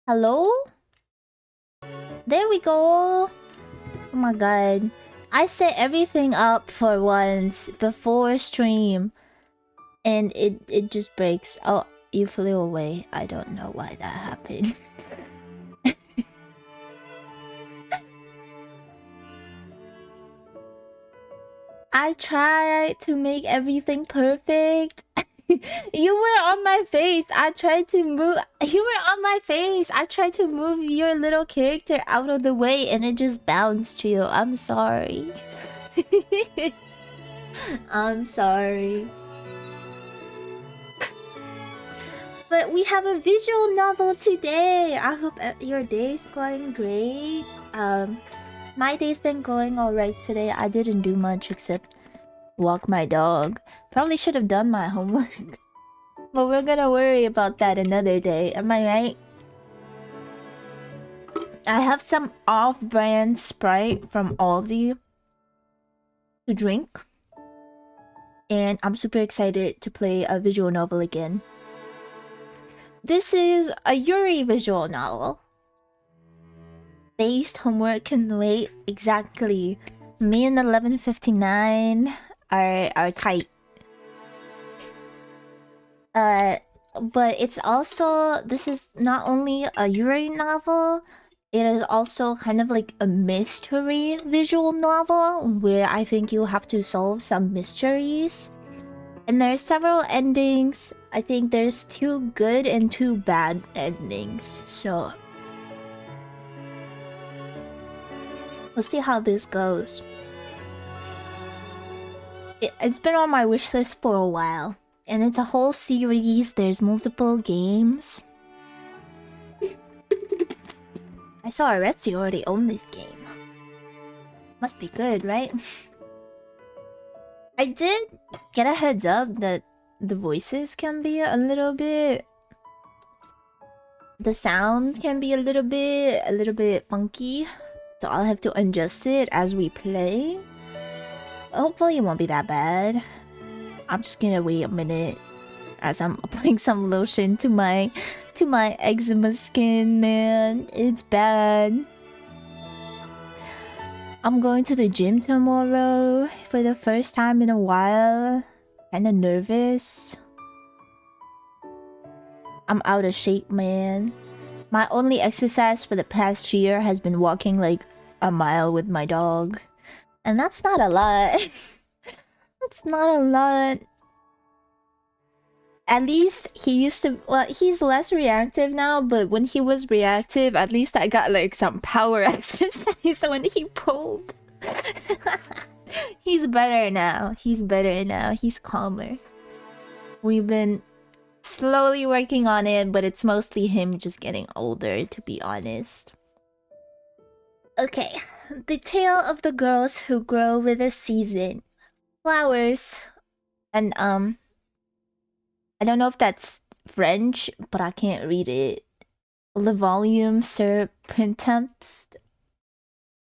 Hello? There we go. Oh my god. I set everything up for once before stream and it just breaks. Oh, you flew away. I don't know why that happened. I tried to make everything perfect. You were on my face. I tried to move. You were on my face. I tried to move your little character out of the way and it just bounced you. I'm sorry. I'm sorry. But we have a visual novel today. I hope your day's going great. My day's been going alright today. I didn't do much except walk my dog. Probably should have done my homework. But we're gonna worry about that another day, am I right? I have some off-brand Sprite from Aldi to drink. And I'm super excited to play a visual novel again. This is a Yuri visual novel. Based homework can wait. Exactly. Me and 1159 are tight. But it's also, this is not only a Yuri novel, it is also kind of like a mystery visual novel where I think you have to solve some mysteries. And there are several endings. I think there's 2 good and 2 bad endings. So we'll see how this goes. It's been on my wish list for a while. And it's a whole series. There's multiple games. I saw Aretsu already own this game. Must be good, right? I did get a heads up that the voices can be a little bit... The sound can be a little bit funky. So I'll have to adjust it as we play. Hopefully it won't be that bad. I'm just gonna wait a minute as I'm applying some lotion to my eczema skin, man. It's bad. I'm going to the gym tomorrow for the first time in a while. Kinda nervous. I'm out of shape, man. My only exercise for the past year has been walking like a mile with my dog. And that's not a lot. That's not a lot. At least he used to... Well, he's less reactive now, but when he was reactive, at least I got like some power exercise when he pulled. He's better now. He's better now. He's calmer. We've been slowly working on it, but it's mostly him just getting older, to be honest. Okay. The tale of the girls who grow with the season. Flowers. And, I don't know if that's French, but I can't read it. Le volume sur printemps.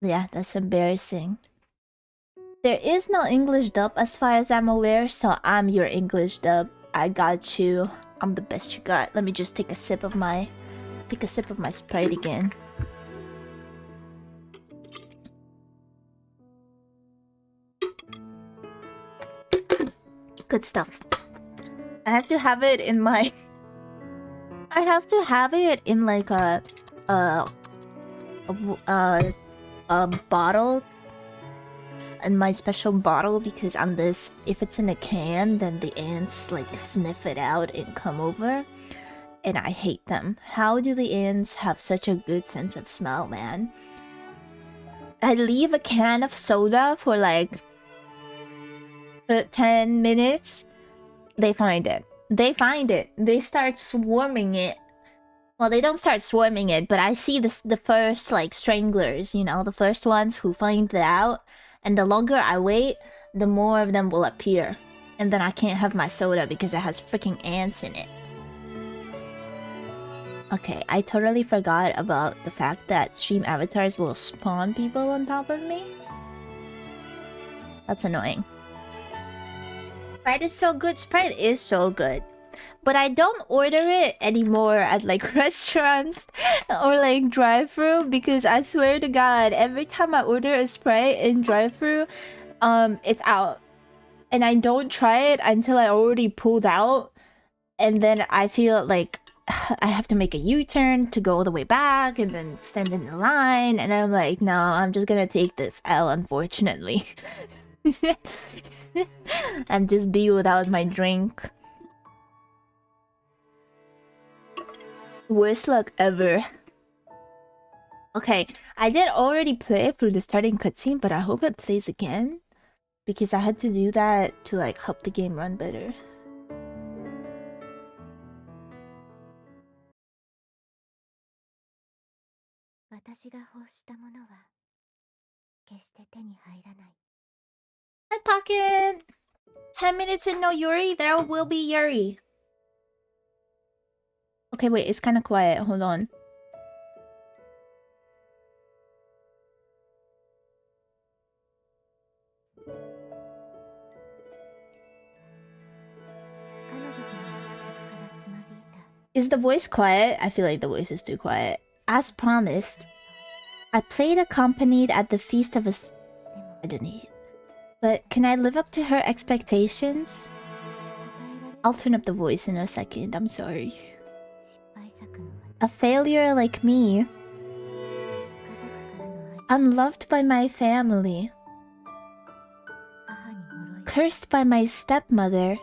Yeah, that's embarrassing. There is no English dub as far as I'm aware, so I'm your English dub. I got you. I'm the best you got. Let me just take a sip of my Sprite again. Good stuff. I have to have it in my... I have to have it in like a bottle. In my special bottle, because on this, if it's in a can, then the ants like sniff it out and come over. And I hate them. How do the ants have such a good sense of smell, man? I leave a can of soda for like 10 minutes. They find it. They find it. They start swarming it. Well, they don't start swarming it, but I see the first, like, stranglers, you know? The first ones who find it out. And the longer I wait, the more of them will appear. And then I can't have my soda because it has freaking ants in it. Okay, I totally forgot about the fact that stream avatars will spawn people on top of me. That's annoying. Sprite is so good. Sprite is so good. But I don't order it anymore at like restaurants or like drive-through, because I swear to God, every time I order a Sprite in drive-through, it's out. And I don't try it until I already pulled out, and then I feel like I have to make a U-turn to go all the way back and then stand in the line, and I'm like, no, I'm just gonna take this L, unfortunately. And just be without my drink. Worst luck ever. Okay, I did already play through the starting cutscene, but I hope it plays again, because I had to do that to like help the game run better. Hi, Pocket! 10 minutes and no Yuri? There will be Yuri. Okay, wait, it's kind of quiet. Hold on. Is the voice quiet? I feel like the voice is too quiet. As promised, I played accompanied at the feast of a... I didn't. But can I live up to her expectations? I'll turn up the voice in a second, I'm sorry. A failure like me. Unloved by my family. Cursed by my stepmother.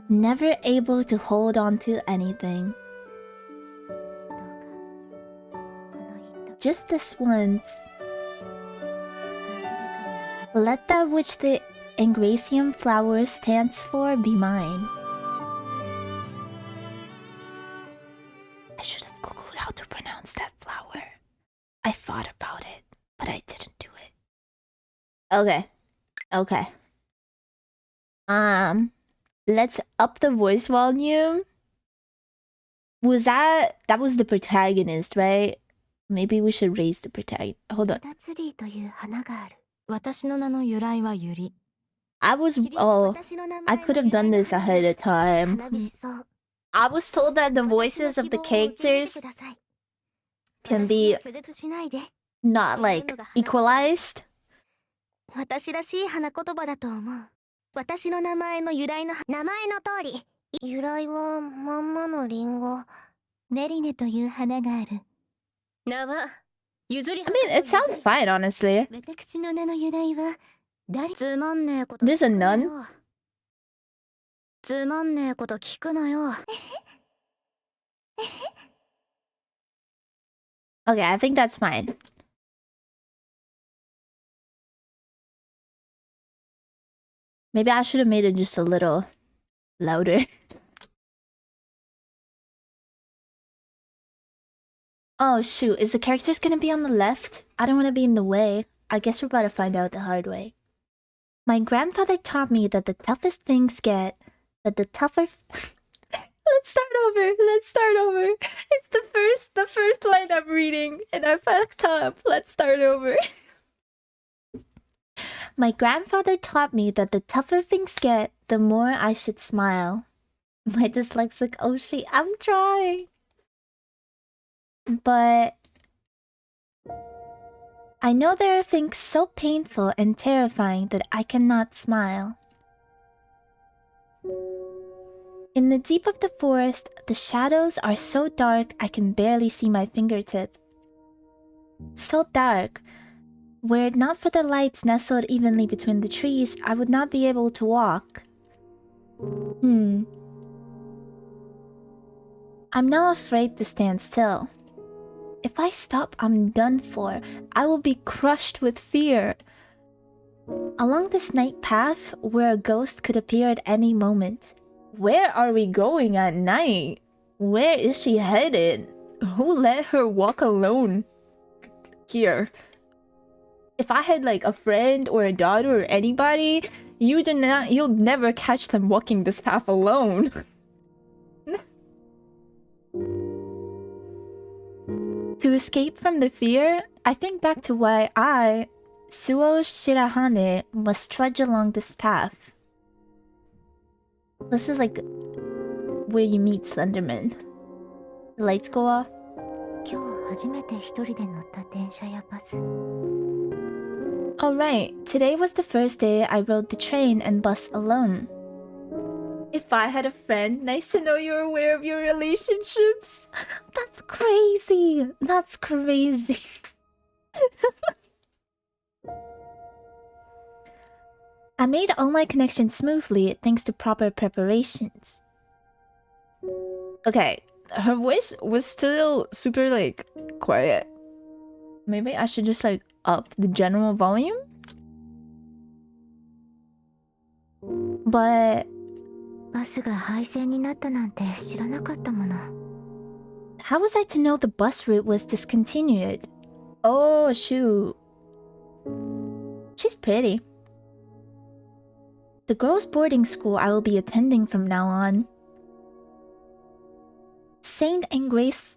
Never able to hold on to anything. Just this once. Let that which the Angraecum flower stands for be mine. I should have googled how to pronounce that flower. I thought about it, but I didn't do it. Okay. Okay. Let's up the voice volume. Was that was the protagonist, right? Maybe we should raise the protagonist. Hold on. I could have done this ahead of time. I was told that the voices of the characters can be not like equalized. 私らしい花言葉だと思う。私の名前の由来の名前の通り。由来はまんまのリンゴ。ネリネという花がある。名は譲り。I mean, it sounds fine, honestly. 私の名の由来は誰？つまんねえこと。There's a nun. つまんねえこと聞くなよ。Okay, I think that's fine. Maybe I should have made it just a little louder. Oh shoot, is the characters gonna be on the left? I don't want to be in the way. I guess we're about to find out the hard way. My grandfather taught me that the toughest things get... That the tougher... Let's start over. It's the first line I'm reading, and I fucked up. Let's start over. My grandfather taught me that the tougher things get, the more I should smile. My dyslexic Oshi, I'm trying. But I know there are things so painful and terrifying that I cannot smile. In the deep of the forest, the shadows are so dark I can barely see my fingertips. So dark, were it not for the lights nestled evenly between the trees, I would not be able to walk. I'm now afraid to stand still. If I stop, I'm done for. I will be crushed with fear. Along this night path, where a ghost could appear at any moment. Where are we going at night? Where is she headed? Who let her walk alone here? If I had like a friend or a daughter or anybody, you'll never catch them walking this path alone. To escape from the fear, I think back to why I, Suoh Shirahane, must trudge along this path. This is like where you meet Slenderman. The lights go off. 今日初めて一人で乗った電車やバス。 Alright, today was the first day I rode the train and bus alone. If I had a friend, nice to know you're aware of your relationships. That's crazy. That's crazy. I made all my connections smoothly thanks to proper preparations. Okay, her voice was still super like quiet. Maybe I should just like up the general volume? But バスが廃線になったなんて知らなかったもの。 how was I to know the bus route was discontinued? Oh, shoot. She's pretty. The girls' boarding school I will be attending from now on. Saint Angraecum.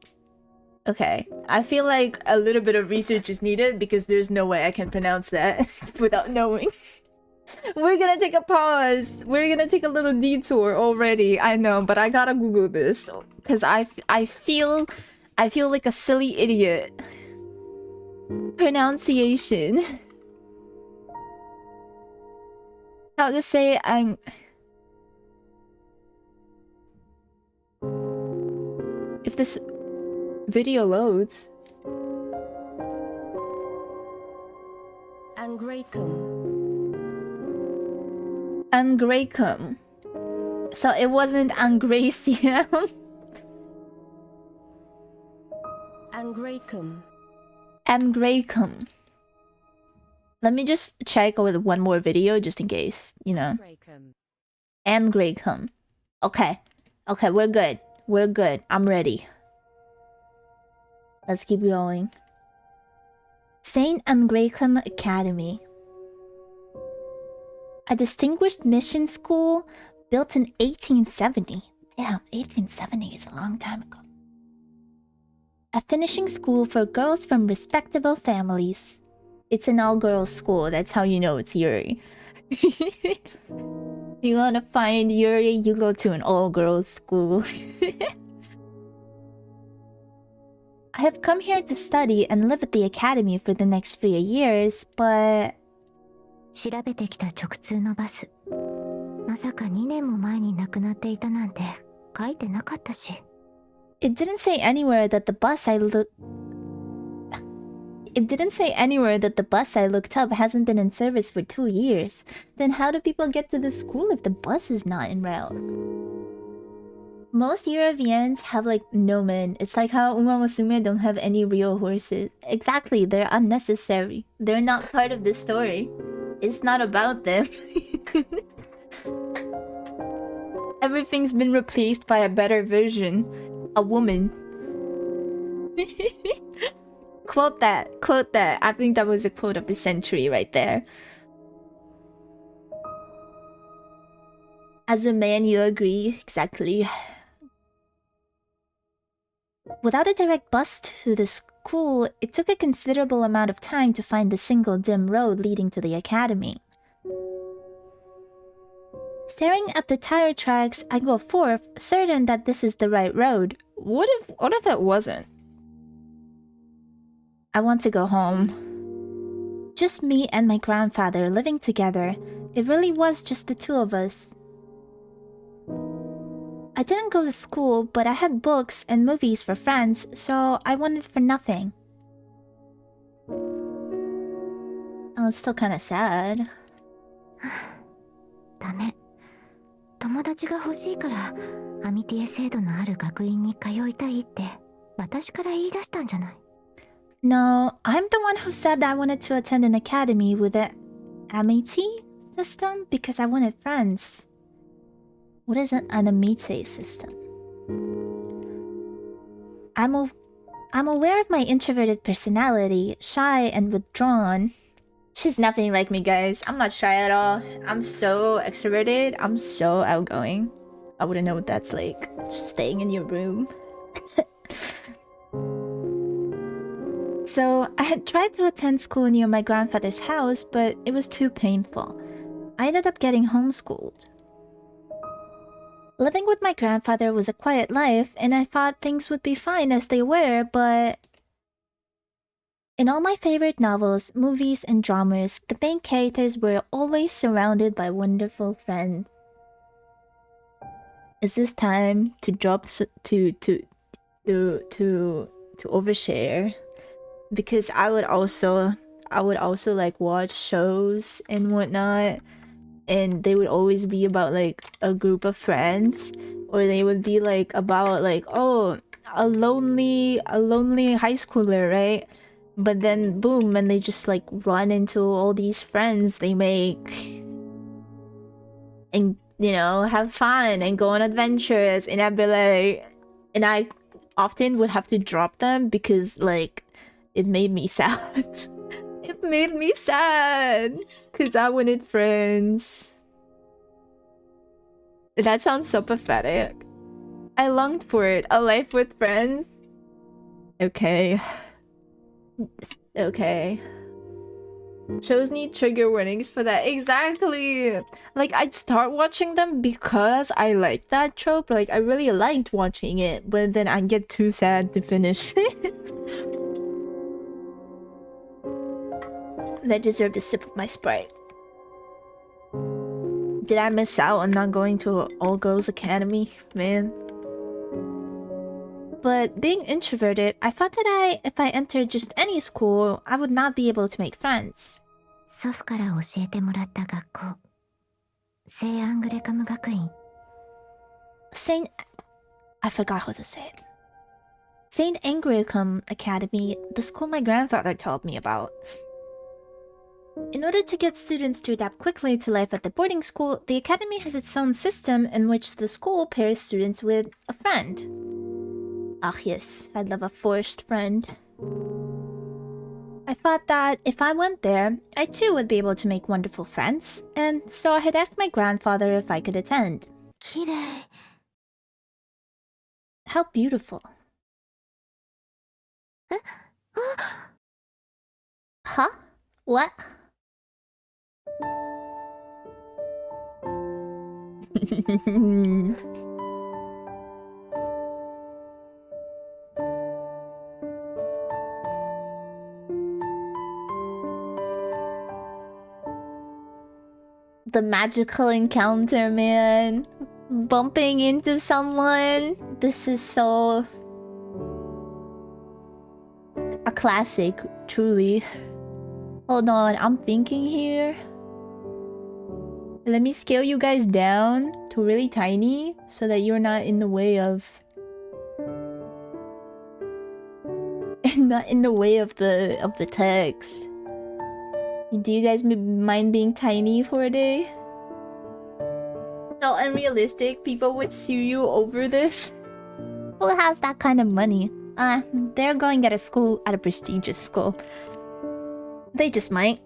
Okay, I feel like a little bit of research is needed because there's no way I can pronounce that without knowing. We're gonna take a pause. We're gonna take a little detour already. I know, but I gotta Google this because I feel like a silly idiot. Pronunciation. How to say if this video loads. Angraecum. So it wasn't Angraecium. Angraecum. Let me just check with one more video just in case, you know. Angraecum. Okay. Okay, we're good. We're good. I'm ready. Let's keep going. Saint Angraecum Academy. A distinguished mission school built in 1870. Damn, 1870 is a long time ago. A finishing school for girls from respectable families. It's an all-girls school, that's how you know it's Yuri. You wanna find Yuri, you go to an all-girls school. I have come here to study and live at the academy for the next 3 years, but... 調べてきた直通のバス。まさか2年も前に亡くなっていたなんて書いてなかったし。 It didn't say anywhere that the bus I looked up hasn't been in service for 2 years. Then how do people get to the school if the bus is not en route? Most Europeans have like nomen. It's like how Uma Musume don't have any real horses. Exactly, they're unnecessary. They're not part of the story. It's not about them. Everything's been replaced by a better version. A woman. Quote that. Quote that. I think that was a quote of the century right there. As a man, you agree. Exactly. Without a direct bus to the school, it took a considerable amount of time to find the single dim road leading to the academy. Staring at the tire tracks, I go forth, certain that this is the right road. What if it wasn't? I want to go home. Just me and my grandfather living together. It really was just the two of us. I didn't go to school, but I had books and movies for friends, so I wanted for nothing. Oh, it's still kind of sad. ダメ。友達が欲しいからアミティエ制度のある学院に通いたいって私から言い出したんじゃない。 No, I'm the one who said I wanted to attend an academy with an amity system because I wanted friends. What is an amity system? I'm aware of my introverted personality, shy and withdrawn. She's nothing like me, guys. I'm not shy at all. I'm so extroverted. I'm so outgoing. I wouldn't know what that's like. Just staying in your room. So, I had tried to attend school near my grandfather's house, but it was too painful. I ended up getting homeschooled. Living with my grandfather was a quiet life, and I thought things would be fine as they were, but... In all my favorite novels, movies, and dramas, the main characters were always surrounded by wonderful friends. Is this time to drop to overshare? Because I would also like watch shows and whatnot, and they would always be about like a group of friends, or they would be like about like, oh, a lonely high schooler, right? But then boom, and they just like run into all these friends they make, and you know, have fun and go on adventures, and I'd be like, and I often would have to drop them because like it made me sad. It made me sad because I wanted friends. That sounds so pathetic. I longed for it, a life with friends. Okay. Okay. Shows need trigger warnings for that. Exactly. Like, I'd start watching them because I liked that trope. Like, I really liked watching it, but then I'd get too sad to finish it. That deserved a sip of my Sprite. Did I miss out on not going to an all-girls academy? Man. But being introverted, I thought that if I entered just any school, I would not be able to make friends. 祖父から教えてもらった学校、聖アングレカム学院。 Saint... I forgot how to say it. Saint Angraecum Academy, the school my grandfather told me about. In order to get students to adapt quickly to life at the boarding school, the academy has its own system in which the school pairs students with a friend. Ah yes, I'd love a forced friend. I thought that if I went there, I too would be able to make wonderful friends, and so I had asked my grandfather if I could attend. きれい。 How beautiful. Huh? What? The magical encounter, man. Bumping into someone. This is so... a classic, truly. Hold on, I'm thinking here. Let me scale you guys down to really tiny so that you're not in the way of... not in the way of the text. Do you guys mind being tiny for a day? So unrealistic, people would sue you over this. Who has that kind of money? They're going at a prestigious school. They just might.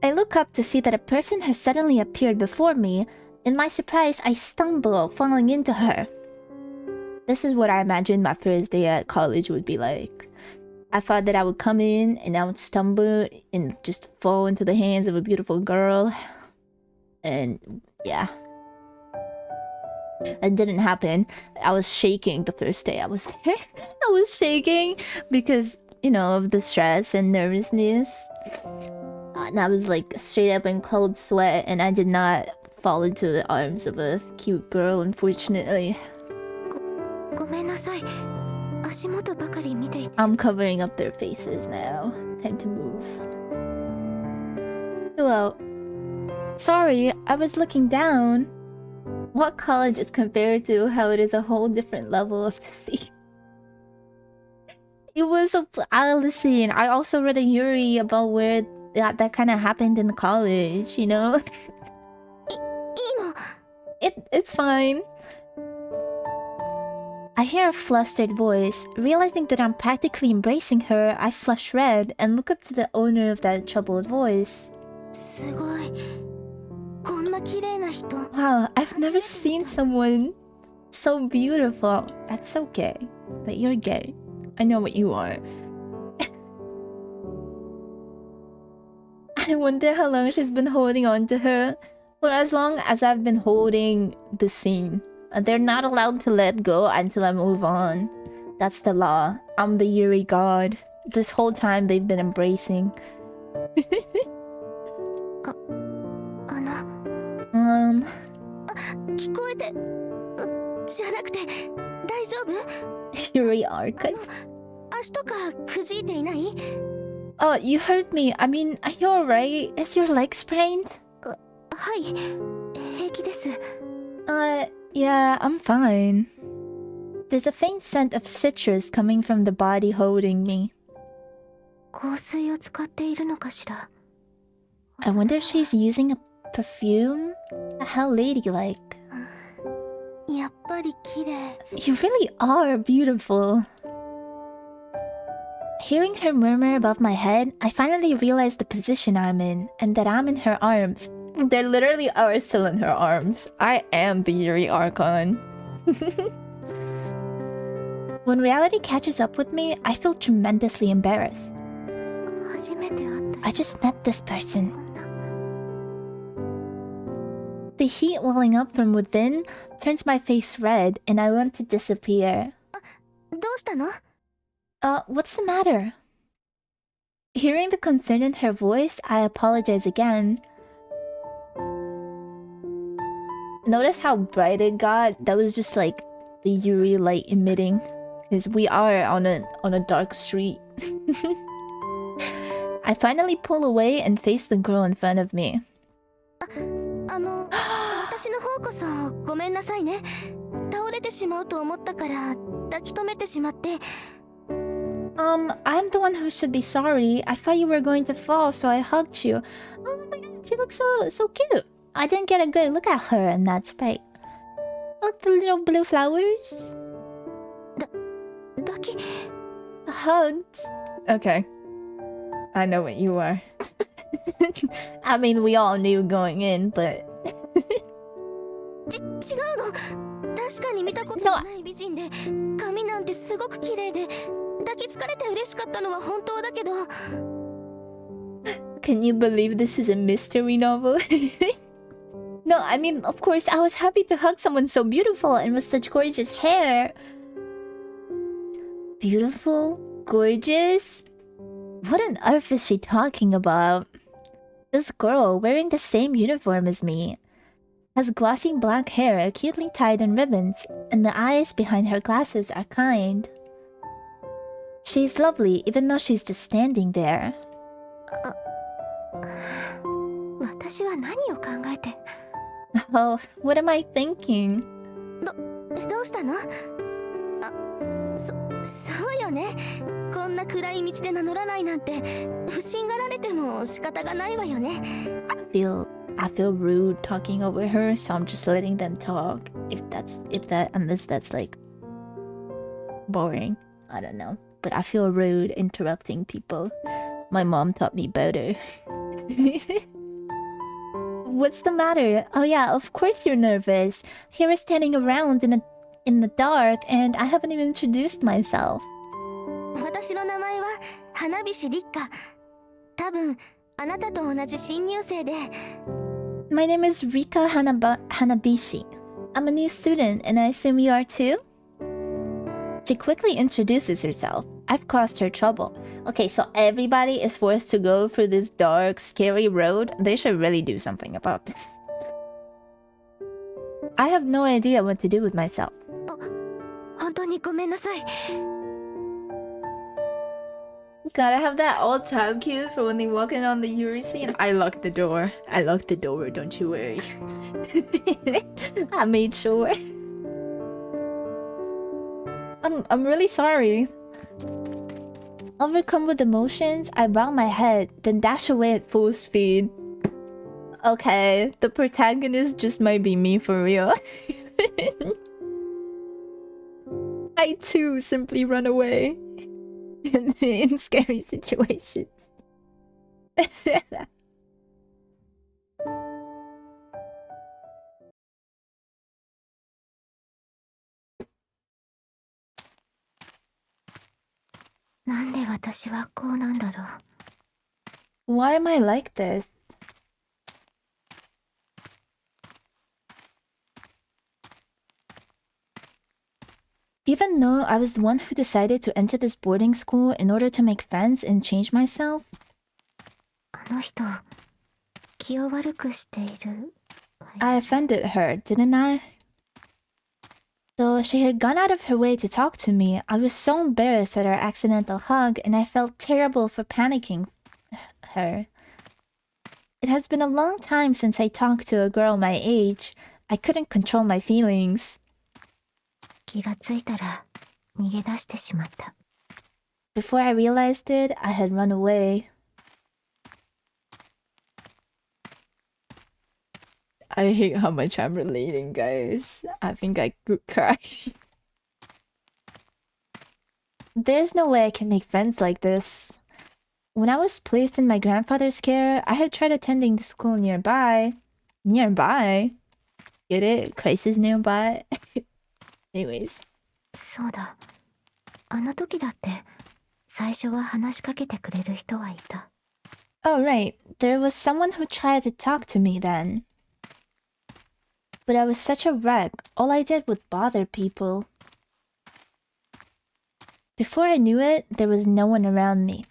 I look up to see that a person has suddenly appeared before me. In my surprise, I stumble, falling into her. This is what I imagined my first day at college would be like. I thought that I would come in and I would stumble and just fall into the hands of a beautiful girl. And yeah. It didn't happen. I was shaking the first day I was there. I was shaking because, you know, of the stress and nervousness. And I was like straight up in cold sweat, and I did not fall into the arms of a cute girl, unfortunately. ごめんなさい。足元ばかり見ていて。 I'm covering up their faces now. Time to move. Well, sorry, I was looking down. What college is compared to how it is a whole different level of the sea? It was a... listen, I also read a Yuri about where that kind of happened in college, you know? It's fine. I hear a flustered voice. Realizing that I'm practically embracing her, I flush red and look up to the owner of that troubled voice. すごい。こんな綺麗な人。 Wow, I've never seen someone so beautiful. That's so gay. That you're gay. I know what you are. I wonder how long she's been holding on to her. For as long as I've been holding the scene, they're not allowed to let go until I move on. That's the law. I'm the Yuri god. This whole time they've been embracing. 聞こえて、じゃなくて大丈夫？ Yuri arc. 足とかくじいていない？ Oh, you heard me. I mean, are you alright? Is your leg sprained? はい、平気です。Yeah, I'm fine. There's a faint scent of citrus coming from the body holding me. 香水を使っているのかしら？ I wonder if she's using a perfume? How ladylike. やっぱり綺麗。 You really are beautiful. Hearing her murmur above my head, I finally realized the position I'm in, and that I'm in her arms. They literally are still in her arms. I am the Yuri Archon. When reality catches up with me, I feel tremendously embarrassed. 初めて会った。 I just met this person. The heat welling up from within turns my face red, and I want to disappear. どうしたの？ What's the matter? Hearing the concern in her voice, I apologize again. Notice how bright it got? That was just like the Yuri light emitting. Because we are on a dark street. I finally pull away and face the girl in front of me. 私の方こそごめんなさいね。倒れてしまうと思ったから抱き留めてしまって。I'm the one who should be sorry. I thought you were going to fall, so I hugged you. Oh my god, she looks so cute. I didn't get a good look at her in that sprite. Look, the little blue flowers. 抱き。 Hugs. Okay. I know what you are. I mean, we all knew going in, but... 違うの。確かに見たことのない美人で、髪なんてすごく綺麗で、抱きつかれて嬉しかったのは本当だけど。Can you believe this is a mystery novel? No, I mean, of course, I was happy to hug someone so beautiful and with such gorgeous hair. Beautiful? Gorgeous? What on earth is she talking about? This girl, wearing the same uniform as me, has glossy black hair acutely tied in ribbons, and the eyes behind her glasses are kind. She's lovely, even though she's just standing there. 私は何を考えて。 Oh, what am I thinking? どうしたの？そうよね。こんな暗い道で名乗らないなんて不審がられても仕方がないわよね。I feel rude talking over her, so I'm just letting them talk. Unless that's like boring. I don't know. But I feel rude interrupting people. My mom taught me better. What's the matter? Oh yeah, of course you're nervous. Here is standing around in the dark, and I haven't even introduced myself. 私の名前は花火師立花。多分あなたと同じ新入生で。 My name is Rika Hanabishi. I'm a new student, and I assume you are too? She quickly introduces herself. I've caused her trouble. Okay, so everybody is forced to go through this dark, scary road. They should really do something about this. I have no idea what to do with myself. 本当にごめんなさい。 Gotta have that alt tab cue for when they walk in on the Yuri scene. I locked the door. Don't you worry. I made sure. I'm really sorry. Overcome with emotions, I bow my head, then dash away at full speed. Okay, the protagonist just might be me for real. I too simply run away in scary situations. なんで私はこうなんだろう。 Why am I like this? Even though I was the one who decided to enter this boarding school in order to make friends and change myself, あの人、気を悪くしている。I offended her, didn't I? Though she had gone out of her way to talk to me, I was so embarrassed at our accidental hug and I felt terrible for panicking her. It has been a long time since I talked to a girl my age. I couldn't control my feelings. 気がついたら逃げ出してしまった。Before I realized it, I had run away. I hate how much I'm relating, guys. I think I could cry. There's no way I can make friends like this. When I was placed in my grandfather's care, I had tried attending the school nearby. Nearby? Get it? Crisis nearby? Anyways. そうだ。あの時だって最初は話しかけてくれる人はいた。Oh, right. There was someone who tried to talk to me then. But I was such a wreck. All I did was bother people. Before I knew it, there was no one around me.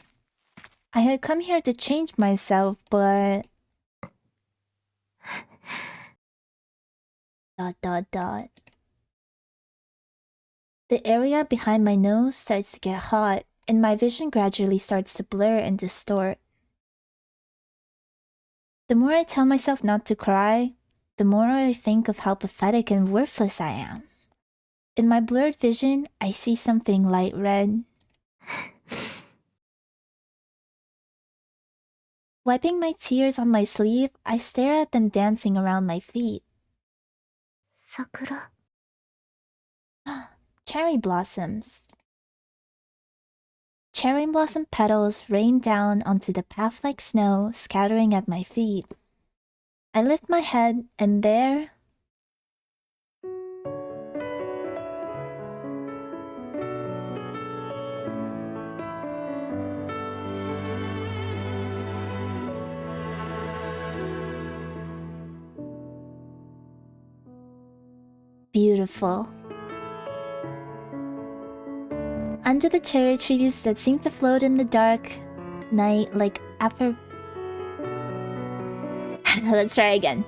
I had come here to change myself, but... The area behind my nose starts to get hot, and my vision gradually starts to blur and distort. The more I tell myself not to cry, the more I think of how pathetic and worthless I am. In my blurred vision, I see something light red. Wiping my tears on my sleeve, I stare at them dancing around my feet. 桜。Cherry blossoms. Cherry blossom petals rain down onto the path like snow, scattering at my feet. I lift my head, and there... Beautiful. Under the cherry trees that seem to float in the dark night like Let's try again.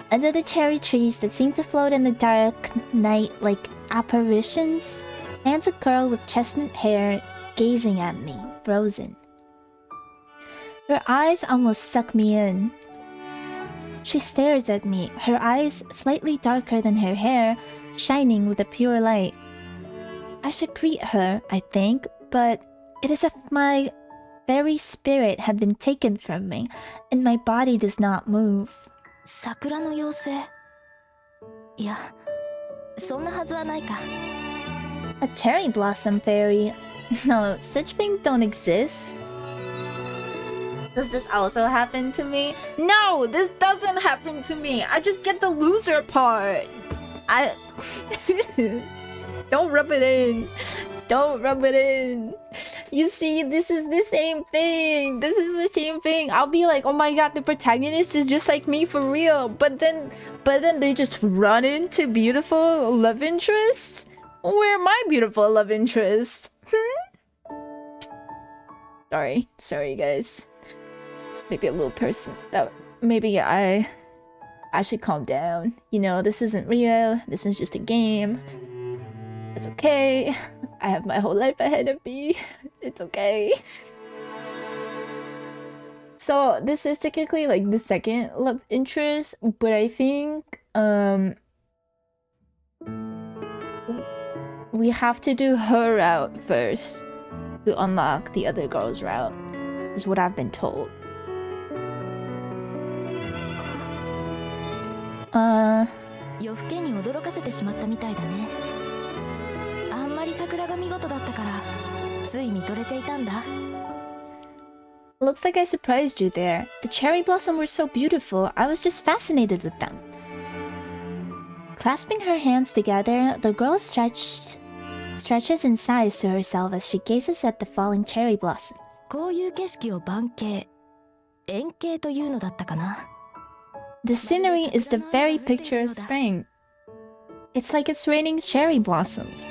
Under the cherry trees that seem to float in the dark night like apparitions, stands a girl with chestnut hair gazing at me, frozen. Her eyes almost suck me in. She stares at me, her eyes slightly darker than her hair, shining with a pure light. I should greet her, I think, but it is as if my very spirit had been taken from me, and my body does not move. 桜の妖精。いや、そんなはずはないか。A cherry blossom fairy? No, such things don't exist. Does this also happen to me? No, this doesn't happen to me. I just get the loser part. Don't rub it in. Don't rub it in. You see, this is the same thing. I'll be like, oh my god, the protagonist is just like me for real. But then they just run into beautiful love interest? Where my beautiful love interest? Sorry guys. Maybe a little person that maybe I should calm down. You know, this isn't real. This is just a game. It's okay. I have my whole life ahead of me. It's okay. So this is technically like the second love interest, but I think we have to do her route first to unlock the other girl's route, is what I've been told. 夜更けに驚かせてしまったみたいだね。あんまり桜が見事だったからつい見とれていたんだ。 Looks like I surprised you there. The cherry blossom were so beautiful, I was just fascinated with them. Clasping her hands together, the girl stretches and sighs to herself as she gazes at the falling cherry blossom. こういう景色を晩景、円景というのだったかな。 The scenery is the very picture of spring. It's like it's raining cherry blossoms.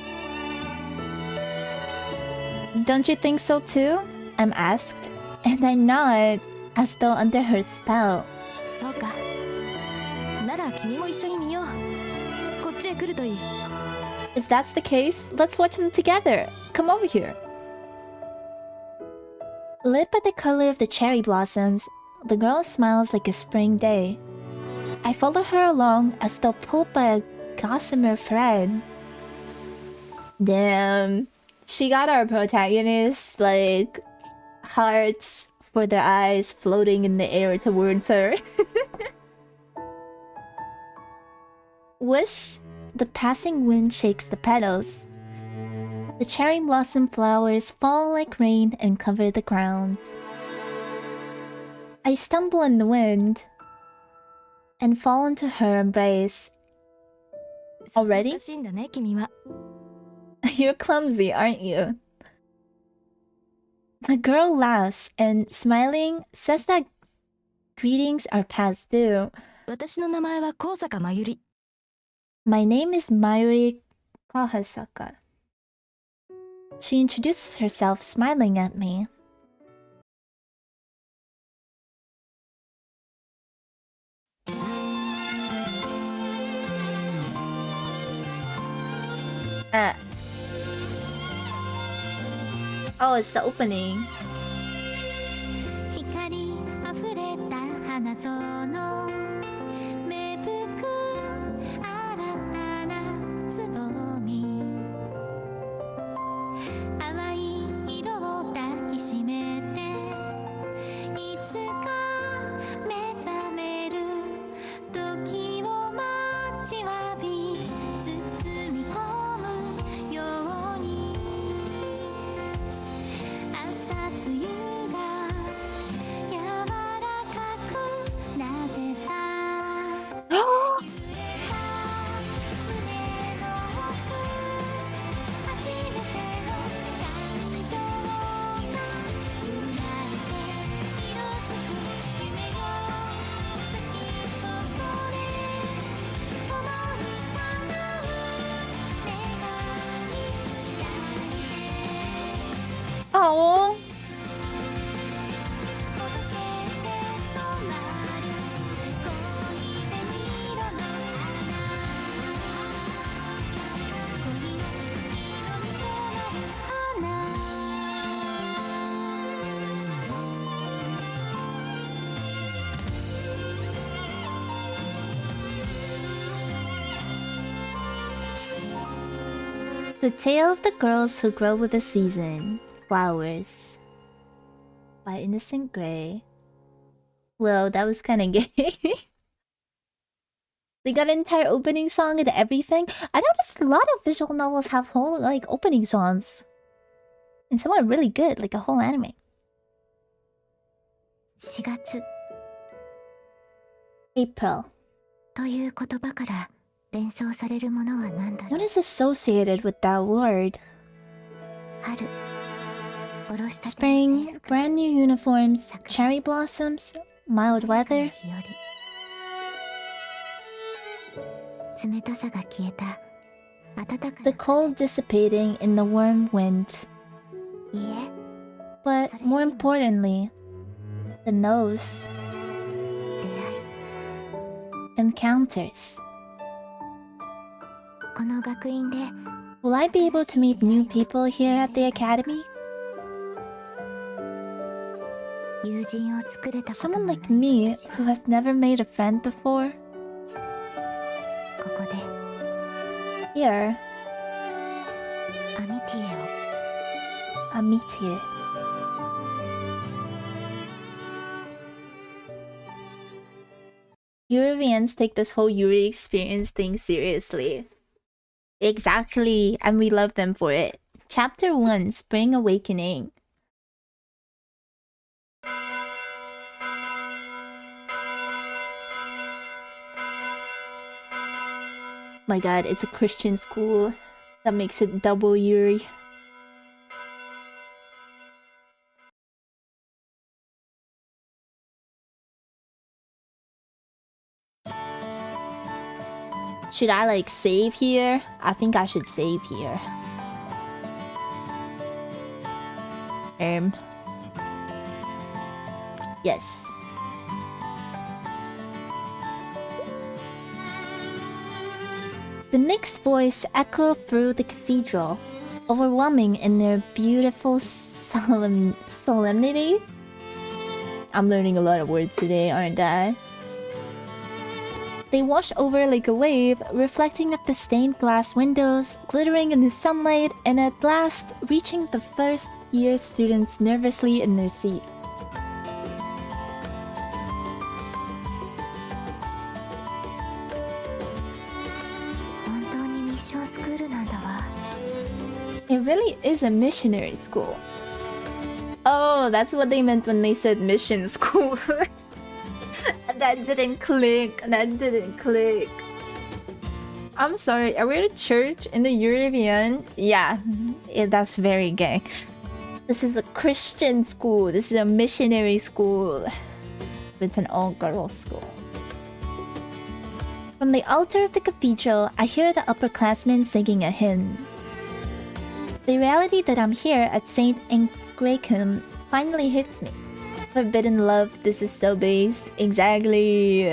Don't you think so too? I'm asked, and I nod as though under her spell. そうか。なら君も一緒に見よう。こっちへ来るといい。If that's the case, let's watch them together. Come over here. Lit by the color of the cherry blossoms, the girl smiles like a spring day. I follow her along as though pulled by a gossamer thread. Damn. She got our protagonist, like, hearts for their eyes floating in the air towards her. Whoosh! The passing wind shakes the petals. The cherry blossom flowers fall like rain and cover the ground. I stumble in the wind and fall into her embrace. Already? You're clumsy, aren't you? The girl laughs and, smiling, says that greetings are past due. 私の名前は高坂まゆり。My name is Mayuri Kahasaka. She introduces herself, smiling at me. Oh, it's the opening. 光あふれた花園芽吹く新たなつぼみ淡い色を抱きしめていつか目覚める時を待ちわび包み込むように朝露が柔らかくなでた揺れた胸の奥初めての感情が生まれて色づく夢よ咲き誇れ共に叶う願いたいです Oh. 'The Tale of the Girls Who Grow with the Season, Flowers' by Innocent Gray. Whoa, that was kinda gay. They got an entire opening song and everything. I noticed a lot of visual novels have whole, like, opening songs. And some are really good, like a whole anime. 4月 April. という言葉から連想されるものは何だろ What う is associated with that word? 春おろしたての制 Spring, 服 brand new uniforms, cherry blossoms, mild weather. 日和冷たさが消えた暖か The な cold dissipating in the warm wind. いいえ But more importantly, the nose. 出会い Encounters. この学院で Will I be able to meet new people here at the academy? 友人を作れたこと Someone のない like me 私は who has never made a friend before? ここで Here, アミティエを Amitié. Yurians take this whole Yuri experience thing seriously. Exactly, and we love them for it. Chapter 1, Spring Awakening. My god, it's a Christian school. That makes it double Yuri. Should I like save here? I think I should save here. Yes. The mixed voice echo through the cathedral, overwhelming in their beautiful solemnity. I'm learning a lot of words today, aren't I? They wash over like a wave, reflecting off the stained glass windows, glittering in the sunlight, and at last reaching the first-year students nervously in their seats. It really is a missionary school. Oh, that's what they meant when they said mission school. That didn't click. That didn't click. I'm sorry. Are we at a church in the European? Yeah, that's very gay. This is a Christian school. This is a missionary school. It's an all-girls school. From the altar of the cathedral, I hear the upperclassmen singing a hymn. The reality that I'm here at Saint Angraecum finally hits me. Forbidden love, this is so base. Exactly.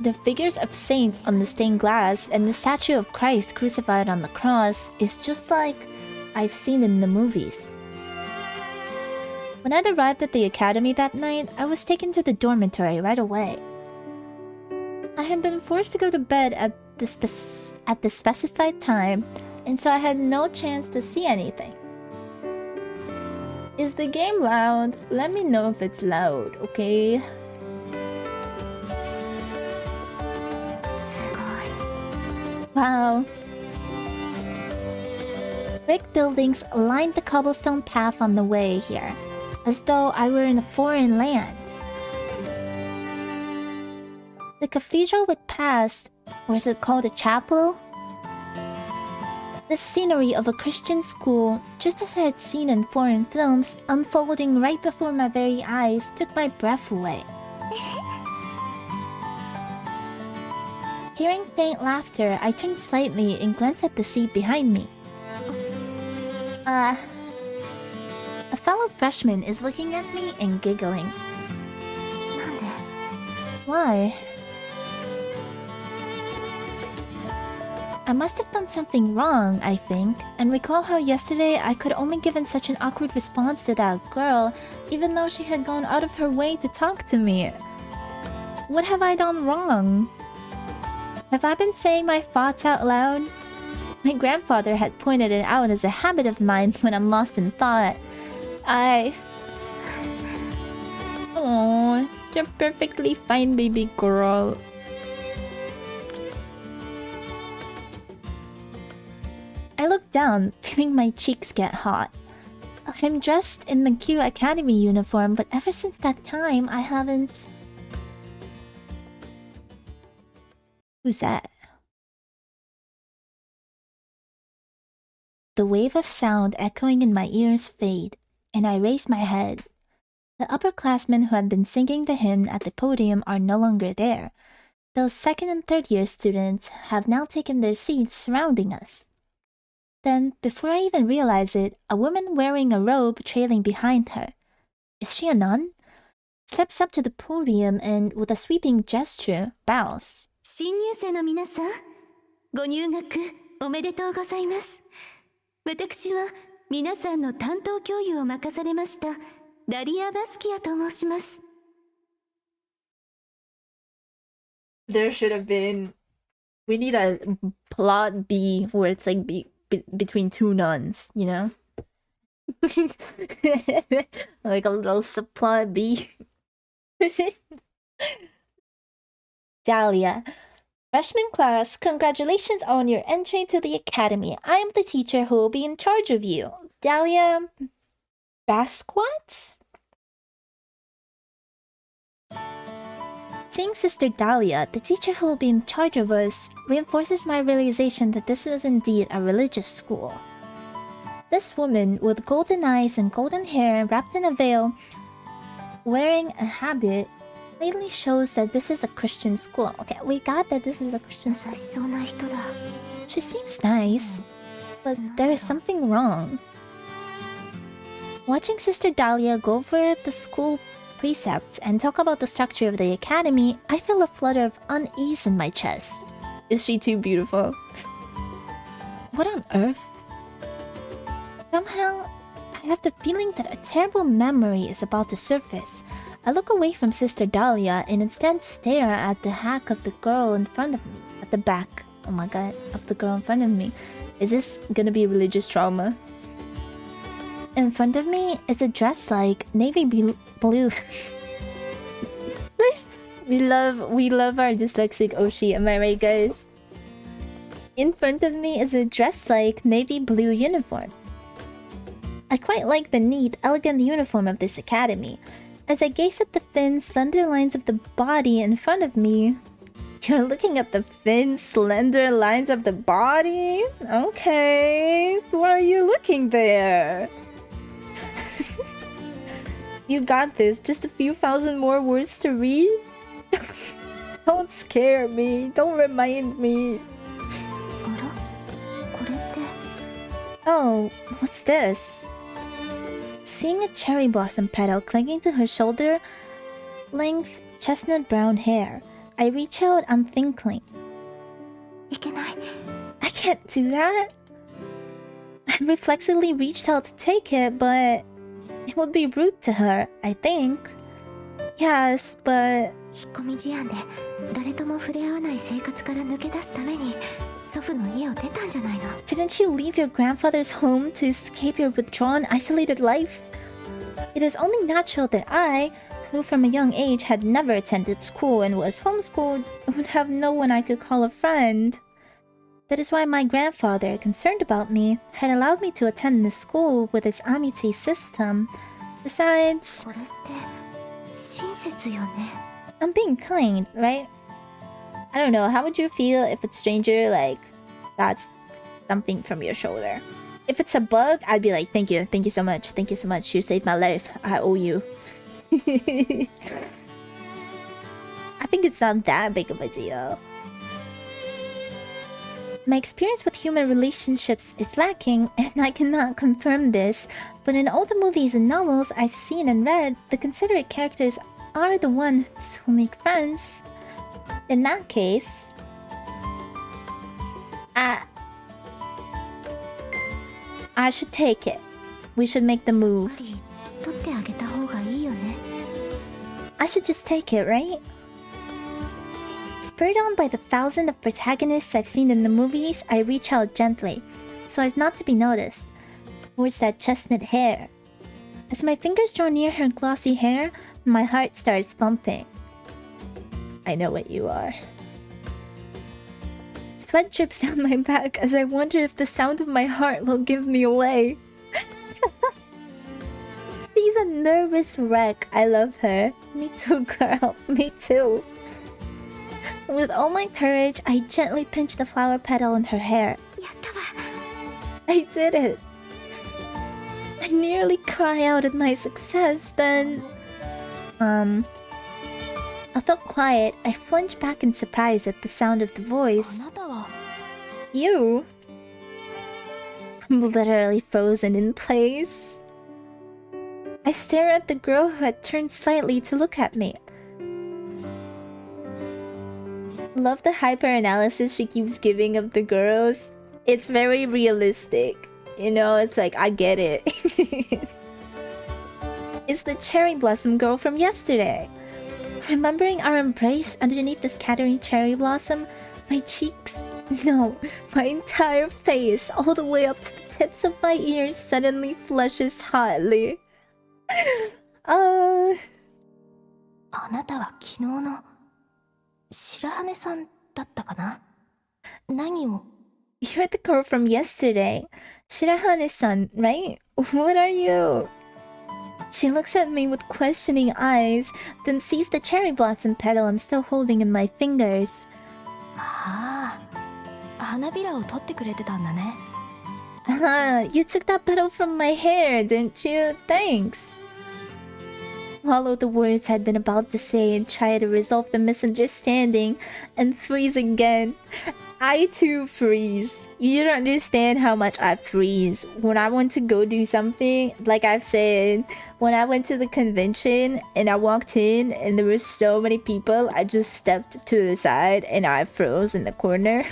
The figures of saints on the stained glass and the statue of Christ crucified on the cross is just like I've seen in the movies. When I'd arrived at the academy that night, I was taken to the dormitory right away. I had been forced to go to bed at the specified time, and so I had no chance to see anything. Is the game loud? Let me know if it's loud, okay? Wow. Brick buildings lined the cobblestone path on the way here, as though I were in a foreign land. The cathedral we'd passed, or is it called a chapel? The scenery of a Christian school, just as I had seen in foreign films, unfolding right before my very eyes, took my breath away. Hearing faint laughter, I turned slightly and glanced at the seat behind me. A fellow freshman is looking at me and giggling. Why? I must have done something wrong, I think, and recall how yesterday I could only given such an awkward response to that girl, even though she had gone out of her way to talk to me. What have I done wrong? Have I been saying my thoughts out loud? My grandfather had pointed it out as a habit of mine when I'm lost in thought. Oh, you're perfectly fine, baby girl. I looked down, feeling my cheeks get hot. I'm dressed in the Q Academy uniform, but ever since that time, I haven't... Who's that? The wave of sound echoing in my ears fade, and I raise my head. The upperclassmen who had been singing the hymn at the podium are no longer there. Those second and third year students have now taken their seats surrounding us. Then, before I even realize it, a woman wearing a robe trailing behind her. Is she a nun? Steps up to the podium and, with a sweeping gesture, bows. 新入生の皆さん、ご入学おめでとうございます。私は皆さんの担当教諭を任されましたダリア・バスキアと申します。There should have been... We need a plot B where it's like between two nuns, you know? Like a little subplot B. Dahlia. Freshman class, congratulations on your entry to the academy. I am the teacher who will be in charge of you. Dahlia... Basquat? Seeing Sister Dahlia, the teacher who will be in charge of us, reinforces my realization that this is indeed a religious school. This woman, with golden eyes and golden hair wrapped in a veil, wearing a habit clearly shows that this is a Christian school. Okay, we got that this is a Christian 優 school. しそうな人だ。 She seems nice, but there is something wrong. Watching Sister Dahlia go over the school precepts and talk about the structure of the academy, I feel a flutter of unease in my chest. Is she too beautiful? What on earth? Somehow, I have the feeling that a terrible memory is about to surface. I look away from Sister Dahlia and instead stare at the hack of the girl in front of me. At the back, oh my god, of the girl in front of me. Is this gonna be religious trauma? In front of me is a dress like navy blue. we love our dyslexic Oshi, am I right, guys? In front of me is a dress like navy blue uniform. I quite like the neat, elegant uniform of this academy. As I gaze at the thin, slender lines of the body in front of me... You're looking at the thin, slender lines of the body? Okay, why are you looking there? You got this. Just a few thousand more words to read? Don't scare me. Don't remind me. あら、これって。 Oh, what's this? Seeing a cherry blossom petal clinging to her shoulder length chestnut brown hair, I reach out unthinkingly. いけない。 I can't do that. I reflexively reached out to take it, but it would be rude to her, I think. Yes, but 引っ込み思案で誰とも触れ合わない生活から抜け出すために祖父の家を出たんじゃないの。 didn't you leave your grandfather's home to escape your withdrawn, isolated life? It is only natural that I, who from a young age had never attended school and was homeschooled, would have no one I could call a friend. That is why my grandfather, concerned about me, had allowed me to attend this school with its amputee system. Besides, これって親切よね。 I'm being kind, right? I don't know, how would you feel if a stranger, like, got something from your shoulder? If it's a bug, I'd be like, thank you so much, you saved my life, I owe you. I think it's not that big of a deal. My experience with human relationships is lacking, and I cannot confirm this, but in all the movies and novels I've seen and read, the considerate characters are the ones who make friends. In that case... I should take it. We should make the move. 取ってあげた方がいいよね。 I should just take it, right? Spurred on by the thousand of protagonists I've seen in the movies, I reach out gently, so as not to be noticed, towards that chestnut hair. As my fingers draw near her glossy hair, my heart starts thumping. I know what you are. Sweat drips down my back as I wonder if the sound of my heart will give me away. She's a nervous wreck. I love her. Me too, girl. Me too. With all my courage, I gently pinch the flower petal in her hair. やったわ。 I did it. I nearly cry out at my success, then... Although quiet, I flinch back in surprise at the sound of the あ voice. なたは You? I'm literally frozen in place. I stare at the girl who had turned slightly to look at me. Love the hyper-analysis she keeps giving of the girls. It's very realistic. You know, it's like, I get it. It's the cherry blossom girl from yesterday. Remembering our embrace underneath the scattering cherry blossom, my cheeks, no, my entire face, all the way up to the tips of my ears, suddenly flushes hotly. あなたは昨日の白羽さんだったかな。何を You're the girl from yesterday. Shirahane-san, right? What are you? She looks at me with questioning eyes, then sees the cherry blossom petal I'm still holding in my fingers. ああ、花びらを取ってくれてたんだね。 Ah, you took that petal from my hair, didn't you? Thanks. swallow the words I'd been about to say and try to resolve the misunderstanding and freeze again. I too freeze. You don't understand how much I freeze. When I want to go do something, like I've said, when I went to the convention and I walked in and there were so many people, I just stepped to the side and I froze in the corner.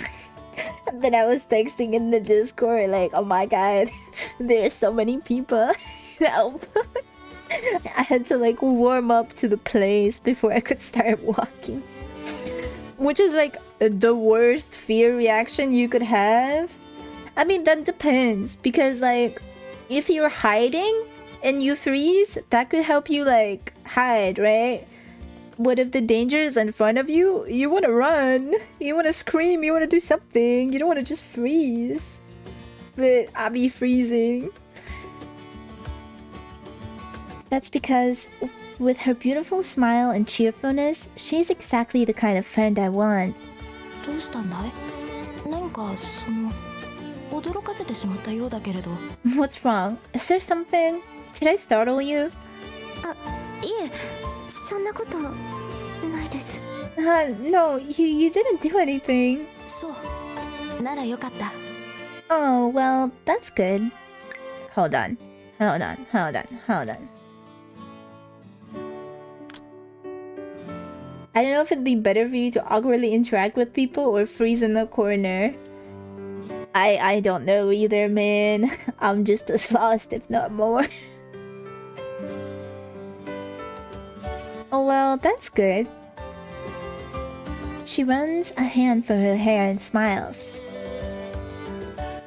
And then I was texting in the Discord like, oh my god, there are so many people. Help. I had to like warm up to the place before I could start walking. Which is like the worst fear reaction you could have. I mean, that depends. Because like, if you're hiding and you freeze, that could help you like hide, right? What if the danger is in front of you? You want to run. You want to scream. You want to do something. You don't want to just freeze. But I'll be freezing. That's because with her beautiful smile and cheerfulness, she's exactly the kind of friend I want. どうしたんだい？何か驚かせてしまったようだけれど。What's wrong? Is there something? Did I startle you? あ、いえ、そんなことないです。No, you didn't do anything. そう。ならよかった。Oh, well, that's good. Hold on. I don't know if it'd be better for you to awkwardly interact with people or freeze in the corner. I don't know either, man. I'm just as lost, if not more. Oh well, that's good. She runs a hand through her hair and smiles.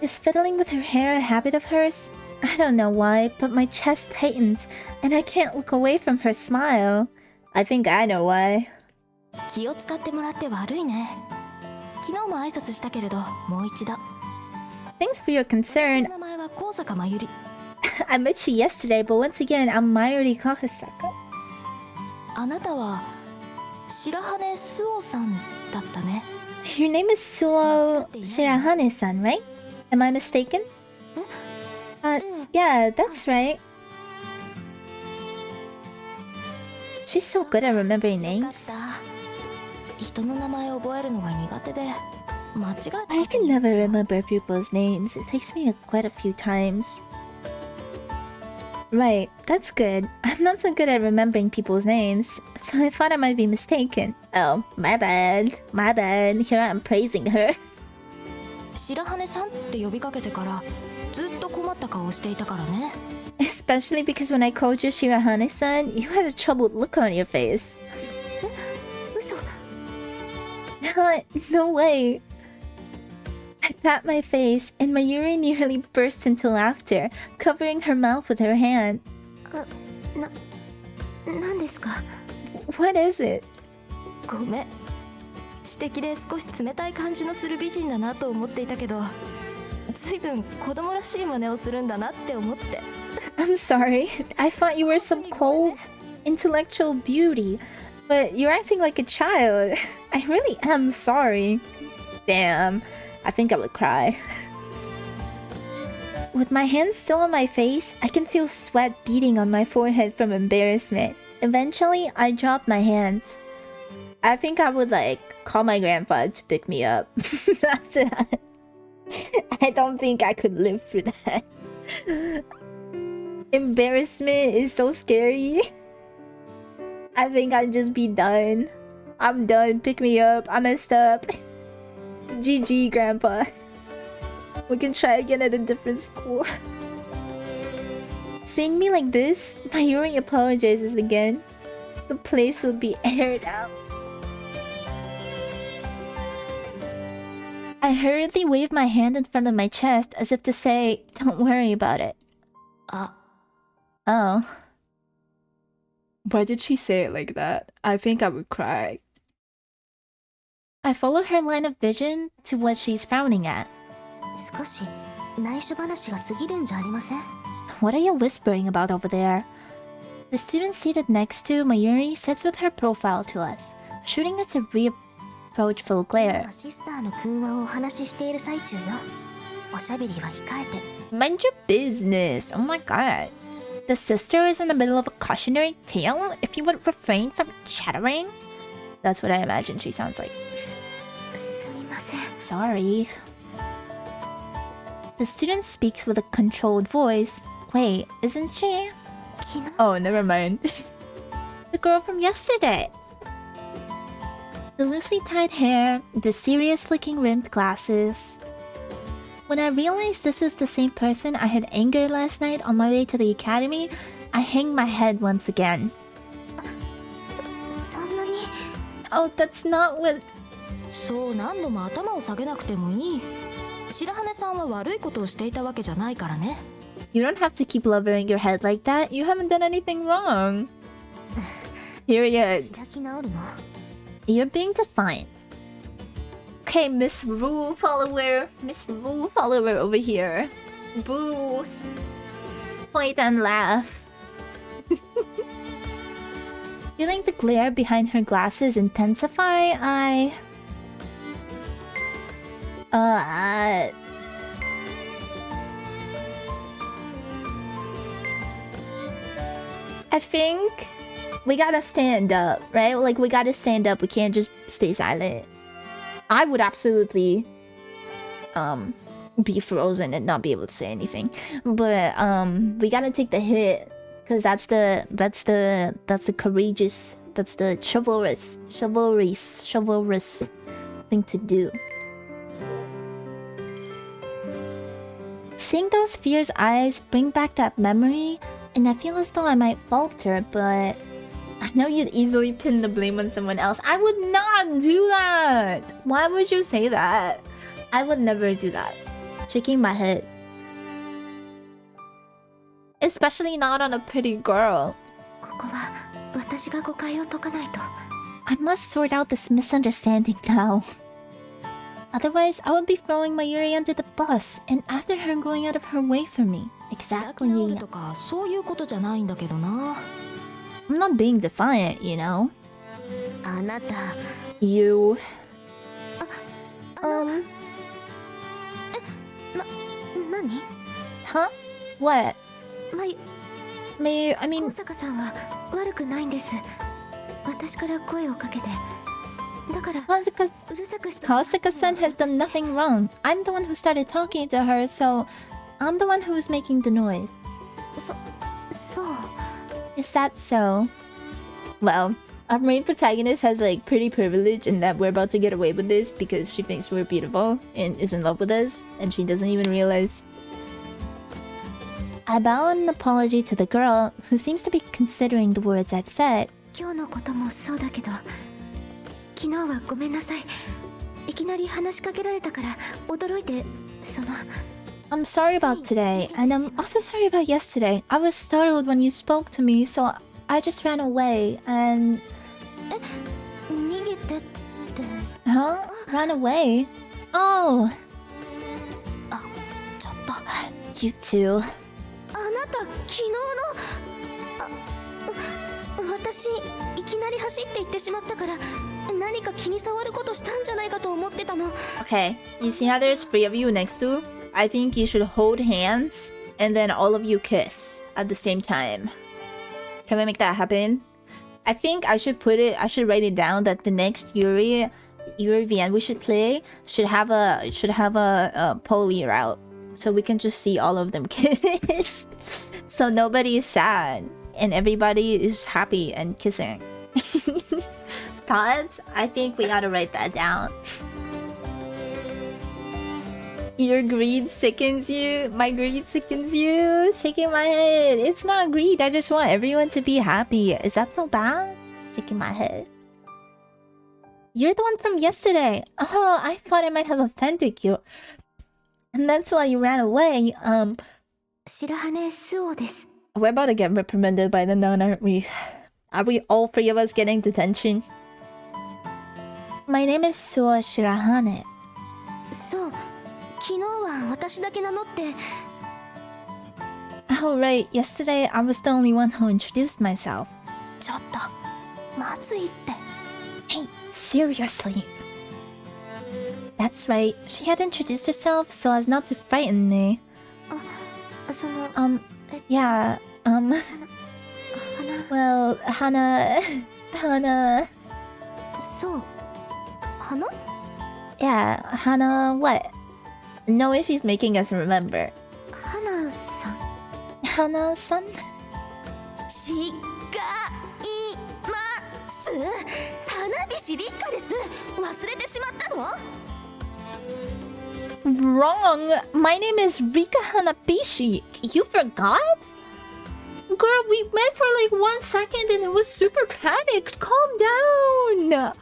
Is fiddling with her hair a habit of hers? I don't know why, but my chest tightens and I can't look away from her smile. I think I know why. 気を使ってもらって悪いね。昨日も挨拶したけれど、もう一度。Thanks for your concern. 名前は高坂真由里。I met you yesterday, but once again, I'm Mayuri Kohasaka. あなたは白羽スオさんだったね。Your name is Suoh Shirahane-san, right? Am I mistaken? Yeah, that's right. She's so good at remembering names. 人の名前を覚えるのが苦手で間違えた。I can never remember people's names. It takes me quite a few times. Right, that's good. I'm not so good at remembering people's names, so I thought I might be mistaken. Oh, my bad. Here I am praising her. 白羽さんって呼びかけてからずっと困った顔をしていたからね。Especially because when I called you Shirahane-san, you had a troubled look on your face. 嘘。No way. I pat my face, and Mayuri nearly burst into laughter, covering her mouth with her hand. 何ですか？ What is it? ごめん。知的で少し冷たい感じのする美人だなと思っていたけど、ずいぶん子供らしい真似をするんだなって思って。I'm sorry. I thought you were some cold, intellectual beauty, but you're acting like a child. I really am sorry. Damn, I think I would cry. With my hands still on my face, I can feel sweat beading on my forehead from embarrassment. Eventually, I drop my hands. I think I would call my grandpa to pick me up. After that, I don't think I could live through that. Embarrassment is so scary. I think I'd just be done. I'm done. Pick me up. I messed up. GG, Grandpa. We can try again at a different school. Seeing me like this, Mayuri apologizes again. The place will be aired out. I hurriedly wave my hand in front of my chest as if to say, don't worry about it. Oh. Why did she say it like that? I think I would cry. I follow her line of vision to what she's frowning at. 少し内緒話が過ぎるんじゃありません？ What are you whispering about over there? The student seated next to Mayuri sits with her profile to us, shooting us a reproachful glare. シスターの空話をお話ししている最中よ。おしゃべりは控えて。 Mind your business. Oh my god. The sister is in the middle of a cautionary tale. If you would refrain from chattering. That's what I imagine she sounds like. すみません。 Sorry. The student speaks with a controlled voice. Wait, isn't she? 昨日 Oh, never mind. The girl from yesterday. The loosely tied hair, the serious-looking rimmed glasses. When I realized this is the same person I had angered last night on my way to the academy, I hanged my head once again. そんなに Oh, that's not what... そう何度も頭を下げなくてもいい。白羽さんは悪いことをしていたわけじゃないからね。You don't have to keep lowering your head like that. You haven't done anything wrong. Period. 開き直るの You're being defiant. Okay, Miss Rule follower. Miss Rule follower over here. Boo. Point and laugh. Feeling the glare behind her glasses intensify, I think we gotta stand up, right? Like, we gotta stand up. We can't just stay silent. I would absolutely be frozen and not be able to say anything. But we gotta take the hit, because that's the courageous, that's the chivalrous thing to do. Seeing those fierce eyes bring back that memory, and I feel as though I might falter, but I know you'd easily pin the blame on someone else. I would not do that! Why would you say that? I would never do that. Shaking my head. Especially not on a pretty girl. ここは私が誤解を解かないと I must sort out this misunderstanding now. Otherwise, I would be throwing my Yuri under the bus, and after her going out of her way for me. 開き直る Exactly. とかそういうことじゃないんだけどな。 I'm not being defiant, you know? あなた You. 何 Huh? What? ま I mean, 高坂さんは悪くないんです私から声をかけてだから Kosaka うるさくして Kosaka-san has done nothing wrong. I'm the one who started talking to her, so I'm the one who's making the noise. そう Is that so? Well, our main protagonist has like pretty privilege in that we're about to get away with this because she thinks we're beautiful and is in love with us, and she doesn't even realize. I bow an apology to the girl, who seems to be considering the words I've said. 今日のこともそうだけど昨日はごめんなさいいきなり話しかけられたから驚いてその I'm sorry about today, and I'm also sorry about yesterday. I was startled when you spoke to me, so I just ran away and... 逃げてって Huh? Ran away? Oh, ちょっと you too. あなた昨日の私いきなり走って行ってしまったから何か気に障ることしたんじゃないかと思ってたの Okay, you see how there's three of you next to? I think you should hold hands, and then all of you kiss at the same time. Can we make that happen? I think I should write it down that the next Yuri VN we should play should have a poly route. So we can just see all of them kiss. So nobody is sad and everybody is happy and kissing. Thoughts? I think we gotta write that down. Your greed sickens you. My greed sickens you. Shaking my head. It's not greed. I just want everyone to be happy. Is that so bad? Shaking my head. You're the one from yesterday. Oh, I thought I might have offended you. And that's why you ran away. 白羽スオです We're about to get reprimanded by the nun, aren't we? Are we all three of us getting detention? My name is Suoh Shirahane. そう昨日は私だけ名乗って Oh right, yesterday I was the only one who introduced myself. ちょっとまずいって Hey, seriously? That's right, she had introduced herself so as not to frighten me. その Yeah, Well, Hana... Hana... そう花 Yeah, Hana what? No way she's making us remember. 花さん Hana-san? 違います花火師立花です忘れてしまったの Wrong! My name is Rika Hanabishi. You forgot? Girl, we met for like 1 second and it was super panicked. Calm down!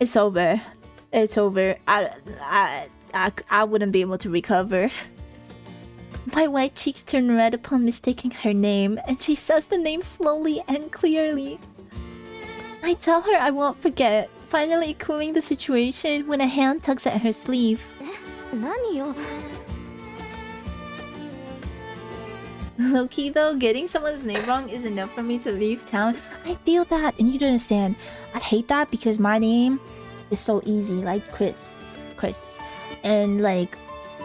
It's over. It's over. I wouldn't be able to recover. My white cheeks turn red upon mistaking her name, and she says the name slowly and clearly. I tell her I won't forget, finally cooling the situation when a hand tugs at her sleeve. 何よ Low-key though, getting someone's name wrong is enough for me to leave town. I feel that, and you don't understand. I'd hate that because my name is so easy, like Chris. And like,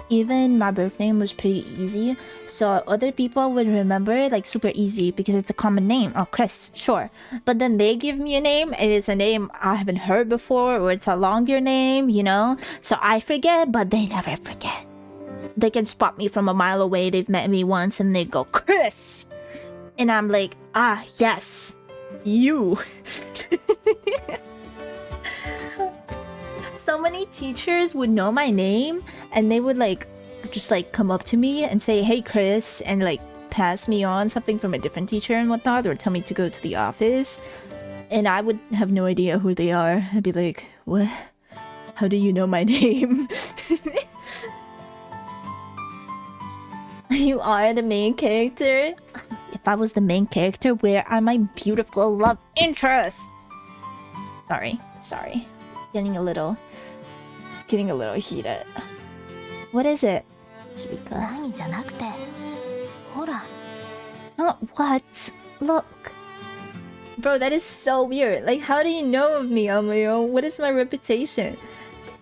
even my birth name was pretty easy, so other people would remember it like super easy because it's a common name. Oh, Chris, sure. But then they give me a name and it's a name I haven't heard before, or it's a longer name, you know? So I forget, but they never forget. They can spot me from a mile away. They've met me once and they go, Chris! And I'm like, ah, yes, you. So many teachers would know my name and they would like just like come up to me and say, hey Chris, and like pass me on something from a different teacher and whatnot, or tell me to go to the office, and I would have no idea who they are. I'd be like, what? How do you know my name? You are the main character? If I was the main character, where are my beautiful love interests? Sorry. Getting a little heated. What is it? Rika. 何じゃなくてほら What? Look. Bro, that is so weird. Like, how do you know of me, Amayo? What is my reputation?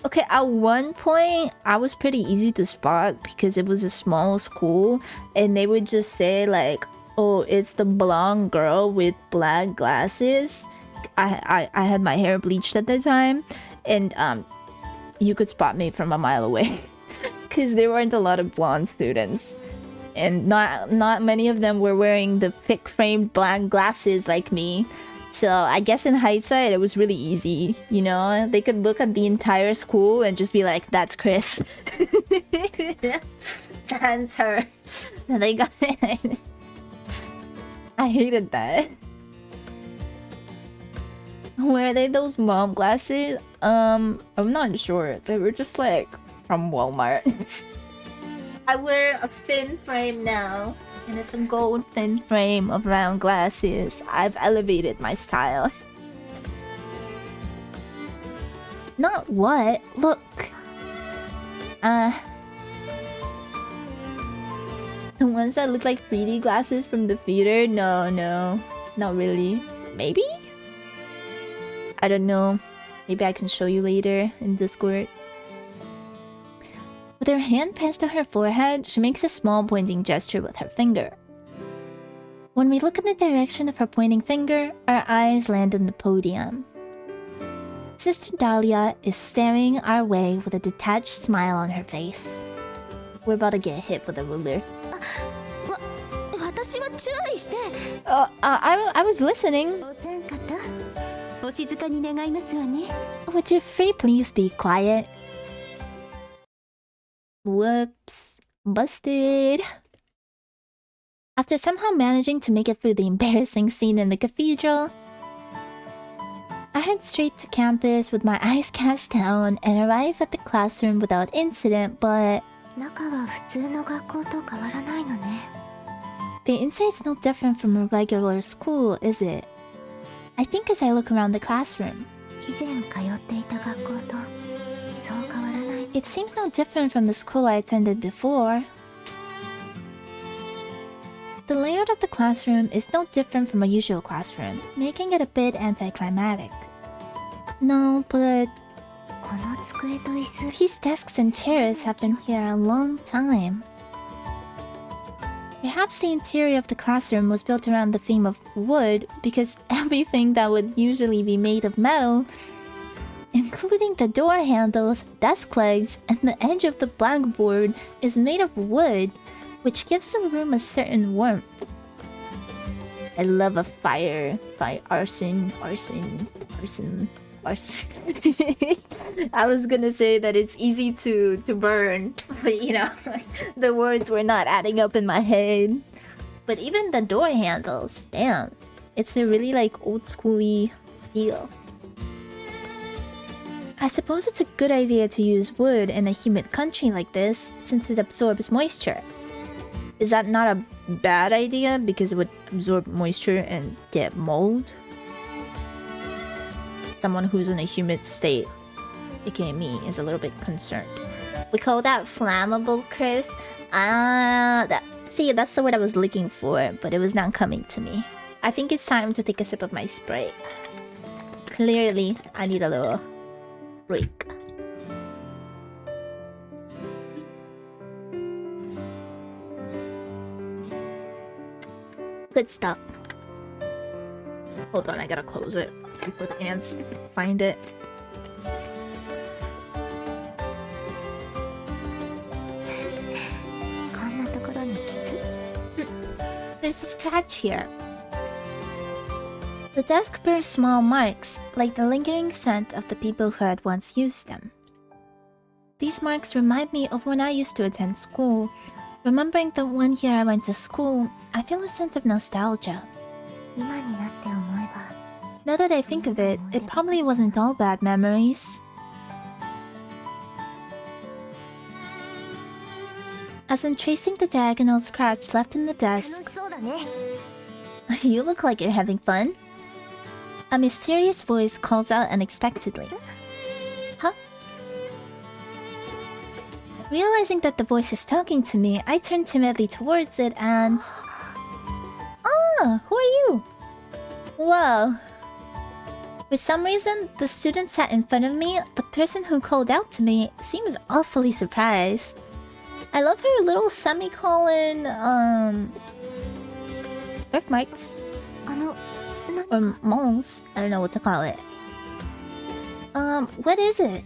Okay, at one point, I was pretty easy to spot because it was a small school, and they would just say like, oh, it's the blonde girl with black glasses. I had my hair bleached at the time, and you could spot me from a mile away because there weren't a lot of blonde students, and not many of them were wearing the thick framed black glasses like me. So I guess in hindsight it was really easy, you know? They could look at the entire school and just be like, that's Chris. That's her. And they got it. I hated that. Were they those mom glasses? I'm not sure. They were just like from Walmart. I wear a thin frame now, and it's a gold thin frame of round glasses. I've elevated my style. Not what? Look. The ones that look like 3D glasses from the theater? No, not really. Maybe? I don't know. Maybe I can show you later in Discord. With her hand pressed to her forehead, she makes a small pointing gesture with her finger. When we look in the direction of her pointing finger, our eyes land on the podium. Sister Dahlia is staring our way with a detached smile on her face. We're about to get hit with a ruler. 私は注意して I was listening. お三方お静かに願いますわね Would you three please be quiet? Whoops. Busted. After somehow managing to make it through the embarrassing scene in the cathedral, I head straight to campus with my eyes cast down and arrive at the classroom without incident, but 中は普通の学校と変わらないのね the inside's no different from a regular school, is it? I think as I look around the classroom. 以前通っていた学校とそう変わらない It seems no different from the school I attended before. The layout of the classroom is no different from a usual classroom, making it a bit anticlimactic. No, but この机と椅子 these desks and chairs have been here a long time. Perhaps the interior of the classroom was built around the theme of wood because everything that would usually be made of metal, including the door handles, desk legs, and the edge of the blackboard, is made of wood, which gives the room a certain warmth. I love a fire. Arson. I was gonna say that it's easy to burn, but you know, the words were not adding up in my head. But even the door handles, damn, it's a really like old schooly feel. I suppose it's a good idea to use wood in a humid country like this, since it absorbs moisture. Is that not a bad idea because it would absorb moisture and get mold? Someone who's in a humid state, aka me, is a little bit concerned. We call that flammable, Chris. See, that's the word I was looking for, but it was not coming to me. I think it's time to take a sip of my Sprite. Clearly, I need a little break. Good stuff. Hold on, I gotta close it before the ants find it. There's a scratch here. The desk bears small marks, like the lingering scent of the people who had once used them. These marks remind me of when I used to attend school. Remembering the one year I went to school, I feel a sense of nostalgia. Now that I think of it, it probably wasn't all bad memories. As I'm tracing the diagonal scratch left in the desk, you look like you're having fun. A mysterious voice calls out unexpectedly. Huh? Realizing that the voice is talking to me, I turn timidly towards it and... Ah, who are you? Whoa. For some reason, the student sat in front of me, the person who called out to me, seems awfully surprised. I love her little semicolon, birthmarks. Or moles. I don't know what to call it. What is it?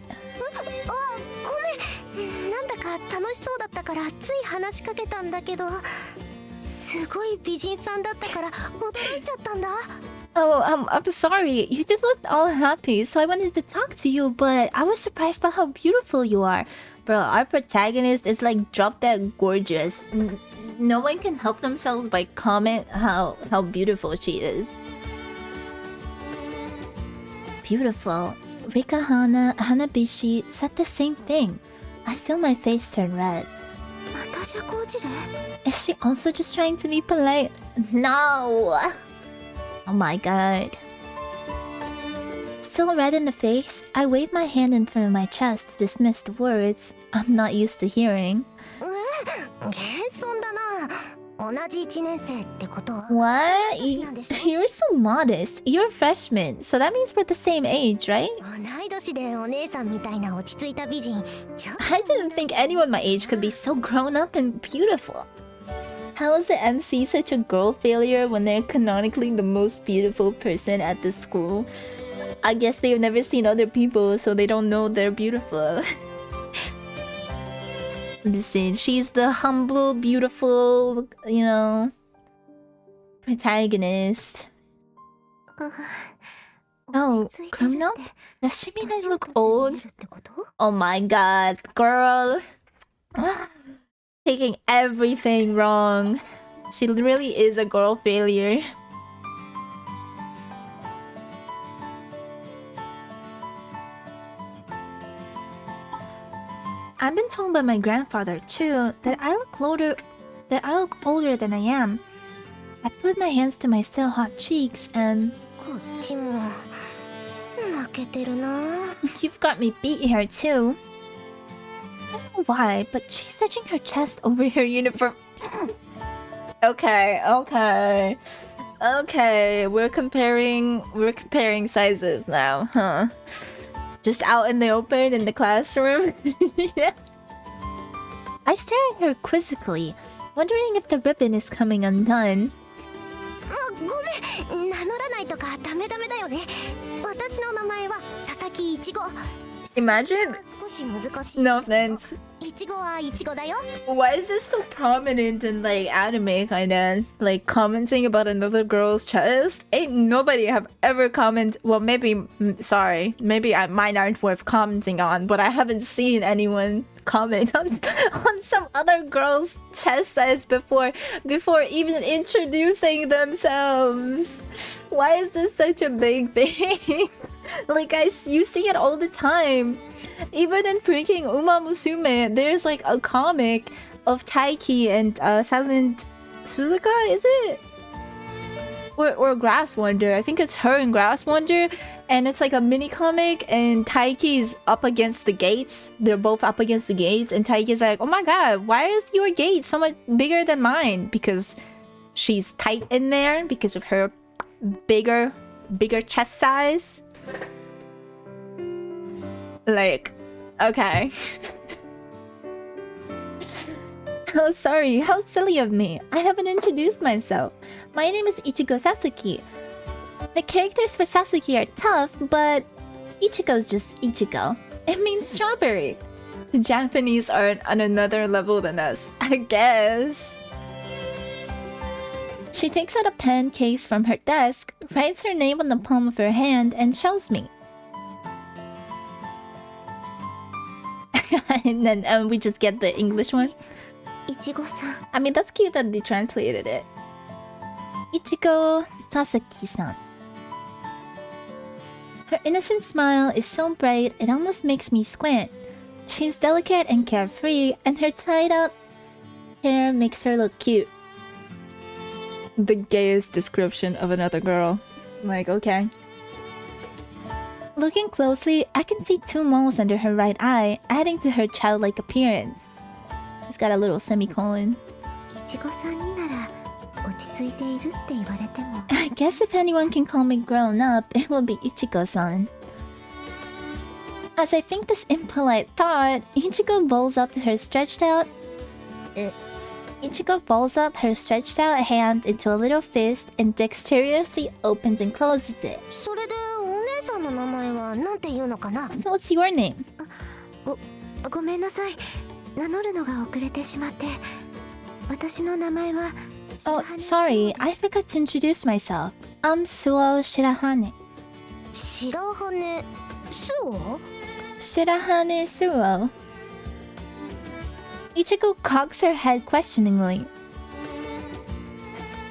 なんだか楽しそうだったからつい話しかけたんだけど、すごい美人さんだったから驚いちゃったんだ。Oh, I'm sorry. You just looked all happy, so I wanted to talk to you, but I was surprised by how beautiful you are. Bro, our protagonist is like drop dead gorgeous. No one can help themselves by comment how beautiful she is. Beautiful. Rika Hana, Hanabishi said the same thing. I feel my face turn red. Is she also just trying to be polite? No! Oh my god. Still red in the face, I wave my hand in front of my chest to dismiss the words I'm not used to hearing. What? You're so modest. You're a freshman, so that means we're the same age, right? I didn't think anyone my age could be so grown up and beautiful. How is the MC such a girl failure when they're canonically the most beautiful person at the school? I guess they've never seen other people, so they don't know they're beautiful. Listen, she's the humble, beautiful, you know, protagonist. Oh, grown up? Does she mean I look old? Oh my god, girl. Taking everything wrong. She really is a girl failure. I've been told by my grandfather too that I look older than I am. I put my hands to my still hot cheeks and you've got me beat here too. I don't know why, but she's touching her chest over her uniform. Okay. We're comparing sizes now, huh? Just out in the open in the classroom. Yeah. I stare at her quizzically, Wondering if the ribbon is coming undone. ごめん、名乗らないとかダメだよね。私の名前は佐々木いちご。 Imagine. 少し難しい。 No offense. いちごはいちごだよ。 Why is this so prominent in like anime kinda? Like commenting about another girl's chest? Ain't nobody have ever commented. Well, maybe, sorry, maybe mine aren't worth commenting on, but I haven't seen anyone comment on some other girl's chest size before even introducing themselves. Why is this such a big thing? Like you see it all the time. Even in freaking Uma Musume, there's like a comic of Taiki and Silent Suzuka, is it? Or Grass Wonder. I think it's her and Grass Wonder. And it's like a mini comic, and Taiki's up against the gates. They're both up against the gates, and Taiki's like, oh my god, why is your gate so much bigger than mine? Because she's tight in there because of her bigger chest size. Like, okay. Oh, sorry, how silly of me. I haven't introduced myself. My name is Ichigo Sasuke. The characters for Sasuke are tough, but Ichigo's just Ichigo. It means strawberry. The Japanese are on another level than us, I guess. She takes out a pen case from her desk, writes her name on the palm of her hand, and shows me. And then we just get the English one. Ichigo-san. I mean, that's cute that they translated it. Ichigo Sasuke-san. Her innocent smile is so bright it almost makes me squint. She's delicate and carefree, and her tied-up hair makes her look cute. The gayest description of another girl. Like, okay. Looking closely, I can see 2 moles under her right eye, adding to her childlike appearance. She's got a little semicolon. いちごさんになら落ち着いているって言われても。 I guess if anyone can call me grown up, it will be Ichigo-san. As I think this impolite thought, Ichigo balls up her stretched out hand into a little fist and dexterously opens and closes it. それでお姉さんの名前はなんて言うのかな。 So what's your name? ごめんなさい。名乗るのが遅れてしまって。私の名前は。 Oh, sorry, I forgot to introduce myself. I'm Suoh Shirahane. 白羽スオ？ Shirahane Suoh. Ichigo cocks her head questioningly.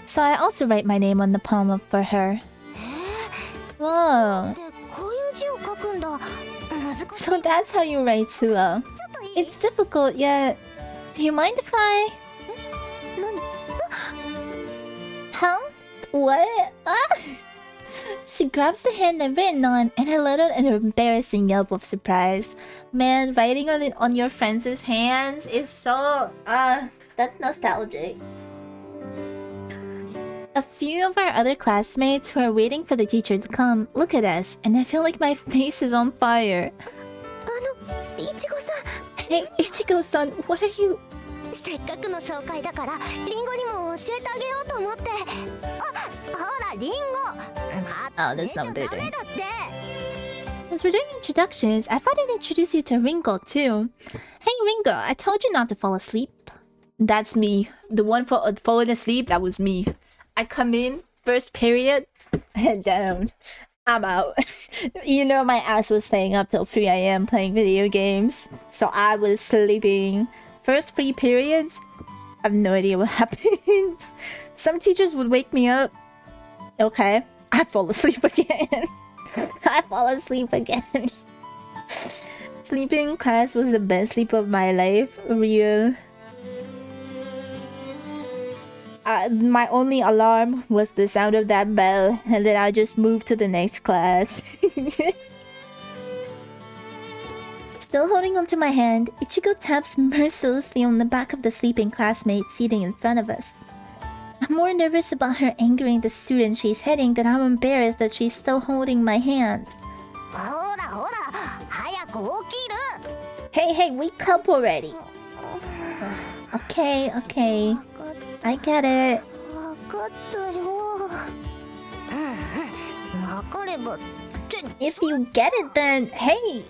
So I also write my name on the palm for her. Whoa. でこういう字を書くんだ。難しい。 So that's how you write Suoh. ちょっといい？ It's difficult, yet... Do you mind if I... 何？ Huh? What? Ah! She grabs the hand I've written on, and I let out an embarrassing yelp of surprise. Man, writing on your friends' hands is so... that's nostalgic. A few of our other classmates who are waiting for the teacher to come look at us, and I feel like my face is on fire. いちごさん。 Hey, Ichigo-san, what are you... せっかくの紹介だからリンゴにも教えてあげようと思って。ほらリンゴ。 Oh, that's not what they're ダ doing. メだって。 Since we're doing introductions, I thought I'd introduce you to Ringo too. Hey Ringo, I told you not to fall asleep. That's me. The one for falling asleep, that was me. I come in, first period, head down. I'm out. You know my ass was staying up till 3 AM playing video games. So I was sleeping. First 3 periods, I have no idea what happened. Some teachers would wake me up. Okay, I fall asleep again. I fall asleep again. Sleeping in class was the best sleep of my life. Real. My only alarm was the sound of that bell, and then I just moved to the next class. Still holding onto my hand, Ichigo taps mercilessly on the back of the sleeping classmate sitting in front of us. I'm more nervous about her angering the student she's hitting than I'm embarrassed that she's still holding my hand. ほらほら早く起きる。 Hey, wake up already. Okay. I get it. わかったよ。わかればって。 If you get it, then hey!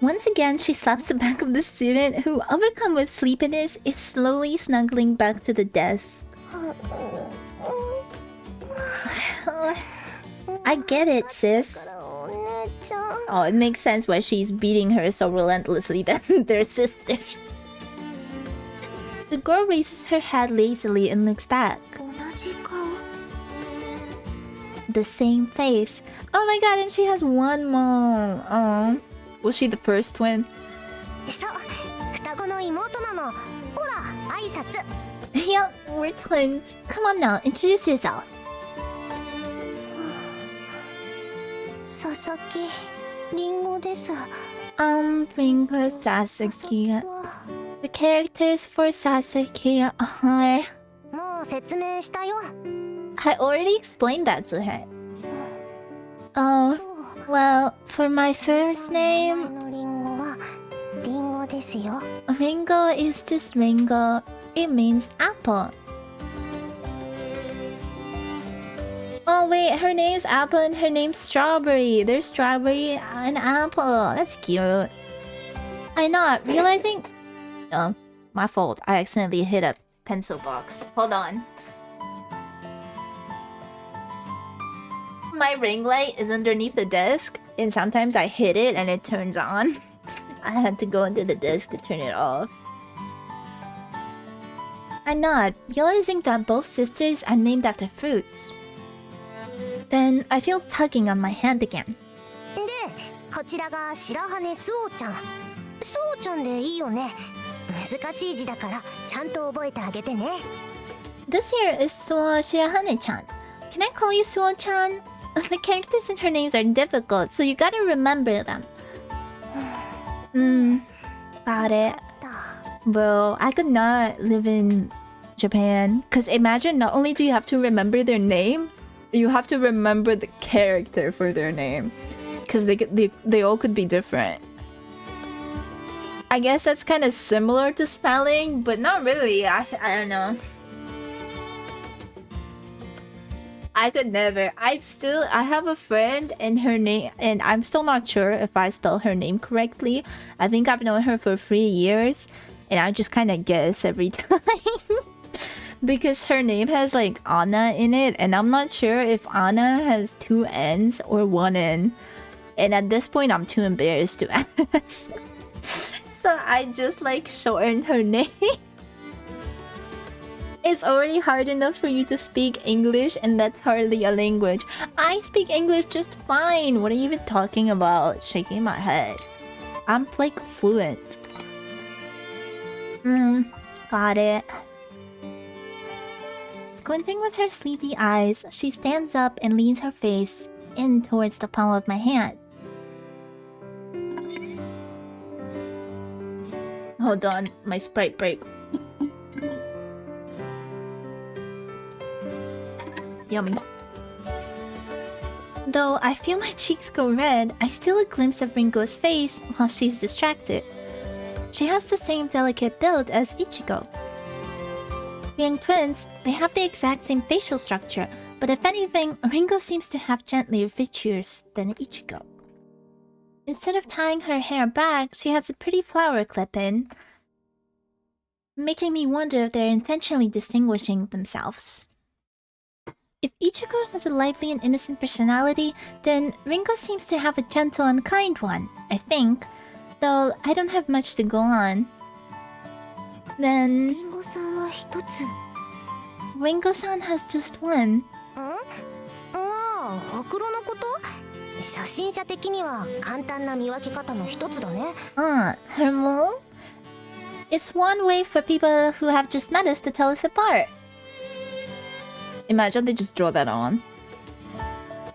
Once again, she slaps the back of the student who, overcome with sleepiness, is slowly snuggling back to the desk. I get it, sis. お姉ちゃん。 Oh, it makes sense why she's beating her so relentlessly that they're sisters. The girl raises her head lazily and looks back. 同じ顔。 The same face. Oh my god, and she has one mom. Oh. Was she the first twin? そう、双子の妹なの。ほら、挨拶。 Yep, we're twins. Come on now, introduce yourself. 佐々木りんごです。 Ringo Sasaki. The characters for Sasaki are... もう説明したよ。 I already explained that to her. Oh, well, for my first 名 name, 前のりんごはりんごですよ。 Ringo is just Ringo. It means apple. Oh wait, her name's Apple and her name's Strawberry. There's Strawberry and Apple. That's cute. I'm not realizing... Oh, my fault. I accidentally hit a pencil box. Hold on. My ring light is underneath the desk, and sometimes I hit it and it turns on. I had to go into the desk to turn it off. I'm not realizing that both sisters are named after fruits. Then I feel tugging on my hand again. で、こちらが白羽スオちゃん。スオちゃんでいいよね。難しい字だからちゃんと覚えてあげてね。 This here is Suoh Shirahane-chan. Can I call you Suoh-chan? The characters in her names are difficult, so you gotta remember them. Got it. Bro, I could not live in Japan. Cause imagine not only do you have to remember their name, you have to remember the character for their name. Cause they all could be different. I guess that's kind of similar to spelling, but not really. I don't know. I could never. I have a friend and her name, and I'm still not sure if I spell her name correctly. I think I've known her for 3 years, and I just kind of guess every time. Because her name has like Anna in it, and I'm not sure if Anna has 2 N's or 1 N. And at this point, I'm too embarrassed to ask. So I just like shortened her name. It's already hard enough for you to speak English, and that's hardly a language. I speak English just fine. What are you even talking about? Shaking my head. I'm like fluent. Got it. Squinting with her sleepy eyes, she stands up and leans her face in towards the palm of my hand. Hold on, my Sprite break. Yummy. Though I feel my cheeks go red, I steal a glimpse of Ringo's face while she's distracted. She has the same delicate build as Ichigo. Being twins, they have the exact same facial structure, but if anything, Ringo seems to have gentler features than Ichigo. Instead of tying her hair back, she has a pretty flower clip in, making me wonder if they're intentionally distinguishing themselves. If Ichigo has a lively and innocent personality, then Ringo seems to have a gentle and kind one, I think, though I don't have much to go on. Then りんごさんは一つ。 Ringo-san has just one. ああ、ほくろのこと？初心者的には簡単な見分け方の一つだね。Her mole? It's one way for people who have just met us to tell us apart. Imagine they just draw that on.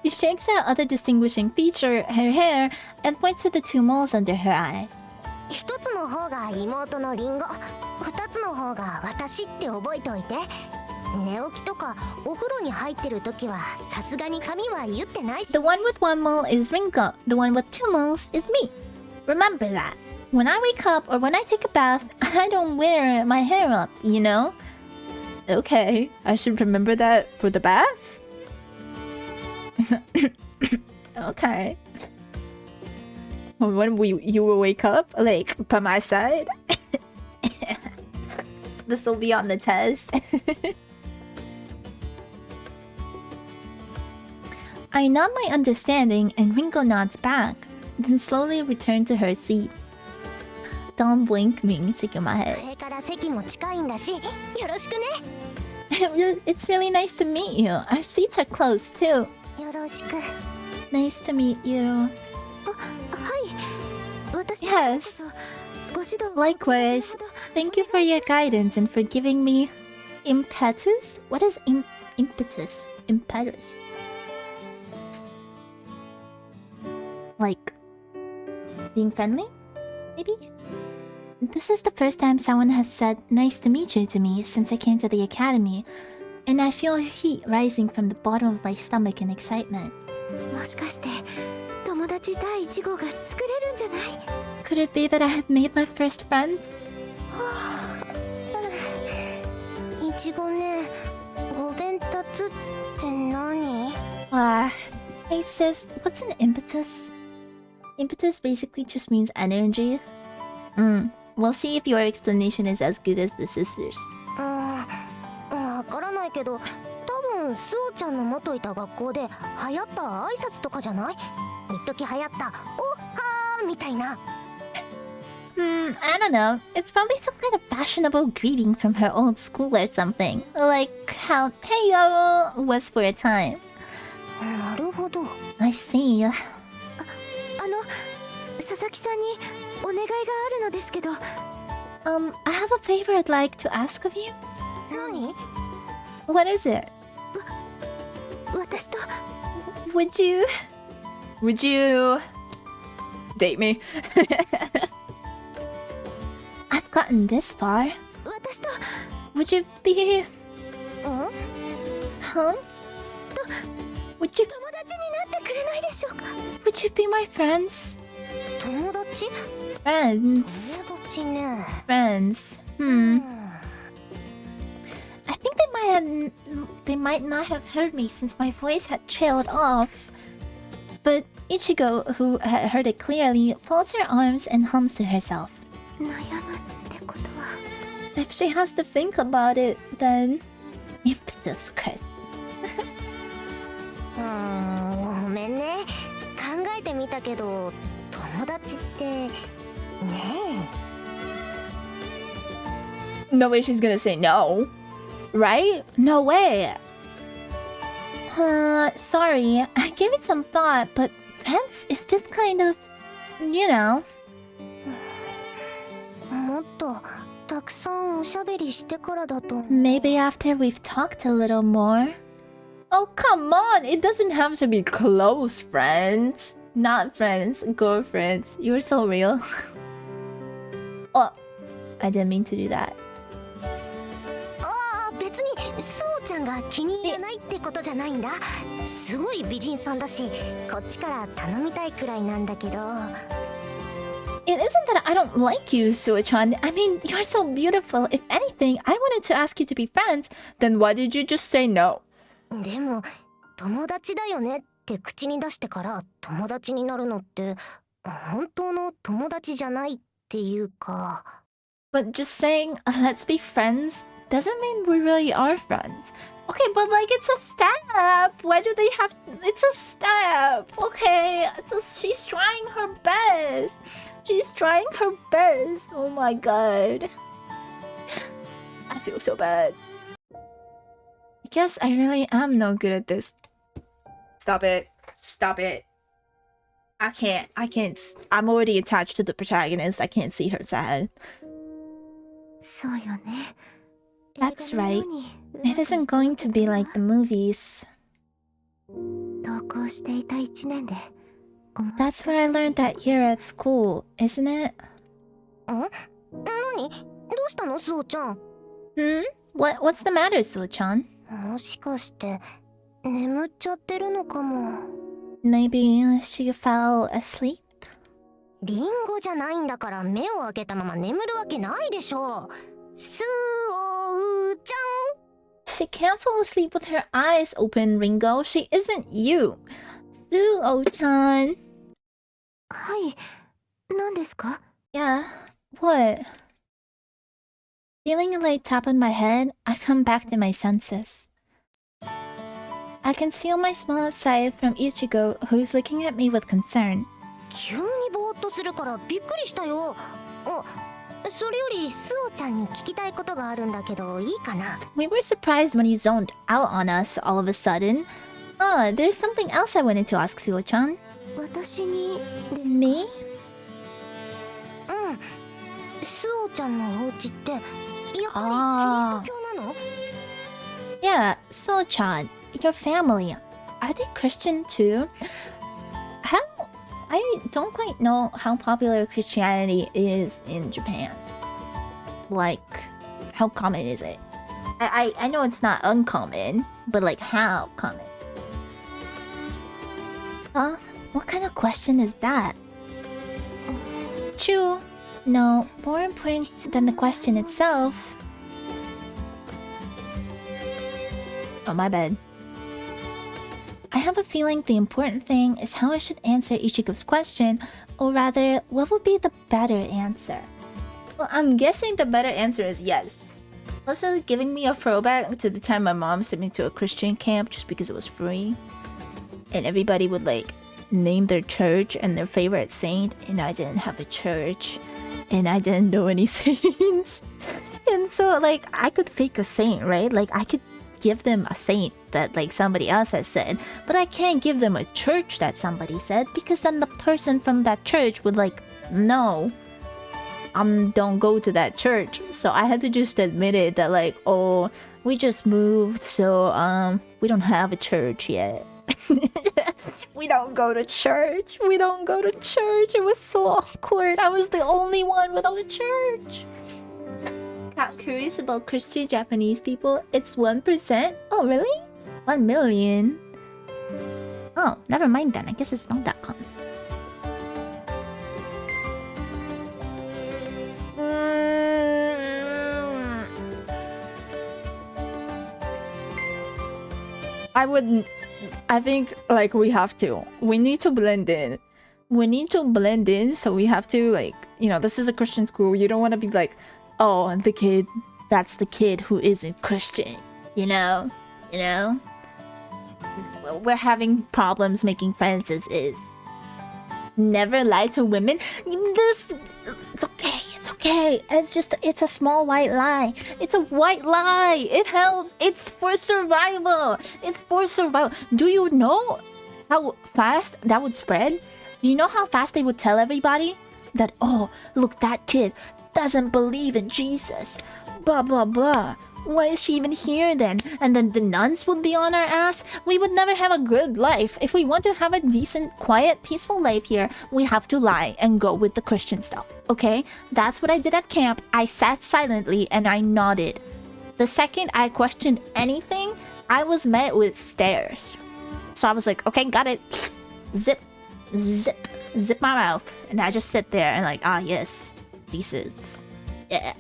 She shakes that other distinguishing feature, her hair, and points to the 2 moles under her eye. 一つの方が妹のりんご、二つの方が私って覚えておいて。寝起きとかお風呂に入ってる時はさすがに髪は言ってないし。 The one with 1 mole is Ringo. The one with 2 moles is me. Remember that. When I wake up or when I take a bath, I don't wear my hair up, you know? Okay, I should remember that for the bath? Okay. When you will wake up, like, by my side? This will be on the test. I nod my understanding and Ringo nods back, then slowly return to her seat. Don't blink me, shaking my head. これから席も近いんだし、よろしくね。It's really nice to meet you. Our seats are close too. よろしく。 Nice to meet you. はい。私 Yes. ご指導 Likewise. Thank you for your guidance and for giving me impetus? What is impetus? Impetus. Like being friendly? Maybe? This is the first time someone has said nice to meet you to me since I came to the academy, and I feel heat rising from the bottom of my stomach in excitement. もしかして友達第一号が作れるんじゃない？ Could it be that I have made my first friends? いちごね、ご弁達って何？ Hey sis, what's an impetus? Impetus basically just means energy. We'll see if your explanation is as good as the sisters. わからないけど、多分スオちゃんの元いた学校で流行った挨拶とかじゃない？一時流行った「おはー」みたいな。I don't know. It's probably some kind of fashionable greeting from her old school or something. Like how "Heyo" was for a time. なるほど。I see. 佐々木さんにお願いがあるのですけど。I have a favor I'd like to ask of you. 何？ What is it? 私と Would you date me? I've gotten this far. 私と Would you be... ん？ Huh? Would you... 友達になってくれないでしょうか？ Would you be my friends? 友達？ Friends. 友達ね。Friends. I think they might not have heard me since my voice had trailed off. But Ichigo, who had heard it clearly, folds her arms and hums to herself. 悩むってことは。 If she has to think about it, then impetus crit. ごめんね。考えてみたけど、友達ってねえ。 No way she's gonna say no. Right? No way. Sorry. I gave it some thought, but friends is just kind of, you know. もっとたくさんおしゃべりしてからだと。 Maybe after we've talked a little more. Oh, come on. It doesn't have to be close friends. Not friends, girlfriends. You're so real. Oh, I didn't mean to do that. ああ、別にスオちゃんが気に入らないってことじゃないんだ。すごい美人さんだし、こっちから頼みたいくらいなんだけど。 It isn't that I don't like you, Suoh-chan. I mean, you're so beautiful. If anything, I wanted to ask you to be friends. Then why did you just say no? でも友達だよねって口に出してから友達になるのって本当の友達じゃないっていうか。 But just saying, let's be friends, doesn't mean we really are friends. Okay, but like, it's a step. Why do they have... It's a step. Okay, she's trying her best. She's trying her best. Oh my god. I feel so bad. I guess I really am no good at this. Stop it. Stop it. I can't. I'm already attached to the protagonist. I can't see her sad. そうよね。 That's right. It isn't going to be like the movies. 同行していた1年で。 That's when I learned that you're at school, isn't it? 何？どうしたのスオちゃん？ What's the matter, Suoh-chan? もしかして眠っちゃってるのかも。 Maybe she fell asleep? リンゴじゃないんだから目を開けたまま眠るわけないでしょ。スオち She can't fall asleep with her eyes open, Ringo. She isn't you. Suoh-chan. はい。何ですか? Yeah, what? Feeling a light tap on my head, I come back to my senses. I conceal my small sigh from Ichigo, who's looking at me with concern. 急にぼーっとするからびっくりしたよ。それよりスオちゃんに聞きたいことがあるんだけどいいかな? We were surprised when you zoned out on us all of a sudden. There's something else I wanted to ask Suoh-chan. 私にですか? Me? うん。スオちゃんのお家ってやっぱりキリスト教なの? Yeah, Suoh-chan, your family. Are they Christian too? I don't quite know how popular Christianity is in Japan. Like, how common is it? I know it's not uncommon, but like, how common? Huh? What kind of question is that? True. No, more important than the question itself. Oh, my bad. I have a feeling the important thing is how I should answer Ichigo's question, or rather, what would be the better answer? Well, I'm guessing the better answer is yes. This is giving me a throwback to the time my mom sent me to a Christian camp just because it was free. And everybody would like name their church and their favorite saint, and I didn't have a church. And I didn't know any saints. And so like I could fake a saint, right? Like I could give them a saint that like somebody else has said, but I can't give them a church that somebody said, because then the person from that church would like, no, don't go to that church. So I had to just admit it that like, oh, we just moved, so we don't have a church yet. We don't go to church. We don't go to church. It was so awkward. I was the only one without a church. Got curious about Christian Japanese people. It's 1%. Oh, really? 1 million? Oh, never mind then. I guess it's not that common. I think like we have to. We need to blend in. We need to blend in, so we have to like, you know, this is a Christian school. You don't want to be like, oh, that's the kid who isn't Christian, you know? We're having problems making friends as is. Never lie to women. It's okay. It's a small white lie. It's a white lie. It helps. It's for survival. Do you know how fast that would spread? Do you know how fast they would tell everybody that, oh, look, that kid doesn't believe in Jesus, blah blah blah, why is she even here then? And then the nuns would be on our ass. We would never have a good life. If we want to have a decent, quiet, peaceful life here, we have to lie and go with the Christian stuff, okay? That's what I did at camp. I sat silently and I nodded. The second I questioned anything, I was met with stares. So I was like, okay, got it. Zip my mouth. And I just sit there and like, ah yes, Jesus. Yeah.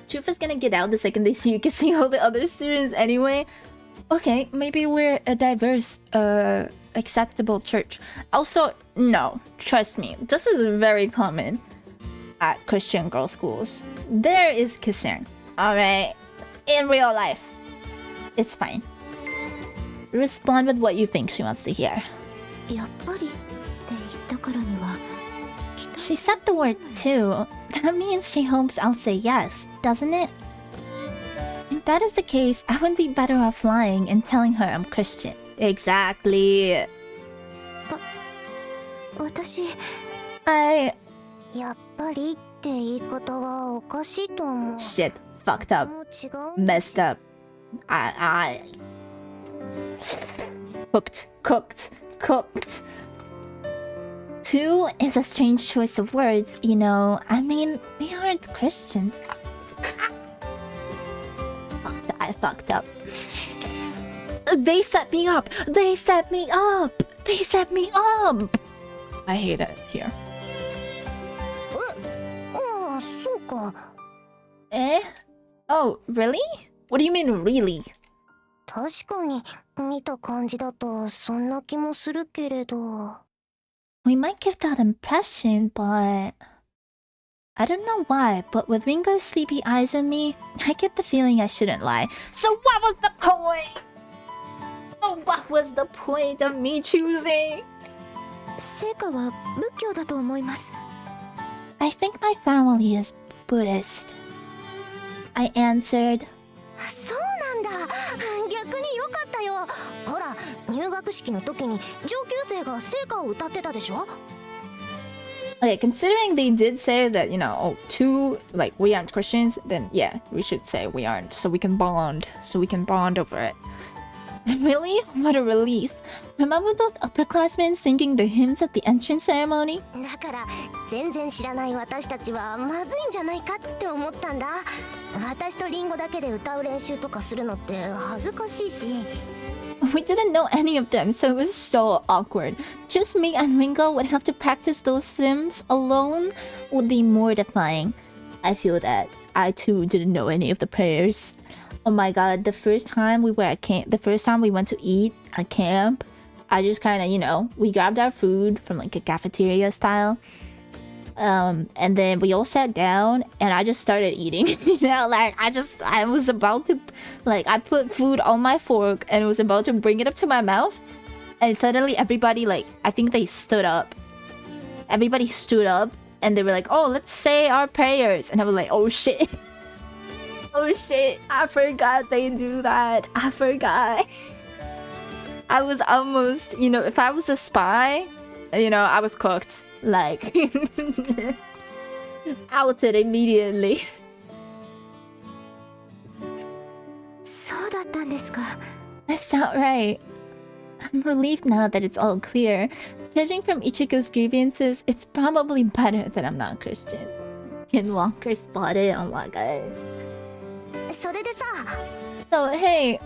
Truth is gonna get out the second they see you kissing all the other students anyway. Okay, maybe we're a diverse, acceptable church. Also, no, trust me, this is very common at Christian girls' schools. There is kissing, alright? In real life. It's fine. Respond with what you think she wants to hear. やっぱりって言ったからには She said the word too. That means she hopes I'll say yes, doesn't it? If that is the case, I would be better off lying and telling her I'm Christian. Exactly. 私 I... やっぱりって言い方はおかしいと思う Shit. Fucked up. もう違う Messed up. I... Cooked. Two is a strange choice of words, you know. I mean, we aren't Christians. I fucked up. They set me up. I hate it here. ああそうか Eh? Oh, really? What do you mean, really? 確かに見た感じだとそんな気もするけれど。 We might give that impression, but I don't know why, but with Ringo's sleepy eyes on me, I get the feeling I shouldn't lie. So what was the point? So what was the point of me choosing? 聖火は仏教だと思います。 I think my family is Buddhist. I answered. そうなんだ。逆に良かったよ。ほら、入学式の時に上級生が聖歌を歌ってたでしょ。 Okay, considering they did say that, you know, oh, like, we aren't Christians, then yeah, we should say we aren't, so we can bond over it. Really? What a relief. Remember those upperclassmen singing the hymns at the entrance ceremony? だから全然知らない私たちはまずいんじゃないかって思ったんだ。私とリンゴだけで歌う練習とかするのって恥ずかしいし。 We didn't know any of them, so it was so awkward. Just me and Ringo would have to practice those hymns alone would be mortifying. I feel that. I too didn't know any of the prayers. Oh my god, the first time we went to eat at camp, I just kind of, you know, we grabbed our food from like a cafeteria style. And then we all sat down and I just started eating. You know, like I was about to, like, I put food on my fork and was about to bring it up to my mouth. And suddenly everybody, like, I think they stood up. Everybody stood up and they were like, oh, let's say our prayers. And I was like, oh shit. Oh shit, I forgot they do that. I forgot. I was almost, you know, if I was a spy, you know, I was cooked. Like, outed immediately. そうだったんですか。 That's not right. I'm relieved now that it's all clear. Judging from Ichiko's grievances, it's probably better that I'm not Christian. Skinwalker spotted, oh my god. それでさ。 So, hey.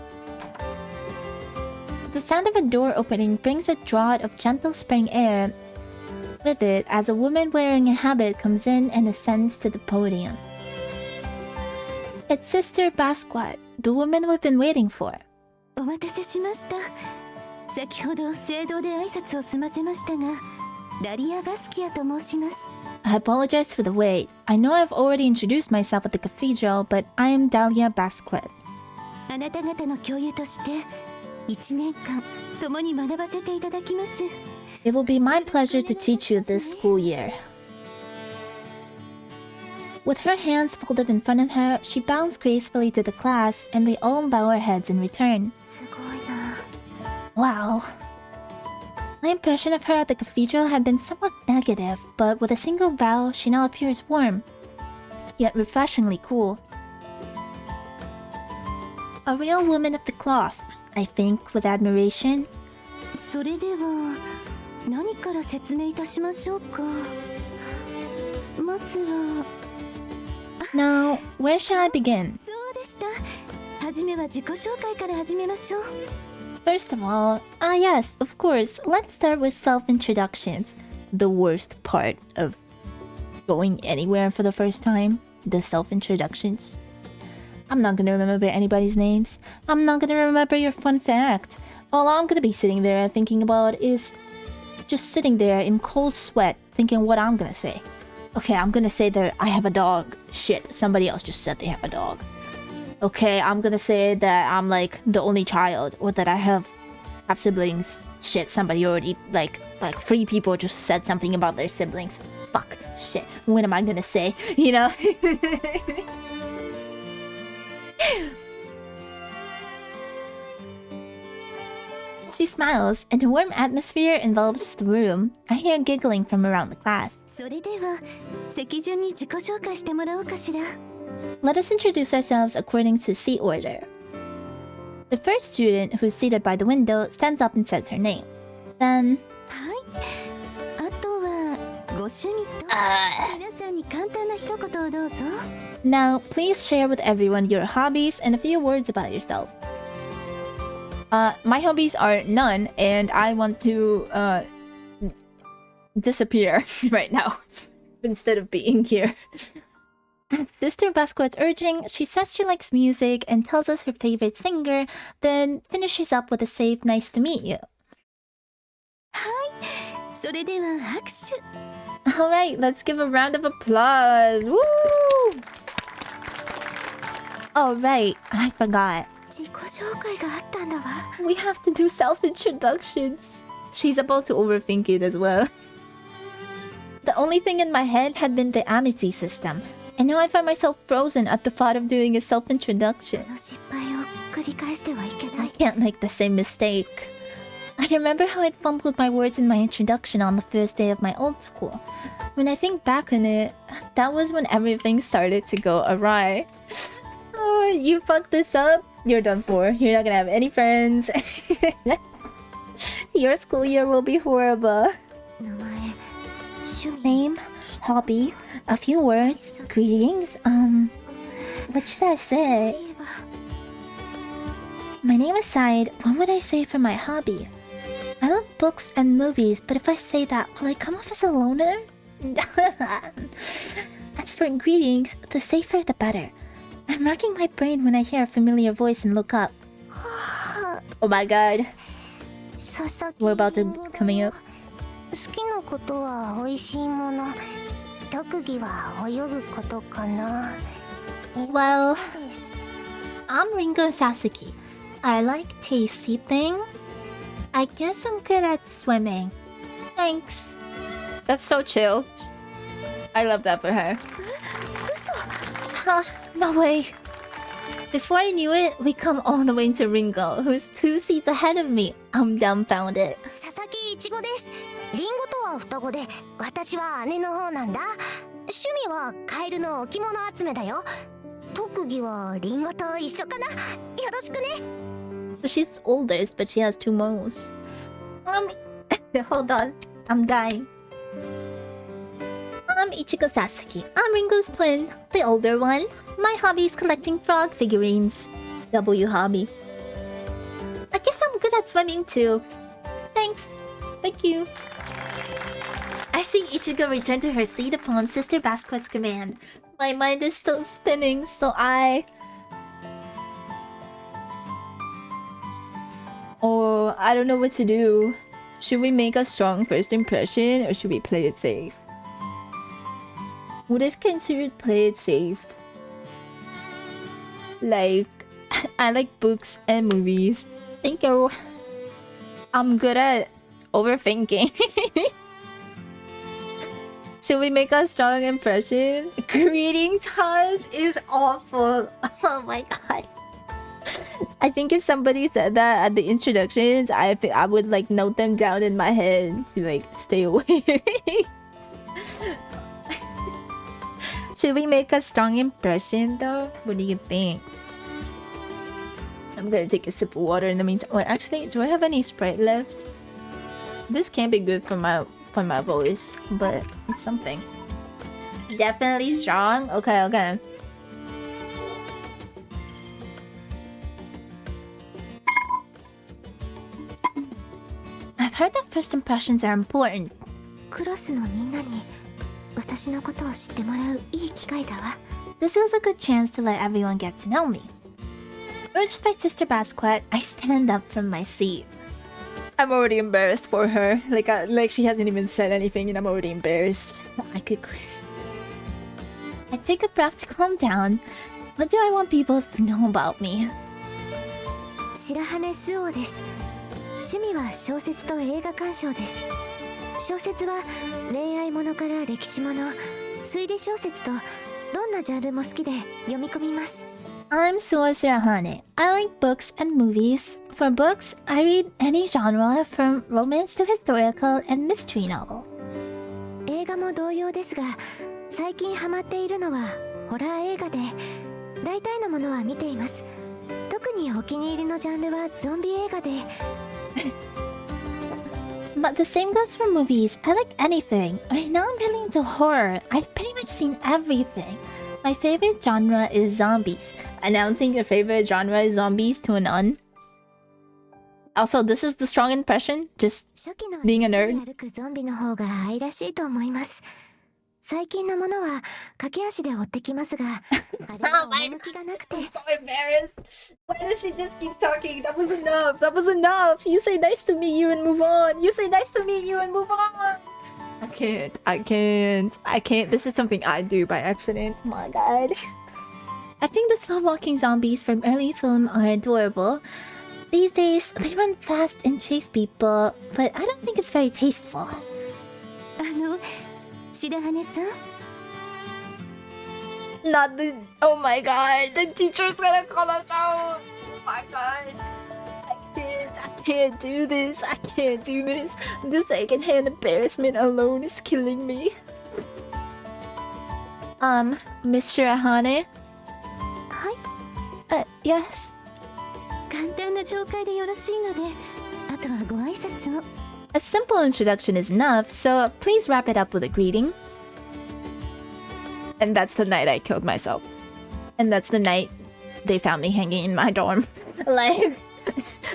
The sound of a door opening brings a draught of gentle spring air with it as a woman wearing a habit comes in and ascends to the podium. It's Sister Basquiat, the woman we've been waiting for. お待たせしました。先ほど聖堂で挨拶を済ませましたが、ダリア・バスキアと申します。 I apologize for the wait. I know I've already introduced myself at the cathedral, but I am Dahlia Basquiat. あなた方の教諭として1年間共に学ばせていただきます。 It will be my pleasure to teach you this school year. With her hands folded in front of her, she bows gracefully to the class, and we all bow our heads in return. すごいな。 Wow. My impression of her at the cathedral had been somewhat negative, but with a single bow, she now appears warm, yet refreshingly cool. A real woman of the cloth, I think, with admiration. それでは何から説明いたしましょうか。まずは。 Now, where shall I begin? そうでした。はじめは自己紹介から始めましょう。 First of all, yes, of course, let's start with self-introductions. The worst part of going anywhere for the first time, the self-introductions. I'm not gonna remember anybody's names. I'm not gonna remember your fun fact. All I'm gonna be sitting there thinking about is just sitting there in cold sweat thinking what I'm gonna say. Okay, I'm gonna say that I have a dog. Shit, somebody else just said they have a dog. Okay, I'm gonna say that I'm like the only child or that I have siblings. Shit, somebody already like 3 people just said something about their siblings. Fuck, shit, what am I gonna say? You know? She smiles, and a warm atmosphere envelops the room. I hear giggling from around the class. それでは席順に自己紹介してもらおうかしら。 Let us introduce ourselves according to seat order. The first student, who's seated by the window, stands up and says her name. Then... はい。あとはご趣味と皆さんに簡単な一言をどうぞ。 Now, please share with everyone your hobbies and a few words about yourself. My hobbies are none, and I want to, disappear right now instead of being here. At Sister Basquiat's urging, she says she likes music and tells us her favorite singer, then finishes up with a safe nice to meet you. それでは拍手 Alright, let's give a round of applause. Woo! Alright, I forgot. 自己紹介があったんだわ We have to do self-introductions. She's about to overthink it as well. The only thing in my head had been the Amity system, and now I find myself frozen at the thought of doing a self-introduction. この失敗を繰り返してはいけな I い can't make the same mistake. I remember how I'd fumbled my words in my introduction on the first day of my old school. When I think back on it, that was when everything started to go awry. Oh, you fucked this up, you're done for. You're not gonna have any friends. Your school year will be horrible. 名前趣味 Name, hobby, a few words, greetings, what should I say? 言えば My name aside, what would I say for my hobby? I love books and movies, but if I say that, will I come off as a loner? As for greetings, the safer the better. I'm racking my brain when I hear a familiar voice and look up. Oh my god, 佐々木 we're about to coming up. 好きなことは美味しいもの特技は泳ぐことかな Well, です I'm Ringo Sasaki. I like tasty things. I guess I'm good at swimming. Thanks. That's so chill. I love that for her. 嘘 Huh, no way. Before I knew it, we come all the way to Ringo, who's 2 seats ahead of me. I'm dumbfounded. 佐々木いちごですリンゴとは双子で私は姉の方なんだ趣味はカエルの置物集めだよ特技はリンゴと一緒かなよろしくね So she's oldest, but she has 2 moles. Hold on. I'm dying. I'm Ichigo Sasuke. I'm Ringo's twin, the older one. My hobby is collecting frog figurines. W hobby. I guess I'm good at swimming too. Thanks. Thank you. I see Ichigo return to her seat upon Sister Basquiat's command. My mind is still spinning, so Oh, I don't know what to do. Should we make a strong first impression or should we play it safe? What is considered play it safe? Like, I like books and movies. Thank you. I'm good at overthinking. Should we make a strong impression? Greetings, Hans is awful. Oh my god. I think if somebody said that at the introductions, I would like note them down in my head to like stay away. Should we make a strong impression though? What do you think? I'm gonna take a sip of water in the meantime. Wait, actually, do I have any Sprite left? This can't be good for my voice, but it's something. Definitely strong. Okay, okay. I've heard that first impressions are important. クラスのみんなに私のことを知ってもらういい機会だわ This is a good chance to let everyone get to know me. Urged by Sister Basquiat, I stand up from my seat. I'm already embarrassed for her. Like she hasn't even said anything and I'm already embarrassed. I take a breath to calm down. What do I want people to know about me? 白羽スオーです趣味は小説と映画鑑賞です小説は恋愛ものから歴史もの推理小説とどんなジャンルも好きで読み込みます I'm Suoh Shirahane. I like books and movies. For books, I read any genre from romance to historical and mystery novel. 映画も同様ですが最近ハマっているのはホラー映画で大体のものは見ています特にお気に入りのジャンルはゾンビ映画で But the same goes for movies. I like anything. Right now I'm really into horror. I've pretty much seen everything. My favorite genre is zombies. Announcing your favorite genre is zombies to an un. Also, this is the strong impression. Just 初期の being a nerd. 歩くゾンビの方が愛らしいと思います最近のものは駆け足で追ってきますが、あれは趣がなくて。 I'm so embarrassed. Why does she just keep talking? That was enough. That was enough. You say nice to meet you and move on. You say nice to meet you and move on. I can't. This is something I do by accident. My god. I think the slow walking zombies from early film are adorable. These days, they run fast and chase people, but I don't think it's very tasteful. 白羽さん Not the. Oh my god. The teacher's gonna call us out. Oh my god. I can't do this. I can't do this. This secondhand embarrassment alone is killing me. Miss Shirahane? はい Yes. 簡単な紹介でよろしいので、あとはご挨拶を。 A simple introduction is enough, so please wrap it up with a greeting. And that's the night I killed myself. And that's the night they found me hanging in my dorm. Like,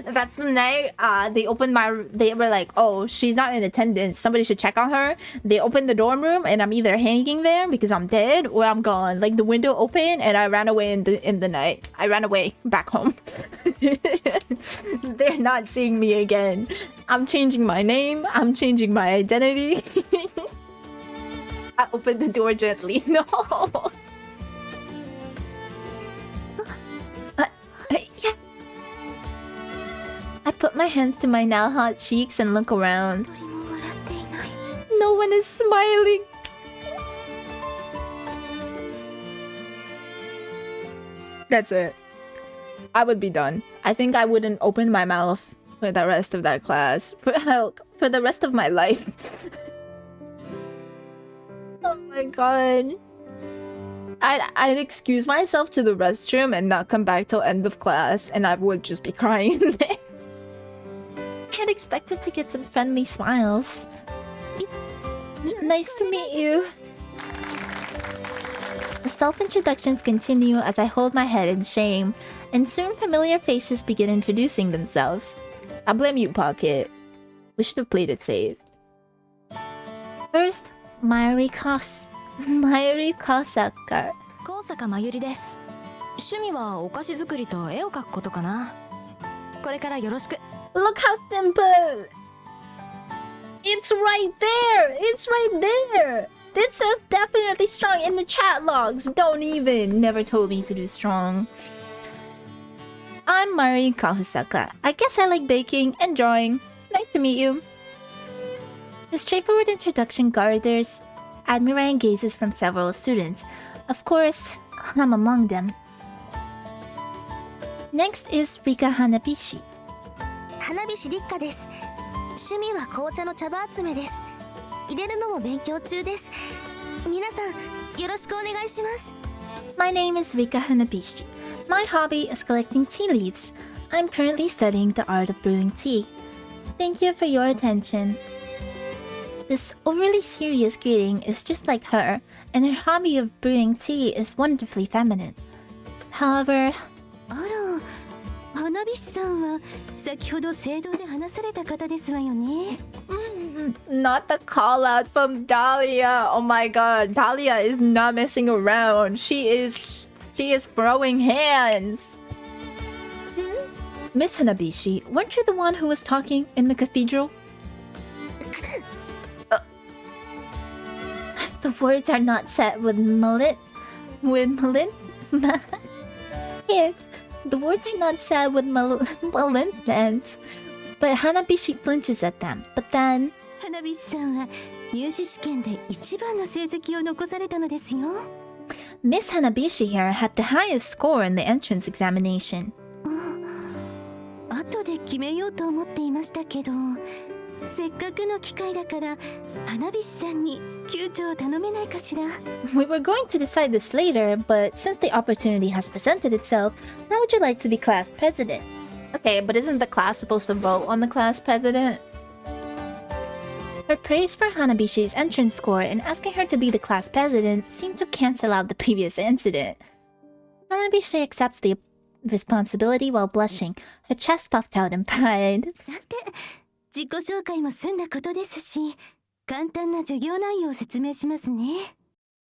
that's the night they were like, oh, she's not in attendance. Somebody should check on her. They opened the dorm room and I'm either hanging there because I'm dead or I'm gone. Like the window opened and I ran away in the night. I ran away back home. They're not seeing me again. I'm changing my name. I'm changing my identity. I opened the door gently. No. Yeah. I put my hands to my now hot cheeks and look around. 一人も笑っていない。 No one is smiling. That's it. I would be done. I think I wouldn't open my mouth for the rest of that class. For the rest of my life. Oh my god. I'd excuse myself to the restroom and not come back till end of class, and I would just be crying there. I had expected to get some friendly smiles. Nice to meet you. The self-introductions continue as I hold my head in shame, and soon familiar faces begin introducing themselves. I blame you, Pocket. We should have played it safe. First, Mayuri Kosaka. 高坂まゆりです。趣味はお菓子作りと絵を描くことかな。これからよろしく。 Look how simple! It's right there! It's right there! This says definitely strong in the chat logs. Don't even. Never told me to do strong. I'm Mayuri Kosaka. I guess I like baking and drawing. Nice to meet you. The straightforward introduction garners admiring gazes from several students. Of course, I'm among them. Next is Rika Hanabishi. 花火師立花です。趣味は紅茶の茶葉集めです。入れるのも勉強中です。皆さんよろしくお願いします。 My name is Rika Hanabishi. My hobby is collecting tea leaves. I'm currently studying the art of brewing tea. Thank you for your attention. This overly serious greeting is just like her, and her hobby of brewing tea is wonderfully feminine. However, あら、花火師さんは先ほど聖堂で話された方ですわよね。 Not the call out from Dahlia. Oh my god, Dahlia is not messing around. She is throwing hands. Miss Hanabishi, weren't you the one who was talking in the cathedral? The words are not said with Here, the words are not said with malignant, but Hanabishi flinches at them. But then, 花火師さんは入試試験で一番の成績を残されたのですよ。 Miss Hanabishi here had the highest score in the entrance examination. 後で決めようと思っていましたけど、せっかくの機会だから花火師さんに級長を頼めないかしら。 We were going to decide this later, but since the opportunity has presented itself, how would you like to be class president? Okay, but isn't the class supposed to vote on the class president? Her praise for Hanabishi's entrance score and asking her to be the class president seemed to cancel out the previous incident. Hanabishi accepts the responsibility while blushing, her chest puffed out in pride. さて、自己紹介も済んだことですし、簡単な授業内容を説明しますね。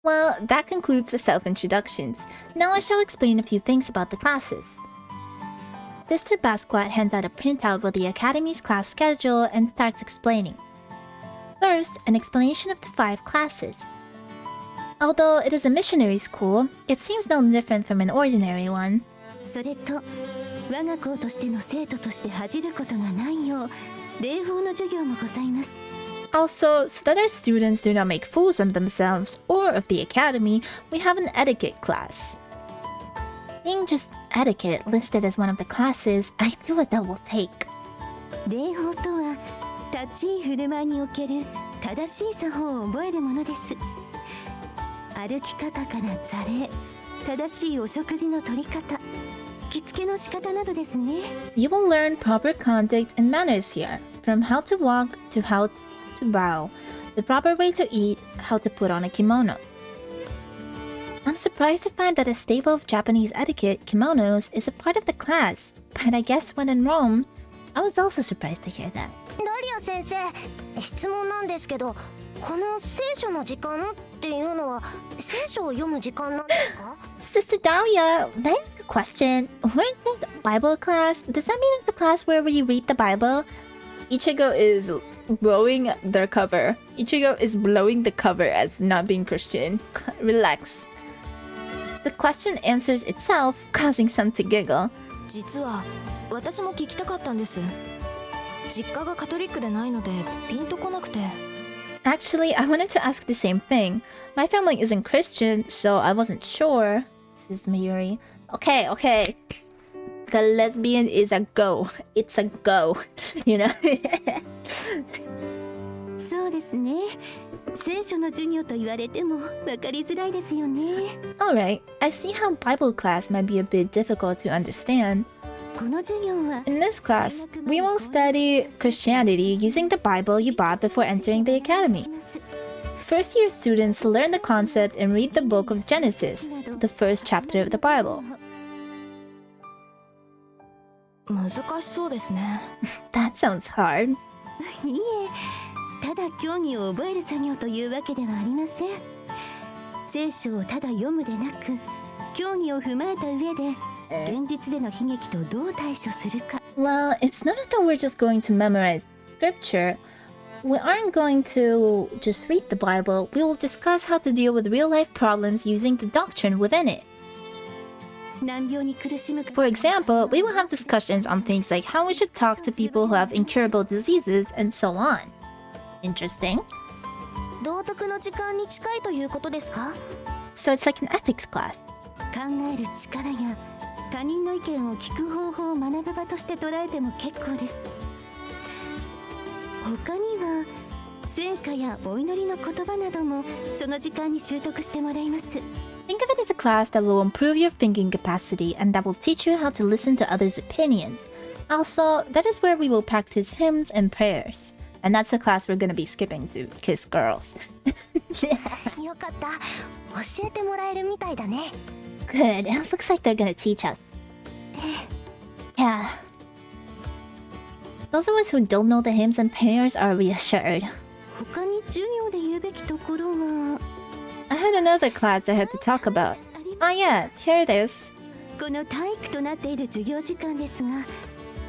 Well, that concludes the self-introductions. Now I shall explain a few things about the classes. Sister Basquiat hands out a printout with the Academy's class schedule and starts explaining. First, an explanation of the 5 classes. Although it is a missionary school, it seems no different from an ordinary one. それと我が校としての生徒として恥じることがないよう礼法の授業もございます。 Also, so that our students do not make fools of themselves or of the academy, we have an etiquette class. Being just etiquette listed as one of the classes, I do a double take. 礼法とは立ち居振る舞いにおける正しい作法を覚えるものです。歩き方から座礼、正しいお食事の取り方、着付けの仕方などですね。 You will learn proper conduct and manners here, from how to walk to how to bow, the proper way to eat, how to put on a kimono. I'm surprised to find that a staple of Japanese etiquette, kimonos, is a part of the class, but I guess when in Rome, I was also surprised to hear that. ダリア先生、質問なんですけど、この聖書の時間っていうのは聖書を読む時間なんですか？ Sister Dahlia, may I ask a question? We're in the Bible class. Does that mean it's the class where we read the Bible? Ichigo is blowing their cover. Ichigo is blowing the cover as not being Christian. Relax. The question answers itself, causing some to giggle. 実は私も聞きたかったんです。実家がカトリックでないのでピンとこなくて。 Actually, I wanted to ask the same thing. My family isn't Christian, so I wasn't sure, says Yuri. Okay. The lesbian is a go. It's a go. You know? そうですね。聖書の授業と言われても分かりづらいですよね。 Alright, I see how Bible class might be a bit difficult to understand. この授業は In this class, we will study Christianity using the Bible you bought before entering the academy. First year students learn the concept and read the book of Genesis, the first chapter of the Bible. 難しそうですね。 That sounds hard. いいえ、ただ教義を覚える作業というわけではありません。聖書をただ読むでなく、教義を踏まえた上で現実での悲劇とどう対処するか。 Well, it's not that we're just going to memorize scripture. We aren't going to just read the Bible. We will discuss how to deal with real-life problems using the doctrine within it. 難病に苦しむか For example, we will have discussions on things like how we should talk to people who have incurable diseases and so on. Interesting. 道徳の時間に近いということですか？ So it's like an ethics class. 考える力や他人の意見を聞く方法を学ぶ場として捉えても結構です。他には聖歌やお祈りの言葉などもその時間に習得してもらいます。 Think of it as a class that will improve your thinking capacity and that will teach you how to listen to others' opinions. Also, that is where we will practice hymns and prayers. And that's the class we're gonna be skipping to kiss girls. よかった。教えてもらえるみたいだね。 Good. It looks like they're gonna teach us. Yeah. Those of us who don't know the hymns and prayers are reassured. 他に授業で言うべきところは I had another class I had to talk about. Oh yeah, here it is. この体育となっている授業時間ですが、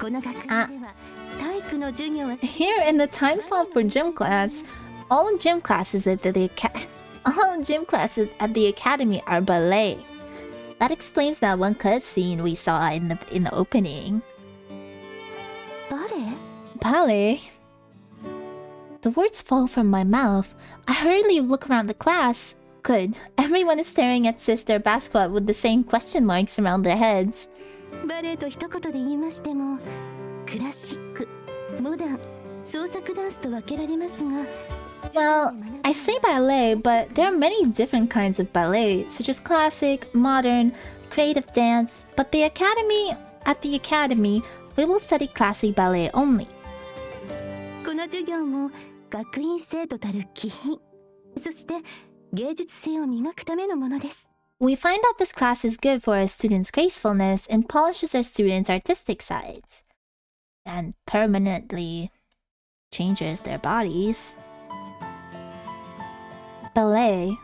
この学年では体育の授業は Here in the time slot for gym class, All gym classes at the academy are ballet. That explains that one cutscene we saw in the opening. バレエ Ballet? The words fall from my mouth. I hurriedly look around the class. Good. Everyone is staring at Sister Basquiat with the same question marks around their heads. バレエと一言で言いましてもクラシック、モダン、創作ダンスと分けられますが Well, I say ballet, but there are many different kinds of ballet, such as classic, modern, creative dance. But at the academy, we will study classic ballet only. この授業も学院生徒たる気品、そして芸術性を磨くためのものです。 We find that this class is good for our students' gracefulness and polishes our students' artistic sides, and permanently changes their bodies. Ballet.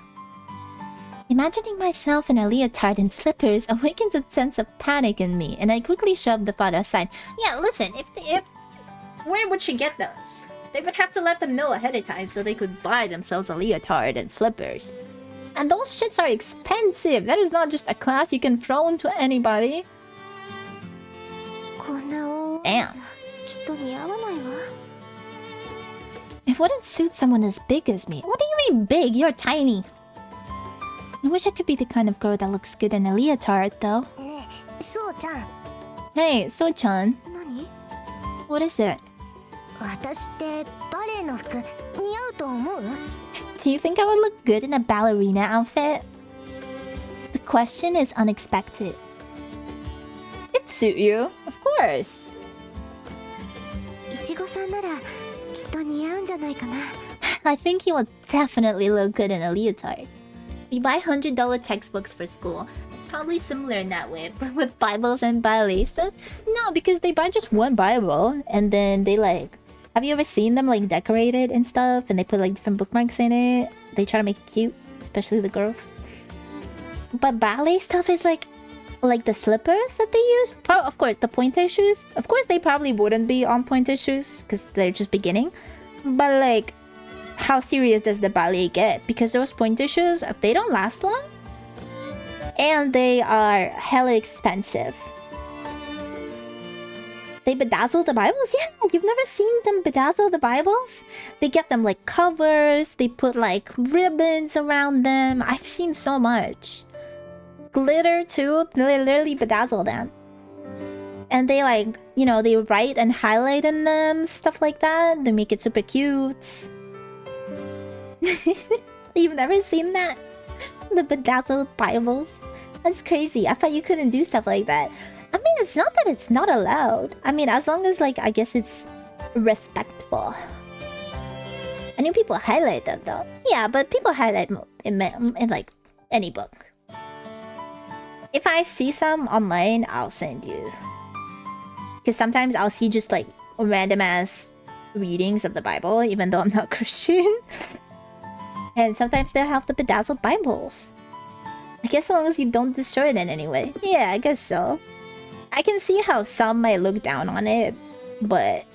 Imagining myself in a leotard and slippers awakens a sense of panic in me, and I quickly shove the thought aside. Yeah, listen, if where would she get those? They would have to let them know ahead of time so they could buy themselves a leotard and slippers. And those shits are expensive. That is not just a class you can throw into anybody. Damn. It wouldn't suit someone as big as me. What do you mean big? You're tiny. I wish I could be the kind of girl that looks good in a leotard, though. Hey, Suoh-chan. What is it? Do you think I would look good in a ballerina outfit? The question is unexpected. It'd suit you, of course. I think he will definitely look good in a leotard. We buy $100 textbooks for school. It's probably similar in that way, but with Bibles and ballet stuff? No, because they buy just one Bible, and then they like... Have you ever seen them like decorated and stuff, and they put like different bookmarks in it? They try to make it cute, especially the girls. But ballet stuff is like the slippers that they use. Of course, the pointer shoes. Of course, they probably wouldn't be on pointer shoes because they're just beginning. But like, how serious does the ballet get? Because those pointer shoes, they don't last long. And they are hella expensive. They bedazzle the Bibles? Yeah, you've never seen them bedazzle the Bibles? They get them like covers, they put like ribbons around them. I've seen so much. Glitter too, they literally bedazzle them. And they like, you know, they write and highlight in them, stuff like that. They make it super cute. You've never seen that? The bedazzled Bibles? That's crazy. I thought you couldn't do stuff like that. I mean, it's not that it's not allowed. I mean, as long as, like, I guess it's respectful. I knew people highlight them, though. Yeah, but people highlight in like, any book. If I see some online, I'll send you. Because sometimes I'll see just, like, random-ass readings of the Bible, even though I'm not Christian. And sometimes they'll have the bedazzled Bibles. I guess as long as you don't destroy it in any way. Yeah, I guess so. I can see how some might look down on it, but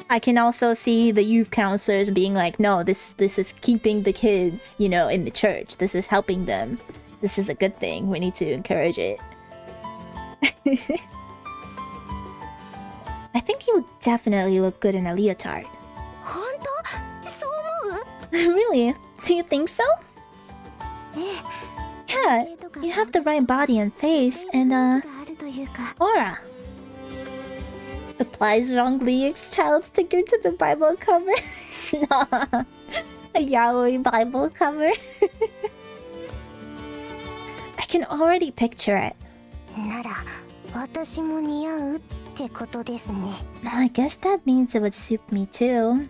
I can also see the youth counselors being like, no, this is keeping the kids, you know, in the church. This is helping them. This is a good thing. We need to encourage it. I think you would definitely look good in a leotard. Really? Do you think so? Yeah, you have the right body and face, and aura. Applies wrongly ex-child sticker to the Bible cover. A yaoi Bible cover. I can already picture it. I guess that means it would suit me too.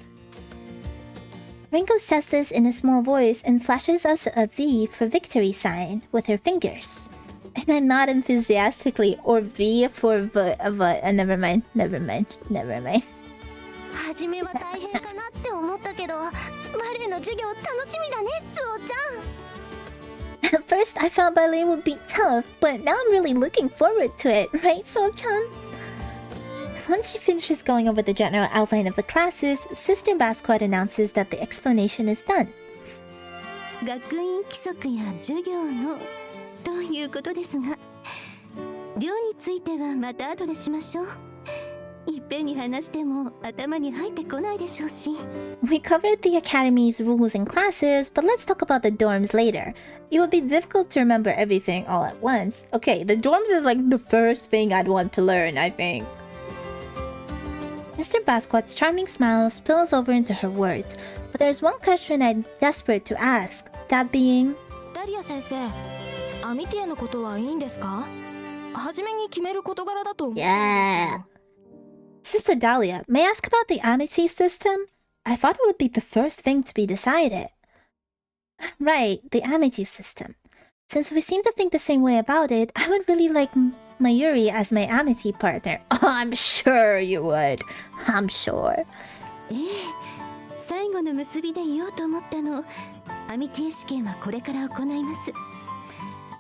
Ringo says this in a small voice and flashes us a V for victory sign with her fingers. And I'm not enthusiastically, or V for never mind. At first I thought ballet would be tough, but now I'm really looking forward to it, right, Suoh-chan? Once she finishes going over the general outline of the classes, Sister Basquiat announces that the explanation is done. We covered the Academy's rules and classes, but let's talk about the dorms later. It would be difficult to remember everything all at once. Okay, the dorms is like the first thing I'd want to learn, I think. Mr. Basquiat's charming smile spills over into her words, but there's one question I'm desperate to ask, that being... Daria sensei, Amityのことはいいんですか? 初めに決める事柄だと思うんですけど。 Yeah. Sister Dahlia, may I ask about the amity system? I thought it would be the first thing to be decided. Right, the amity system. Since we seem to think the same way about it, I would really like my Yuri as my amity partner. Oh, I'm sure you would. I'm sure. 最後の結びで言おうと思ったの。アミティ試験はこれから行います。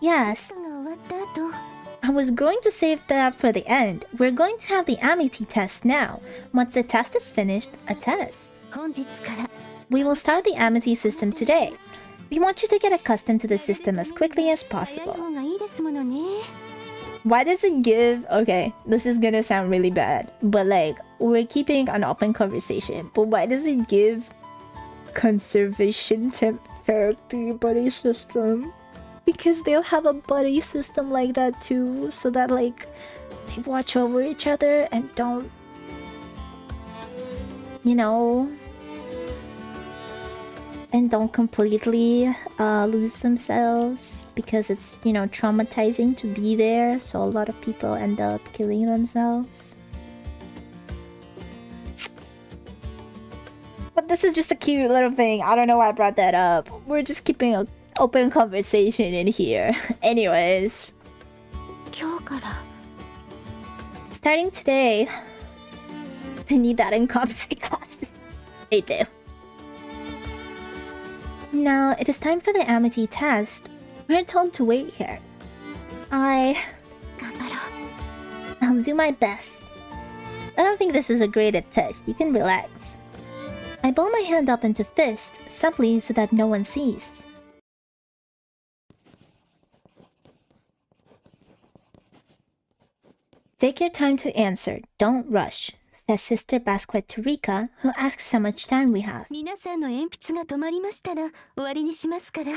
Yes, が終わった後、 I was going to save that for the end. We're going to have the Amity test now. Once the test is finished, a test. 本日から We will start the Amity system today. We want you to get accustomed to the system as quickly as 早い possible. 方がいいですものね。 Why does it give... Okay, this is gonna sound really bad, but like, we're keeping an open conversation, but why does it give conservation therapy buddy system? Because they'll have a buddy system like that too, so that like, they watch over each other and don't... You know... And don't completely lose themselves because it's, you know, traumatizing to be there, so a lot of people end up killing themselves. But this is just a cute little thing. I don't know why I brought that up. We're just keeping an open conversation in here. Anyways. 今日から Starting today, they need that in comp sci classes. They do. Now, it is time for the Amity test. We're told to wait here. 頑張ろ I'll do my best. I don't think this is a graded test. You can relax. I bow my hand up into fist, subtly so that no one sees. Take your time to answer. Don't rush, says Sister Basquiat to Rika, who asks how much time we have. う。皆さんの鉛筆が止まりましたら終わりにしますから。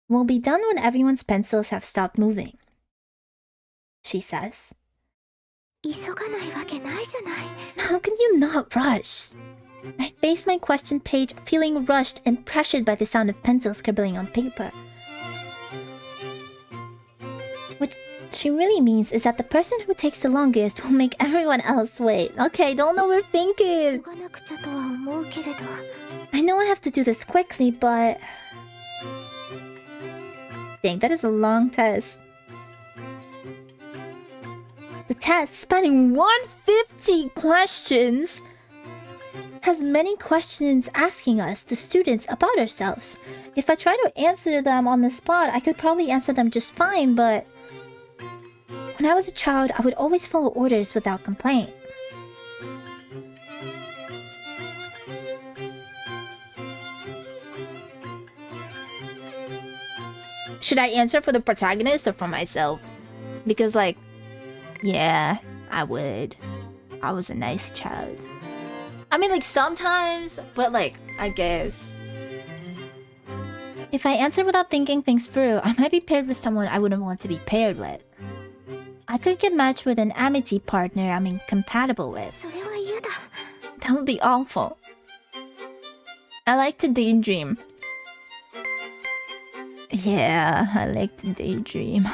We'll be done when everyone's pencils have stopped moving, she says. 急がないわけないじゃない。 How can you not rush? I face my question page, feeling rushed and pressured by the sound of pencils scribbling on paper. What she really means is that the person who takes the longest will make everyone else wait. Okay, don't overthink 急 it. がなくちゃとは思うけれど。 I know I have to do this quickly, but... Dang, that is a long test. The test, spanning 150 questions, has many questions asking us, the students, about ourselves. If I try to answer them on the spot, I could probably answer them just fine, but... When I was a child, I would always follow orders without complaint. Should I answer for the protagonist or for myself? Because, like, yeah, I would. I was a nice child. I mean, like, sometimes, but, like, I guess. If I answer without thinking things through, I might be paired with someone I wouldn't want to be paired with. I could get matched with an amity partner I'm incompatible with. それは嫌だ。 That would be awful. I like to daydream. Yeah, I like to daydream.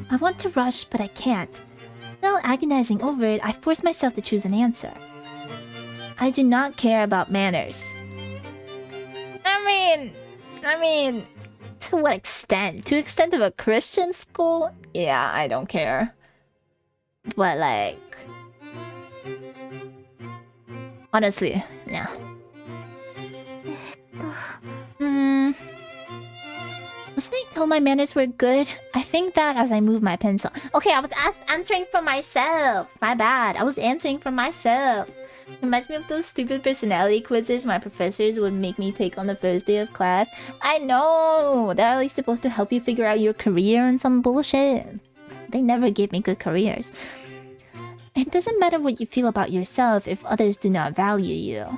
I want to rush, but I can't. Still agonizing over it, I force myself to choose an answer. I do not care about manners. I mean, to what extent? To the extent of a Christian school? Yeah, I don't care. But like... Honestly, yeah. Wasn't I told my manners were good? I think that as I move my pencil. Okay, I was answering for myself. My bad. I was answering for myself. Reminds me of those stupid personality quizzes my professors would make me take on the first day of class. I know! They're at least supposed to help you figure out your career and some bullshit. They never gave me good careers. It doesn't matter what you feel about yourself if others do not value you.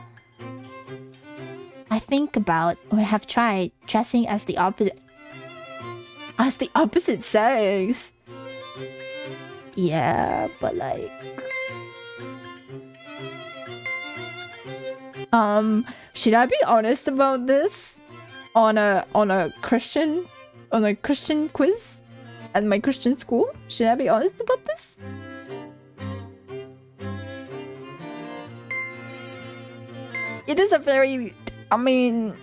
I think about, or have tried, dressing as the opposite... As the opposite sex? Yeah, but like... Should I be honest about this? On a Christian quiz? At my Christian school? Should I be honest about this? It is a very... I mean...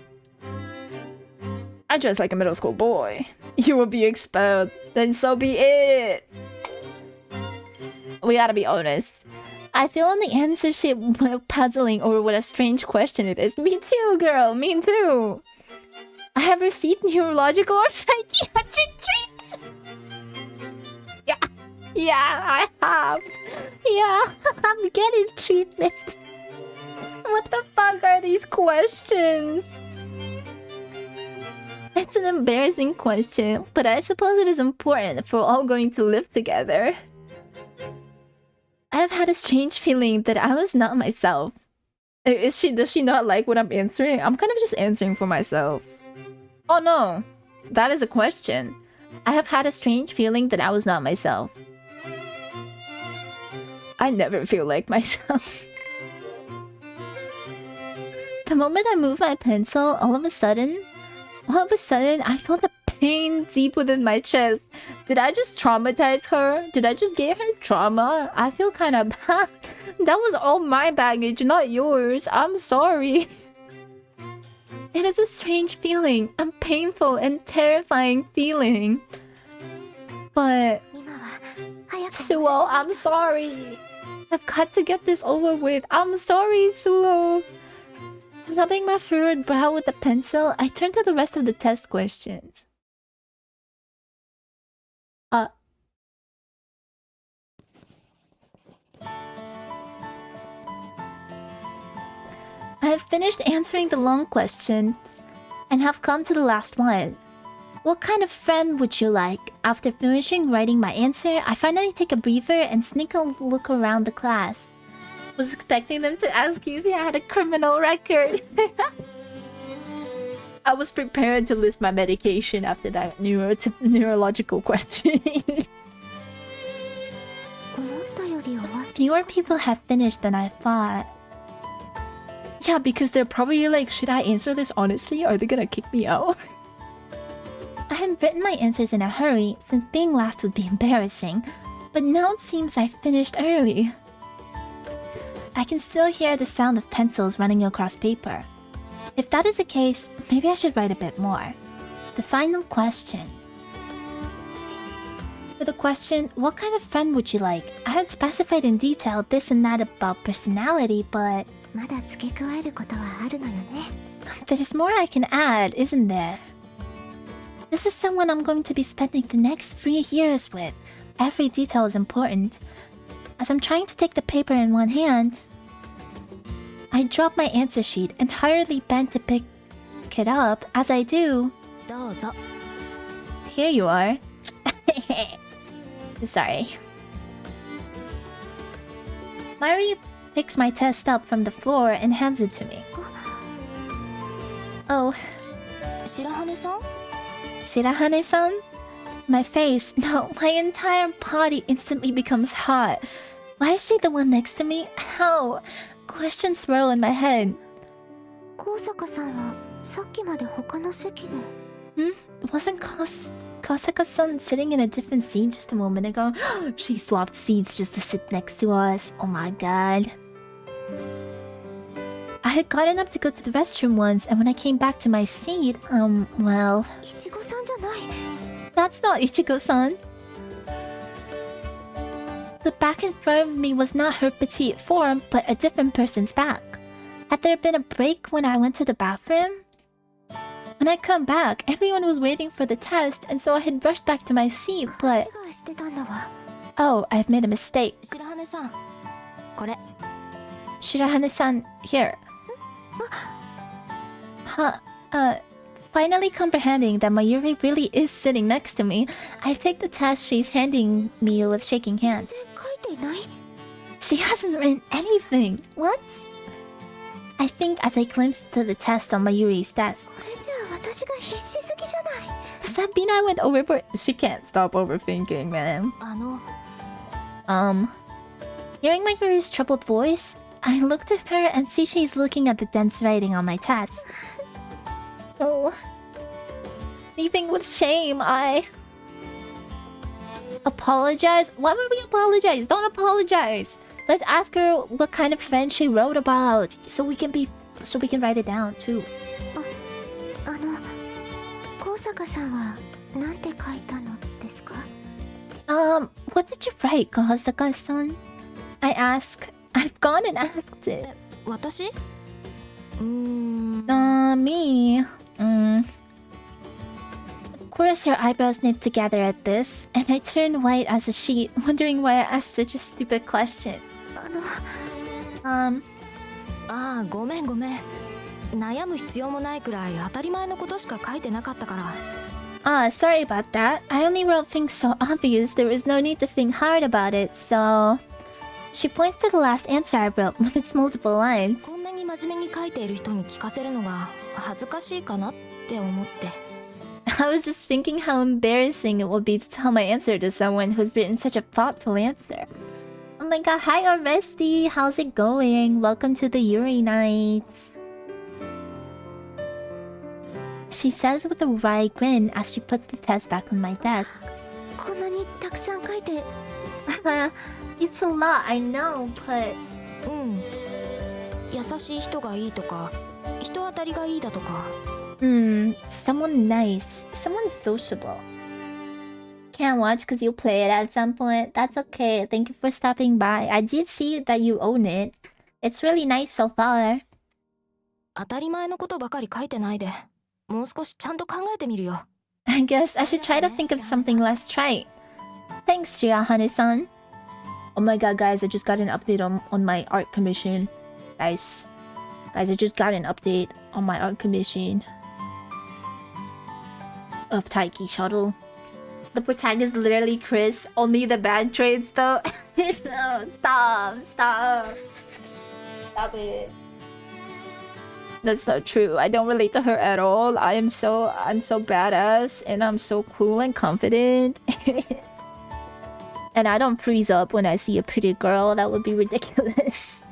I dress like a middle school boy. You will be expelled. Then so be it. We gotta be honest. I feel on the answer sheet while puzzling over what a strange question it is. Me too, girl. Me too. I have received neurological or psychiatric treatment. Yeah, I have. Yeah, I'm getting treatment. What the fuck are these questions? It's an embarrassing question, but I suppose it is important if we're all going to live together. I've had a strange feeling that I was not myself. Does she not like what I'm answering? I'm kind of just answering for myself. Oh no, that is a question. I have had a strange feeling that I was not myself. I never feel like myself. The moment I move my pencil, all of a sudden, I feel the pain deep within my chest. Did I just traumatize her? Did I just give her trauma? I feel kind of bad. That was all my baggage, not yours. I'm sorry. It is a strange feeling, a painful and terrifying feeling. But Suoh, I'm sorry. I've got to get this over with. I'm sorry, Suoh. Rubbing my furrowed brow with a pencil, I turn to the rest of the test questions. I have finished answering the long questions and have come to the last one. What kind of friend would you like? After finishing writing my answer, I finally take a breather and sneak a look around the class. Was expecting them to ask you if you had a criminal record. I was prepared to list my medication after that neurological question. Fewer people have finished than I thought. Yeah, because they're probably like, should I answer this honestly? Are they gonna kick me out? I had written my answers in a hurry, since being last would be embarrassing. But now it seems I finished early. I can still hear the sound of pencils running across paper. If that is the case, maybe I should write a bit more. The final question. For the question, what kind of friend would you like? I had specified in detail this and that about personality, but there is more I can add, isn't there? This is someone I'm going to be spending the next 3 years with. Every detail is important. As I'm trying to take the paper in one hand, I drop my answer sheet and hurriedly bend to pick it up. As I do, here you are. Sorry. Yuri picks my test up from the floor and hands it to me. Oh. Shirahane-san? My face, no, my entire body instantly becomes hot. Why is she the one next to me? How? Questions swirl in my head. Wasn't Kosaka-san sitting in a different seat just a moment ago? She swapped seats just to sit next to us. Oh my god. I had gotten up to go to the restroom once, and when I came back to my seat, well... That's not Ichigo-san. The back in front of me was not her petite form, but a different person's back. Had there been a break when I went to the bathroom? When I come back, everyone was waiting for the test, and so I had rushed back to my seat, but... Oh, I've made a mistake. Shirahane-san, here. Finally comprehending that my Yuri really is sitting next to me, I take the test she's handing me with shaking hands. She hasn't written anything. What? I think as I glimpsed to the test on my Yuri's desk. Does that mean I went overboard? She can't stop overthinking, man. Hearing my Yuri's troubled voice, I looked at her and see she's looking at the dense writing on my test. Oh. Leaving with shame, I... Apologize? Why would we apologize? Don't apologize! Let's ask her what kind of friend she wrote about, so we can write it down too. What did you write, Kosaka-san? I ask, I've gone and asked it. 私 Me. Of course, her eyebrows knit together at this, and I turned white as a sheet, wondering why I asked such a stupid question. ああ、ごめんごめん。悩む必要もないくらい当たり前のことしか書いてなかったから。Sorry about that. I only wrote things so obvious there was no need to think hard about it, so... She points to the last answer I wrote with its multiple lines. こんなに真面目に書いている人に聞かせるのが恥ずかしいかなって思って。I was just thinking how embarrassing it would be to tell my answer to someone who's written such a thoughtful answer. Oh my god, hi Oresti! How's it going? Welcome to the Yuri nights. She says with a wry grin as she puts the test back on my desk. こんなにたくさん書いて It's a lot, I know, but... 優しい人がいいとか、人当たりがいいだとか。Someone nice, someone sociable. Can't watch because you'll play it at some point. That's okay. Thank you for stopping by. I did see that you own it. It's really nice so far. 当たり前のことばかり書いてないで、もう少しちゃんと考えてみるよ。I guess I should try to think of something less trite. Thanks, Shirahane-san. Oh my god, guys, I just got an update on my art commission. Guys, I just got an update on my art commission of Taiki Shuttle. The protagonist is literally Chris, only the bad traits though. No, stop it. That's not true. I don't relate to her at all. I'm so badass and I'm so cool and confident. And I don't freeze up when I see a pretty girl. That would be ridiculous.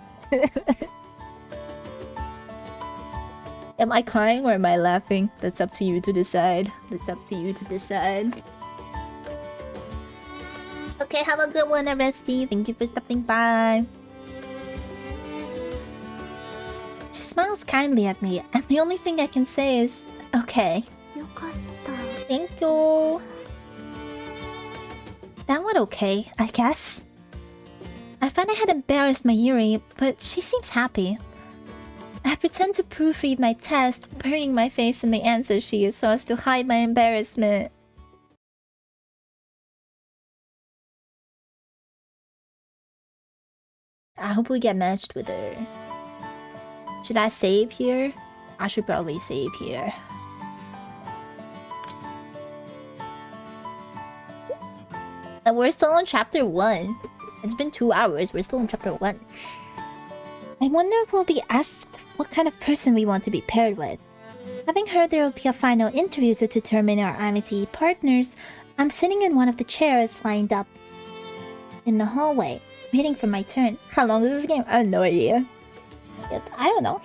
Am I crying or am I laughing? That's up to you to decide. Okay, have a good one, Aresti. Thank you for stopping by. She smiles kindly at me, and the only thing I can say is, okay. よかった Thank you. That went okay, I guess. I thought I had embarrassed my Yuri, but she seems happy. I pretend to proofread my test, burying my face in the answer sheet so as to hide my embarrassment. I hope we get matched with her. Should I save here? I should probably save here. And we're still on chapter 1. It's been 2 hours, we're still on chapter 1. I wonder if we'll be asked what kind of person we want to be paired with. Having heard there will be a final interview to determine our amity partners, I'm sitting in one of the chairs lined up in the hallway, waiting for my turn. How long is this game? I have no idea. I don't know.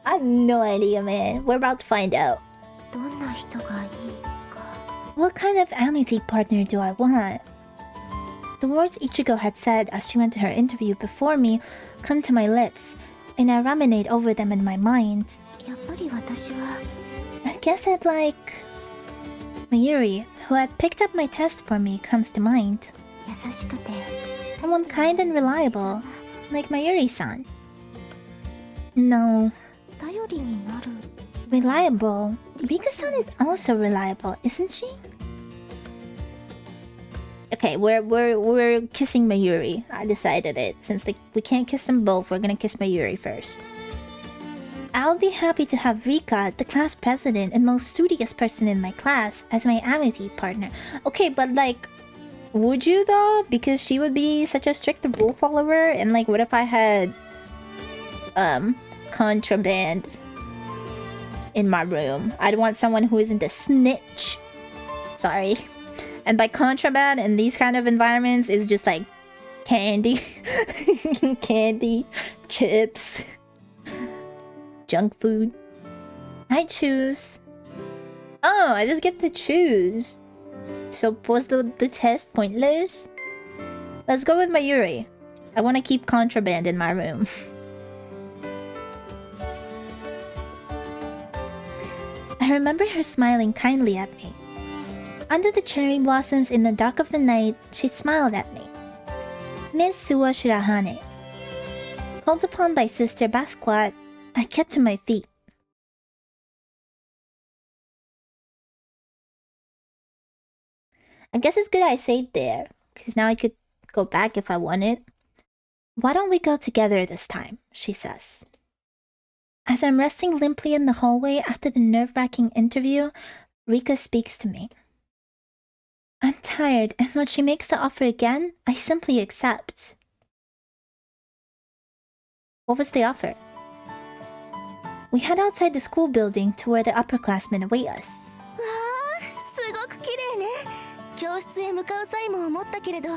I have no idea, man. We're about to find out. どんな人がいいか What kind of amity partner do I want? The words Ichigo had said as she went to her interview before me come to my lips, and I ruminate over them in my mind. やっぱり私は I guess I'd like... Mayuri, who had picked up my test for me, comes to mind. 優しくて Someone kind and reliable, like Mayuri-san. No, 頼りになる reliable. Rika-san is also reliable, isn't she? Okay, we're kissing Mayuri. I decided it. Since we can't kiss them both, we're gonna kiss Mayuri first. I'll be happy to have Rika, the class president and most studious person in my class, as my amity partner. Okay, but like, would you though? Because she would be such a strict rule follower, and like, what if I had contraband in my room? I'd want someone who isn't a snitch. Sorry. And by contraband in these kind of environments is just like candy, candy, chips, junk food. I choose. Oh, I just get to choose. So was the test pointless? Let's go with Mayuri. I want to keep contraband in my room. I remember her smiling kindly at me. Under the cherry blossoms in the dark of the night, she smiled at me. Miss Suoh Shirahane. Called upon by Sister Basquiat, I get to my feet. I guess it's good I saved there, because now I could go back if I wanted. Why don't we go together this time, she says. As I'm resting limply in the hallway after the nerve-wracking interview, Rika speaks to me. I'm tired, and when she makes the offer again, I simply accept. What was the offer? We head outside the school building to where the upperclassmen await us. すごく綺麗ね。教室へ向かう際も思ったけれど、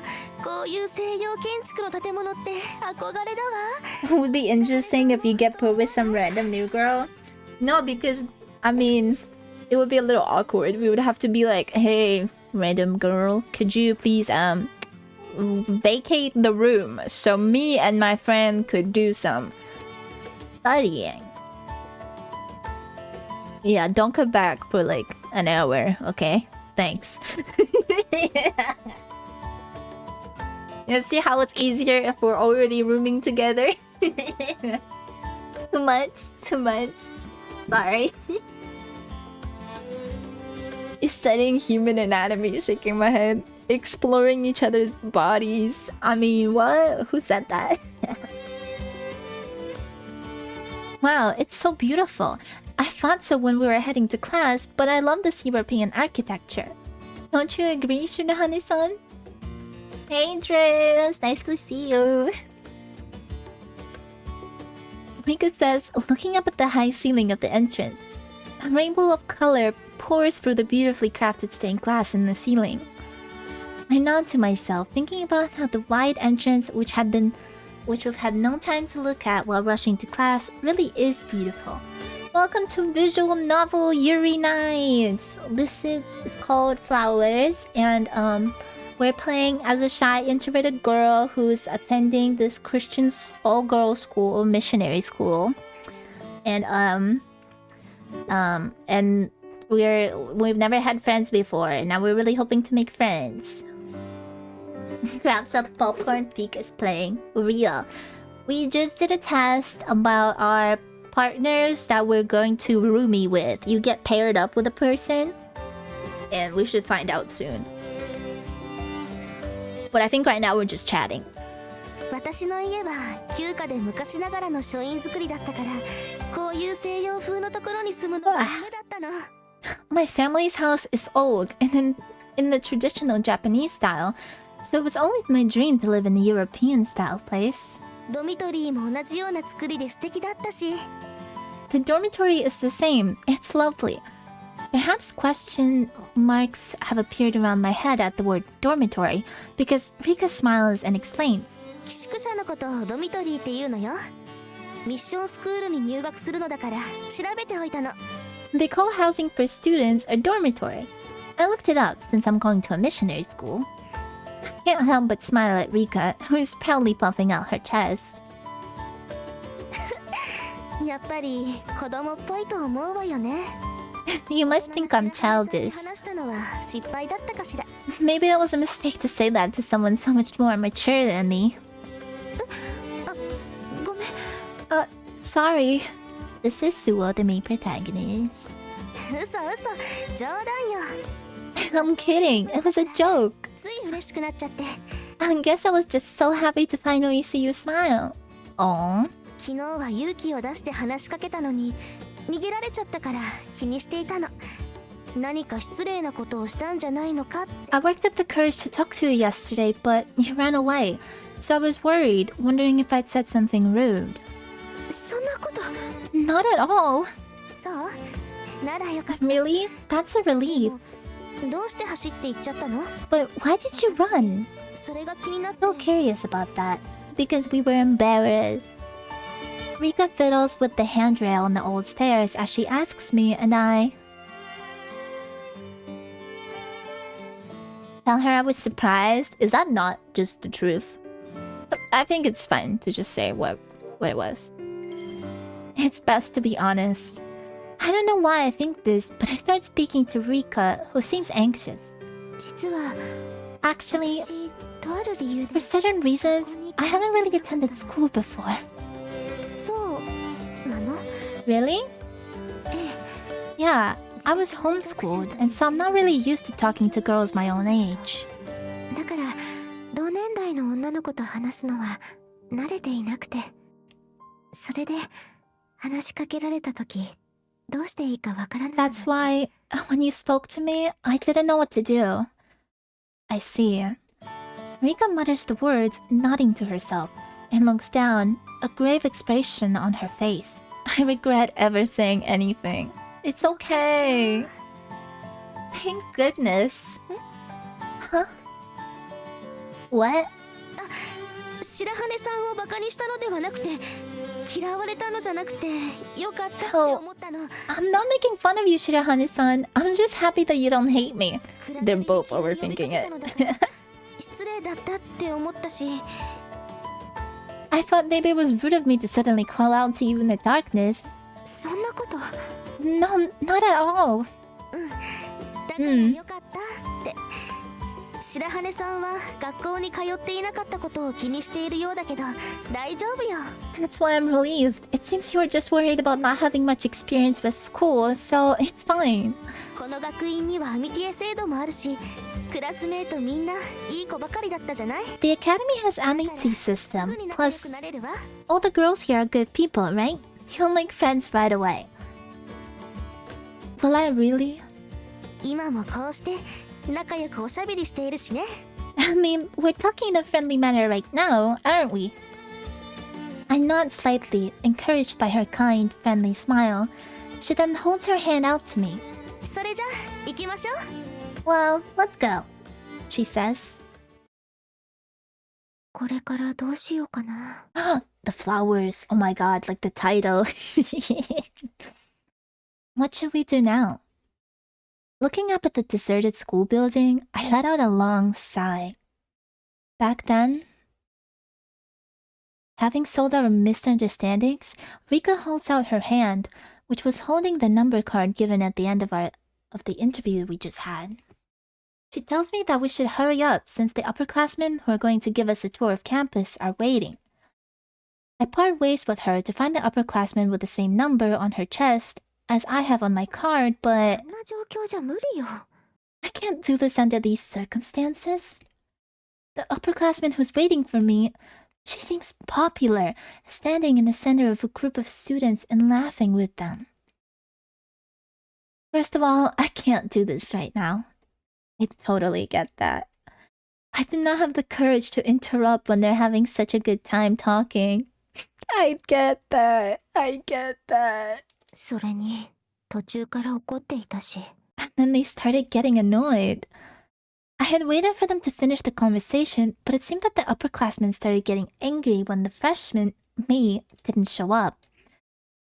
こういう西洋建築の建物って憧れだわ。It would be interesting if you get put with some random new girl. No, because I mean, it would be a little awkward. We would have to be like, "Hey, random girl, could you please vacate the room so me and my friend could do some studying?" Yeah, don't come back for like an hour, okay? Thanks. You see how it's easier if we're already rooming together? Too much, too much. Sorry. Studying human anatomy, shaking my head. Exploring each other's bodies. I mean, what? Who said that? Wow, it's so beautiful. I thought so when we were heading to class, but I love this European architecture. Don't you agree, Shirahane-san? Hey, Driz, nice to see you. Rika says, looking up at the high ceiling of the entrance. A rainbow of color pours through the beautifully crafted stained glass in the ceiling. I nod to myself, thinking about how the wide entrance, which we've had no time to look at while rushing to class, really is beautiful. Welcome to Visual Novel Yuri Nights! This is called Flowers, and we're playing as a shy, introverted girl who's attending this Christian all-girls school, missionary school. And we've never had friends before, and now we're really hoping to make friends. Grabs up popcorn, Peek is playing. Real. We just did a test about our partners that we're going to roomie with. You get paired up with a person, and we should find out soon. But I think right now we're just chatting. 私の家は旧家で昔ながらの書院造りだったから、こういう西洋風のところに住むのが夢だったの。My family's house is old and in the traditional Japanese style, so it was always my dream to live in a European style place. ドミトリーも同じような作りで素敵だったし。The dormitory is the same. It's lovely. Perhaps question marks have appeared around my head at the word dormitory because Rika smiles and explains. 寄宿舎のことをドミトリーって言うのよ。ミッションスクールに入学するのだから調べておいたの。They call housing for students a dormitory. I looked it up since I'm going to a missionary school. I can't help but smile at Rika, who is proudly puffing out her chest. やっぱり子供っぽいと思うわよね。You must think I'm childish. 話したのは失敗だったかしら。Maybe that was a mistake to say that to someone so much more mature than me. ごめん。Sorry. This is Suoh, the main protagonist. 嘘冗談よ。I'm kidding. It was a joke. つい嬉しくなっちゃって。I guess I was just so happy to finally see you smile. Aww. 昨日は勇気を出して話しかけたのに逃げられちゃったから気にしていたの。何か失礼なことをしたんじゃないのかって。I worked up the courage to talk to you yesterday, but you ran away. So I was worried, wondering if I'd said something rude. そんなこと。Not at all. そうならよかった。Really? That's a relief. どうして走って行っちゃったの？ But why did you run? それが気になって。So curious about that. Because we were embarrassed. Rika fiddles with the handrail on the old stairs as she asks me, and I tell her I was surprised. Is that not just the truth? I think it's fine to just say what it was. It's best to be honest. I don't know why I think this, but I start speaking to Rika, who seems anxious. 実は Actually, とある理由 For で certain reasons, I haven't really attended school before. そうなの？ Really? え Yeah, I was homeschooled, and so I'm not really used to talking to girls my own age. え、だから同年代の女の子と話すのは慣れていなくて、それで話しかけられた時どうしていいかわからなかった。 That's why, when you spoke to me, I didn't know what to do. I see. Rika mutters the words, nodding to herself, and looks down, a grave expression on her face. I regret ever saying anything. It's okay. Thank goodness. Huh? What? 白羽さんをバカにしたのではなくて、嫌われたのじゃなくてよかったって思ったの。 I'm not making fun of you, Shirahane-san. I'm just happy that you don't hate me. They're both overthinking it. 失礼だったって思ったし、 I thought maybe it was rude of me to suddenly call out to you in the darkness. そんなこと。 No, not at all. だからよかったって。白羽さんは学校に通っていなかったことを気にしているようだけど大丈夫よ。 That's why I'm relieved. It seems you were just worried about not having much experience with school, so it's fine. この学院にはアミティエ制度もあるし、クラスメートみんないい子ばかりだったじゃない？ The academy has amity system. すぐに仲良 Plus, くなれるわ。 all the girls here are good people, right? You'll make friends right away. Will I really? 今もこうして仲良くおしゃべりしているしね。 I mean, we're talking in a friendly manner right now, aren't we? I nod slightly, encouraged by her kind, friendly smile. She then holds her hand out to me. それじゃ行きましょう。 Well, let's go, she says. これからどうしようかな。 The flowers, oh my god, like the title. What should we do now? Looking up at the deserted school building, I let out a long sigh. Back then, having solved our misunderstandings, Rika holds out her hand, which was holding the number card given at the end of the interview we just had. She tells me that we should hurry up since the upperclassmen who are going to give us a tour of campus are waiting. I part ways with her to find the upperclassman with the same number on her chest as I have on my card, but こんな状況じゃ無理よ。 I can't do this under these circumstances. The upperclassman who's waiting for me, she seems popular, standing in the center of a group of students and laughing with them. First of all, I can't do this right now. I totally get that. I do not have the courage to interrupt when they're having such a good time talking. I get that. I get that. それに途中から怒っていたし。 And then they started getting annoyed. I had waited for them to finish the conversation, but it seemed that the upperclassmen started getting angry when the freshman, me, didn't show up.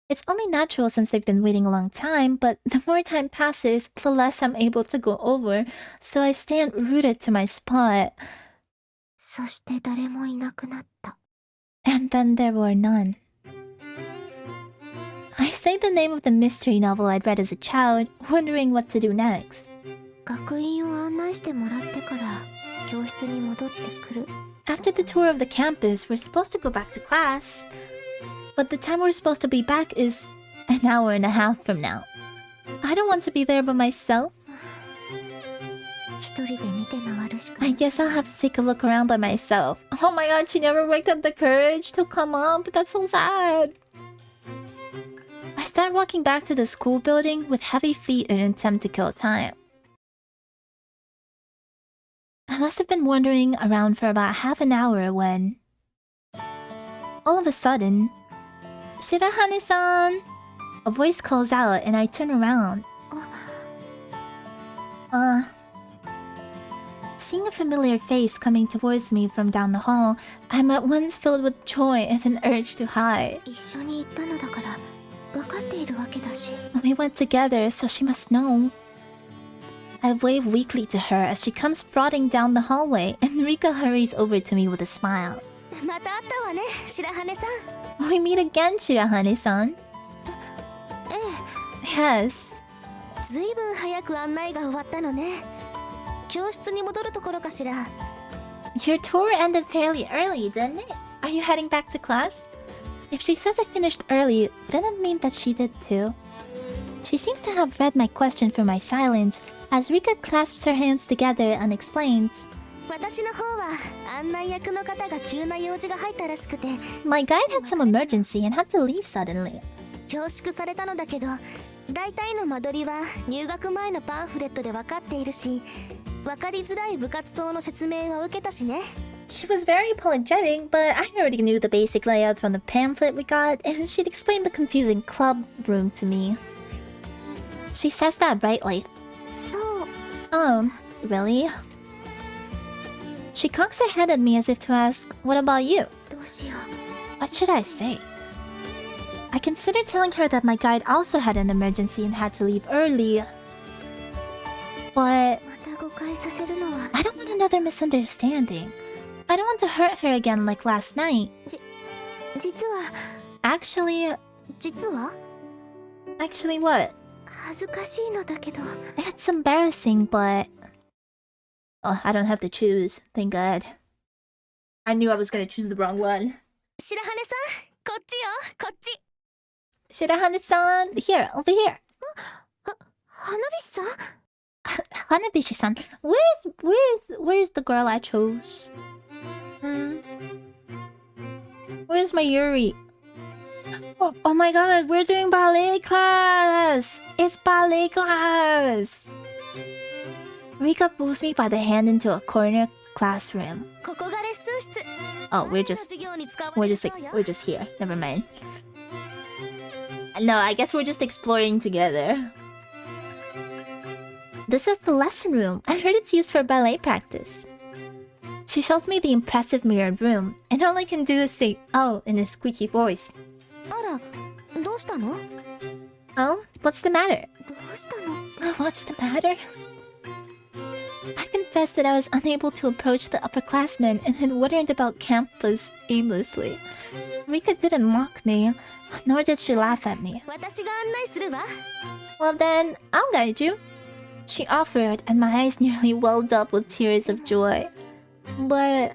It's only natural since they've been waiting a long time, but the more time passes, the less I'm able to go over, so I stand rooted to my spot. そして誰もいなくなった。 And then there were none. I say the name of the mystery novel I'd read as a child, wondering what to do next. 学院を案内してもらってから教室に戻ってくる。 After the tour of the campus, we're supposed to go back to class. But the time we're supposed to be back is an hour and a half from now. I don't want to be there by myself. 一人で見て回るしか。 I guess I'll have to take a look around by myself. Oh my god, she never worked up the courage to come up. That's so sad. I start walking back to the school building with heavy feet in an attempt to kill time. I must have been wandering around for about half an hour when... all of a sudden... Shirahane-san! A voice calls out and I turn around. Seeing a familiar face coming towards me from down the hall, I'm at once filled with joy and an urge to hide. 一緒に行ったのだから分かっているわけだし。 We went together, so she must know. I wave weakly to her as she comes frothing down the hallway, and Rika hurries over to me with a smile. また会ったわね、白羽さん。 We meet again, Shirahane-san. え Yes. え、ずいぶん早く案内が終わったのね。教室に戻るところかしら。Your tour ended fairly early, didn't it? Are you heading back to class? If she says I finished early, wouldn't it mean that she did too? She seems to have read my question from my silence, as Rika clasps her hands together and explains. 私の方は案内役の方が急な用事が入ったらしくて My guide had some emergency and had to leave suddenly. 恐縮されたのだけど、大体の間取りは入学前のパンフレットで分かっているし、分かりづらい部活動の説明は受けたしね。She was very apologetic, but I already knew the basic layout from the pamphlet we got, and she'd explained the confusing club room to me. She says that brightly. そう。 Oh, really? She cocks her head at me as if to ask, what about you? どうしよう。 What should I say? I considered telling her that my guide also had an emergency and had to leave early. But また誤解させるのは。 I don't want another misunderstanding. I don't want to hurt her again like last night. 実は。 Actually, 実は actually what? 恥ずかしいのだけど。 It's embarrassing, but... Oh, I don't have to choose. Thank God. I knew I was gonna choose the wrong one. 白羽さん、こっちよ、こっち。 Shirahane-san, here, over here. 花火さん Hanabishi-san, where's the girl I chose? Where's my Yuri? Oh my god, we're doing ballet class! It's ballet class! Rika pulls me by the hand into a corner classroom. ここがレッスン室。 Oh, we're just here. Never mind. No, I guess we're just exploring together. This is the lesson room. I heard it's used for ballet practice. She shows me the impressive mirrored room, and all I can do is say "oh" in a squeaky voice. あら、どうしたの？ Oh, what's the matter? どうしたの？ What's the matter? I confessed that I was unable to approach the upperclassmen and had wandered about campus aimlessly. Rika didn't mock me, nor did she laugh at me. 私が案内するわ。 Well then, I'll guide you. She offered, and my eyes nearly welled up with tears of joy. But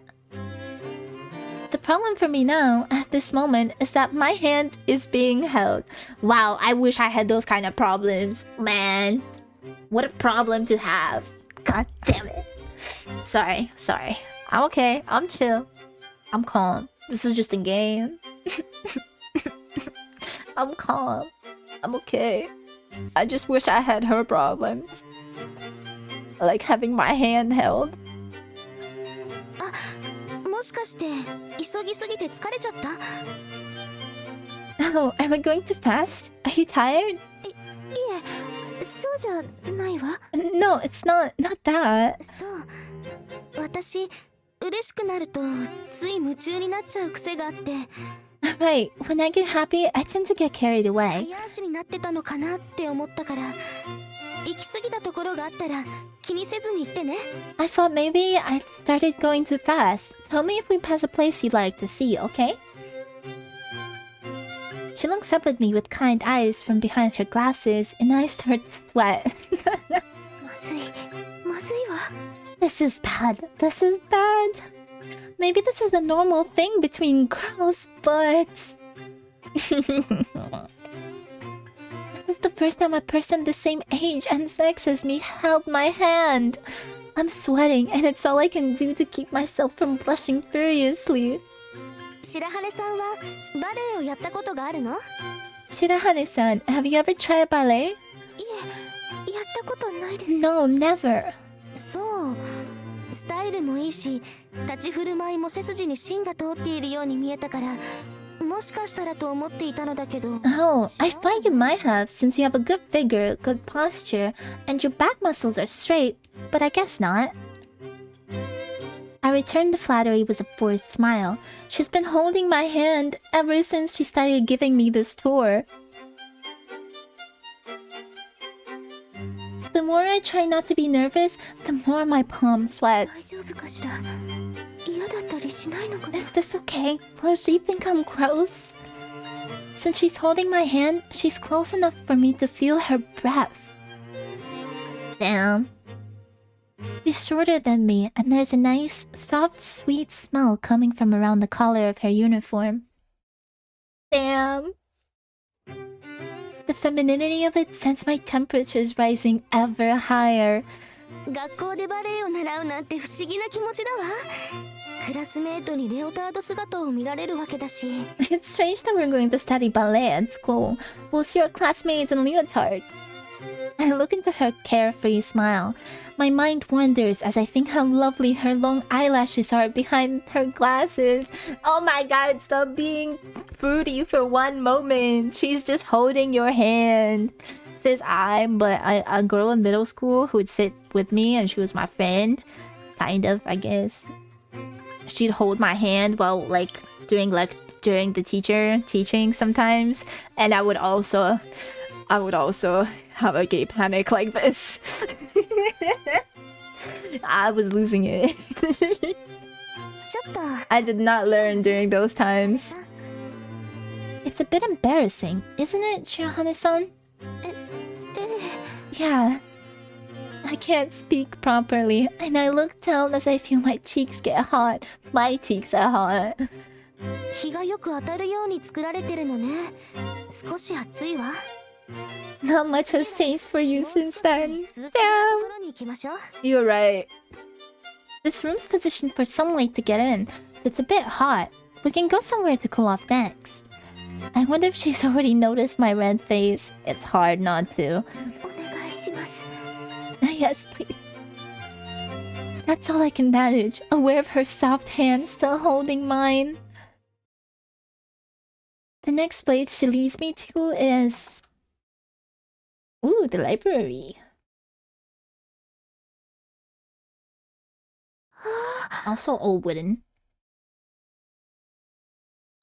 the problem for me now, at this moment, is that my hand is being held. Wow, I wish I had those kind of problems. Man, what a problem to have. God damn it. Sorry. I'm okay. I'm chill. I'm calm. This is just a game. I'm calm. I'm okay. I just wish I had her problems. Like having my hand held. もしかして急ぎすぎて疲れちゃった？ Oh, am I going too fast? Are you tired? いえ、そうじゃないわ。 No, it's not that. そう。私、嬉しくなるとつい夢中になっちゃう癖があって。 Right, when I get happy, I tend to get carried away. 早足になってたのかなって思ったから、行き過ぎたところがあったら気にせずに行ってね。 I thought maybe I started going too fast. Tell me if we pass a place you'd like to see, okay? She looks up at me with kind eyes from behind her glasses, and I start to sweat. まずいわ。 This is bad. Maybe this is a normal thing between girls, but... This is the first time a person the same age and sex as me held my hand. I'm sweating, and it's all I can do to keep myself from blushing furiously. 白羽さんはバレエをやったことがあるの？ Shirahane-san, have you ever tried ballet? いえ、やったことないです。 No, never. そう。スタイルもいいし、立ち振る舞いも背筋に芯が通っているように見えたから、もしかしたらと思っていたのだけど。 Oh, I thought you might have, since you have a good figure, good posture, and your back muscles are straight, but I guess not. I returned the flattery with a forced smile. She's been holding my hand ever since she started giving me this tour. The more I try not to be nervous, the more my palms sweat. 大丈夫かしら？嫌だったりしないのかな？ Is this okay? Will she think I'm gross? Since she's holding my hand, she's close enough for me to feel her breath. Damn. She's shorter than me, and there's a nice, soft, sweet smell coming from around the collar of her uniform. Damn. The femininity of it sends my temperatures rising ever higher. 学校でバレエを習うなんて不思議な気持ちだわ。クラスメートにレオタード姿を見られるわけだし。It's strange that we're going to study ballet at school. We'll see our classmates in leotards. I look into her carefree smile. My mind wanders as I think how lovely her long eyelashes are behind her glasses. Oh my god, stop being fruity for one moment. She's just holding your hand. Says a girl in middle school who would sit with me and she was my friend. Kind of, I guess. She'd hold my hand while during the teacher teaching sometimes. And I would also have a gay panic like this. I was losing it. I did not learn during those times. It's a bit embarrassing, isn't it, Shirahane-san? Yeah. I can't speak properly, and I look down as I feel my cheeks get hot. My cheeks are hot. 日がよく当たるように作られてるのね。少し暑いわ。Not much has changed for you since then. 涼しいところに行きましょう。 You're right. This room's positioned for sunlight to get in, so it's a bit hot. We can go somewhere to cool off next. I wonder if she's already noticed my red face. It's hard not to. お願いします。 Yes, please. That's all I can manage, aware of her soft hand still holding mine. The next place she leads me to is... Ooh, the library. Also all wooden.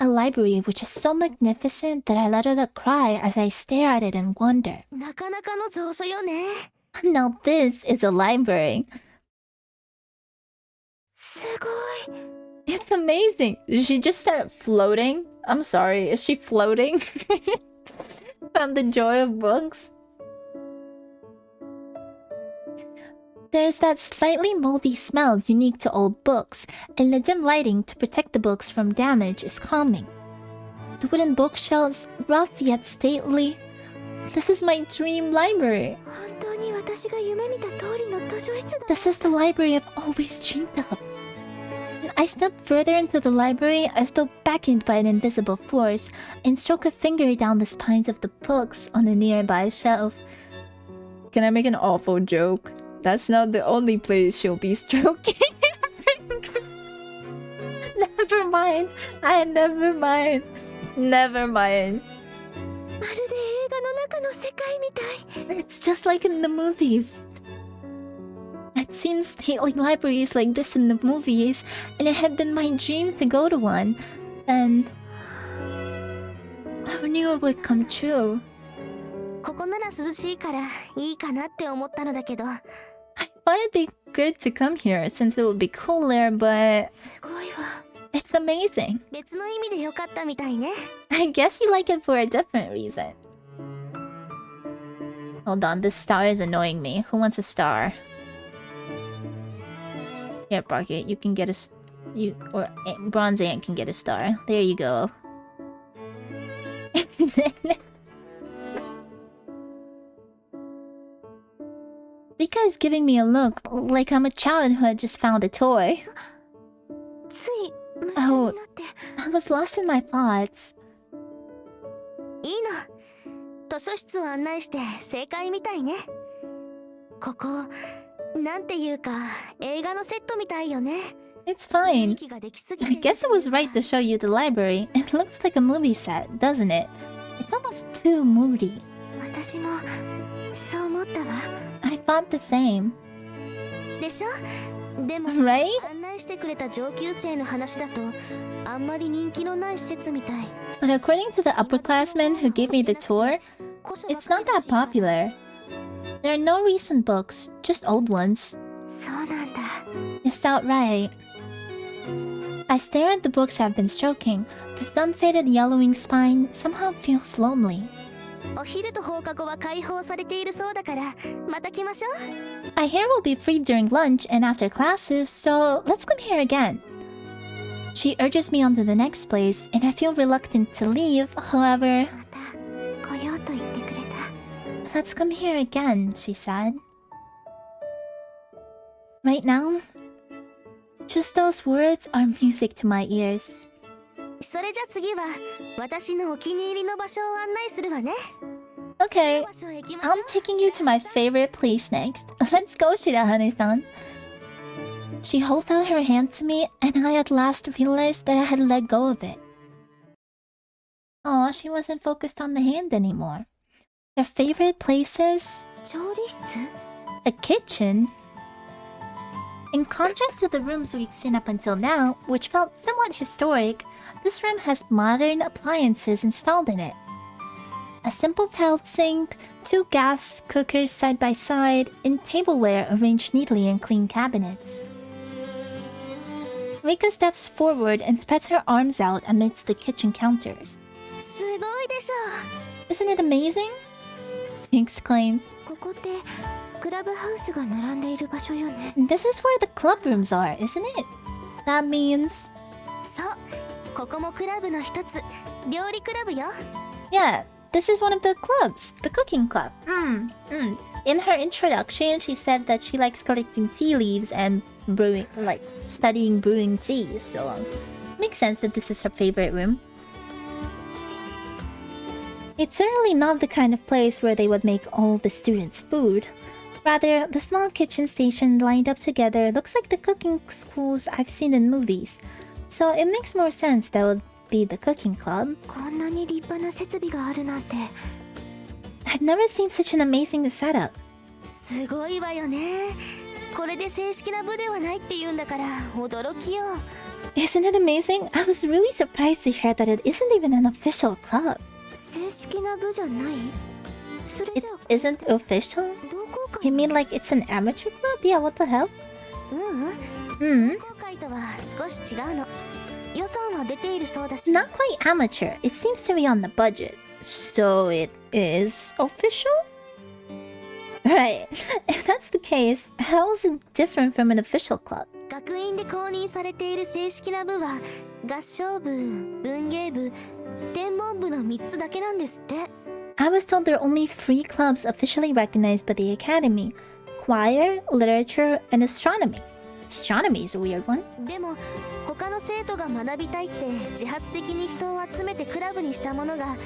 A library which is so magnificent that I let out a cry as I stare at it in wonder. なかなかの蔵書よね。 Now this is a library. すごい。 It's amazing. Did she just start floating? I'm sorry, is she floating? From the joy of books? There's that slightly moldy smell unique to old books, and the dim lighting to protect the books from damage is calming. The wooden bookshelves, rough yet stately. This is my dream library. 本当に私が夢見た通りの図書室だ。 This is the library I've always dreamed of. I step further into the library as though beckoned by an invisible force and stroke a finger down the spines of the books on a nearby shelf. Can I make an awful joke? That's not the only place she'll be stroking her finger. Never mind. Never mind. Never mind. まるで映画の中の世界みたい。 It's just like in the movies. I'd seen stately libraries like this in the movies, and it had been my dream to go to one. Then... I knew it would come true. ここなら涼しいからいいかなって思ったのだけど。 I thought it'd be good to come here since it would be cooler, but... すごいわ。 It's amazing. 別の意味でよかったみたいね。 I guess you like it for a different reason. Hold on, this star is annoying me. Who wants a star? Here, Bucket, you can get a... or Bronze Ant can get a star. There you go. Rika is giving me a look like I'm a child who had just found a toy. つい夢中になって。 I was lost in my thoughts. いいの。図書室を案内して正解みたいね。ここなんていうか映画のセットみたいよね。 It's fine. 息ができすぎ I て。 guess it was right to show you the library. It looks like a movie set, doesn't it? It's almost too moody. 私もそう思ったわ。 I thought the same. でしょ？でも Right? 案内してくれた上級生の話だとあんまり人気のない施設みたい。 But according to the upperclassmen who gave me the tour, it's not that popular. There are no recent books, just old ones. そうなんだ。 Is that right? I stare at the books I've been stroking. The sun-faded yellowing spine somehow feels lonely. お昼と放課後は開放されているそうだから、また来ましょう。I hear we'll be free during lunch and after classes, so let's come here again. She urges me on to the next place, and I feel reluctant to leave. However, また来ようと言ってくれた。 let's come here again, she said. Right now, just those words are music to my ears. それじゃ次は私のお気に入りの場所を案内するわね。 Okay, 場所へ行きましょう。 I'm taking you to my favorite place next. Let's go, Shirahane-san. She holds out her hand to me, and I at last realized that I had let go of it. Oh, she wasn't focused on the hand anymore. Her favorite places? 調理室？ A kitchen? In contrast to the rooms we've seen up until now, which felt somewhat historic, this room has modern appliances installed in it. A simple tiled sink, 2 gas cookers side by side, and tableware arranged neatly in clean cabinets. Rika steps forward and spreads her arms out amidst the kitchen counters. すごいでしょ。 Isn't it amazing? She exclaims. ここってクラブハウスが並んでいる場所よね。 This is where the club rooms are, isn't it? That means... そう、ここもクラブの一つ、料理クラブよ。 Yeah, this is one of the clubs, the cooking club. In her introduction, she said that she likes collecting tea leaves and brewing, like studying brewing tea, so makes sense that this is her favorite room. It's certainly not the kind of place where they would make all the students' food. Rather, the small kitchen station lined up together looks like the cooking schools I've seen in movies. So it makes more sense that would be the cooking club. こんなに立派な設備があるなんて I've never seen such an amazing setup. すごいわよね。これで正式な部ではないって言うんだから驚きよ。 Isn't it amazing? I was really surprised to hear that it isn't even an official club. 正式な部じゃない？それ It じゃあ isn't official? 同好会？ You mean like it's an amateur club? Yeah, what the hell? 同好会とは少し違うの。予算は出ているそうだし。 Not quite amateur. It seems to be on the budget. So it is official? Right. If that's the case, how is it different from an official club? 学院で公認されている正式な部は合唱部、文芸部、天文部の3つだけなんですって。 I was told there are only 3 clubs officially recognized by the Academy: choir, literature, and astronomy. Astronomy is a weird one. でも他の生徒が学びたいって自発的に人を集めてクラブにしたものが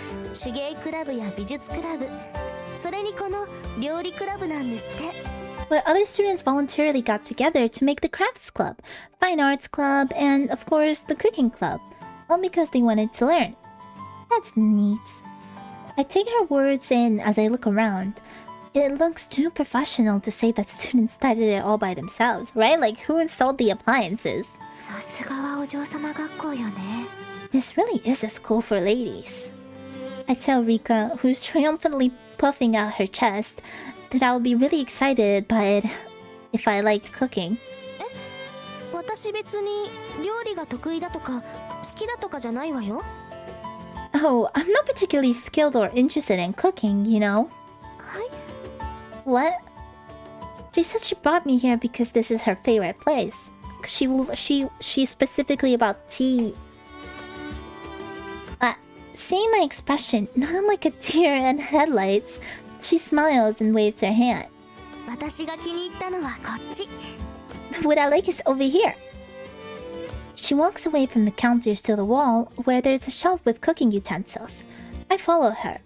手芸クラブや美術クラブ、それにこの料理クラブなんですって。 But other students voluntarily got together to make the crafts club, fine arts club, and of course the cooking club, all because they wanted to learn. That's neat. I take her words in as I look around. It looks too professional to say that students started it all by themselves, right? Like, who installed the appliances? さすがはお嬢様学校よね。 This really is a school for ladies. I tell Rika, who's triumphantly puffing out her chest, that I would be really excited by it if I liked cooking. 私別に料理が得意だとか好きだとかじゃないわよ。 Oh, I'm not particularly skilled or interested in cooking, you know. はい。 What? She said she brought me here because this is her favorite place. She's specifically about tea. Seeing my expression, not unlike a deer in headlights, she smiles and waves her hand. 私が気に入ったのはこっち。 What I like is over here. She walks away from the counters to the wall, where there's a shelf with cooking utensils. I follow her.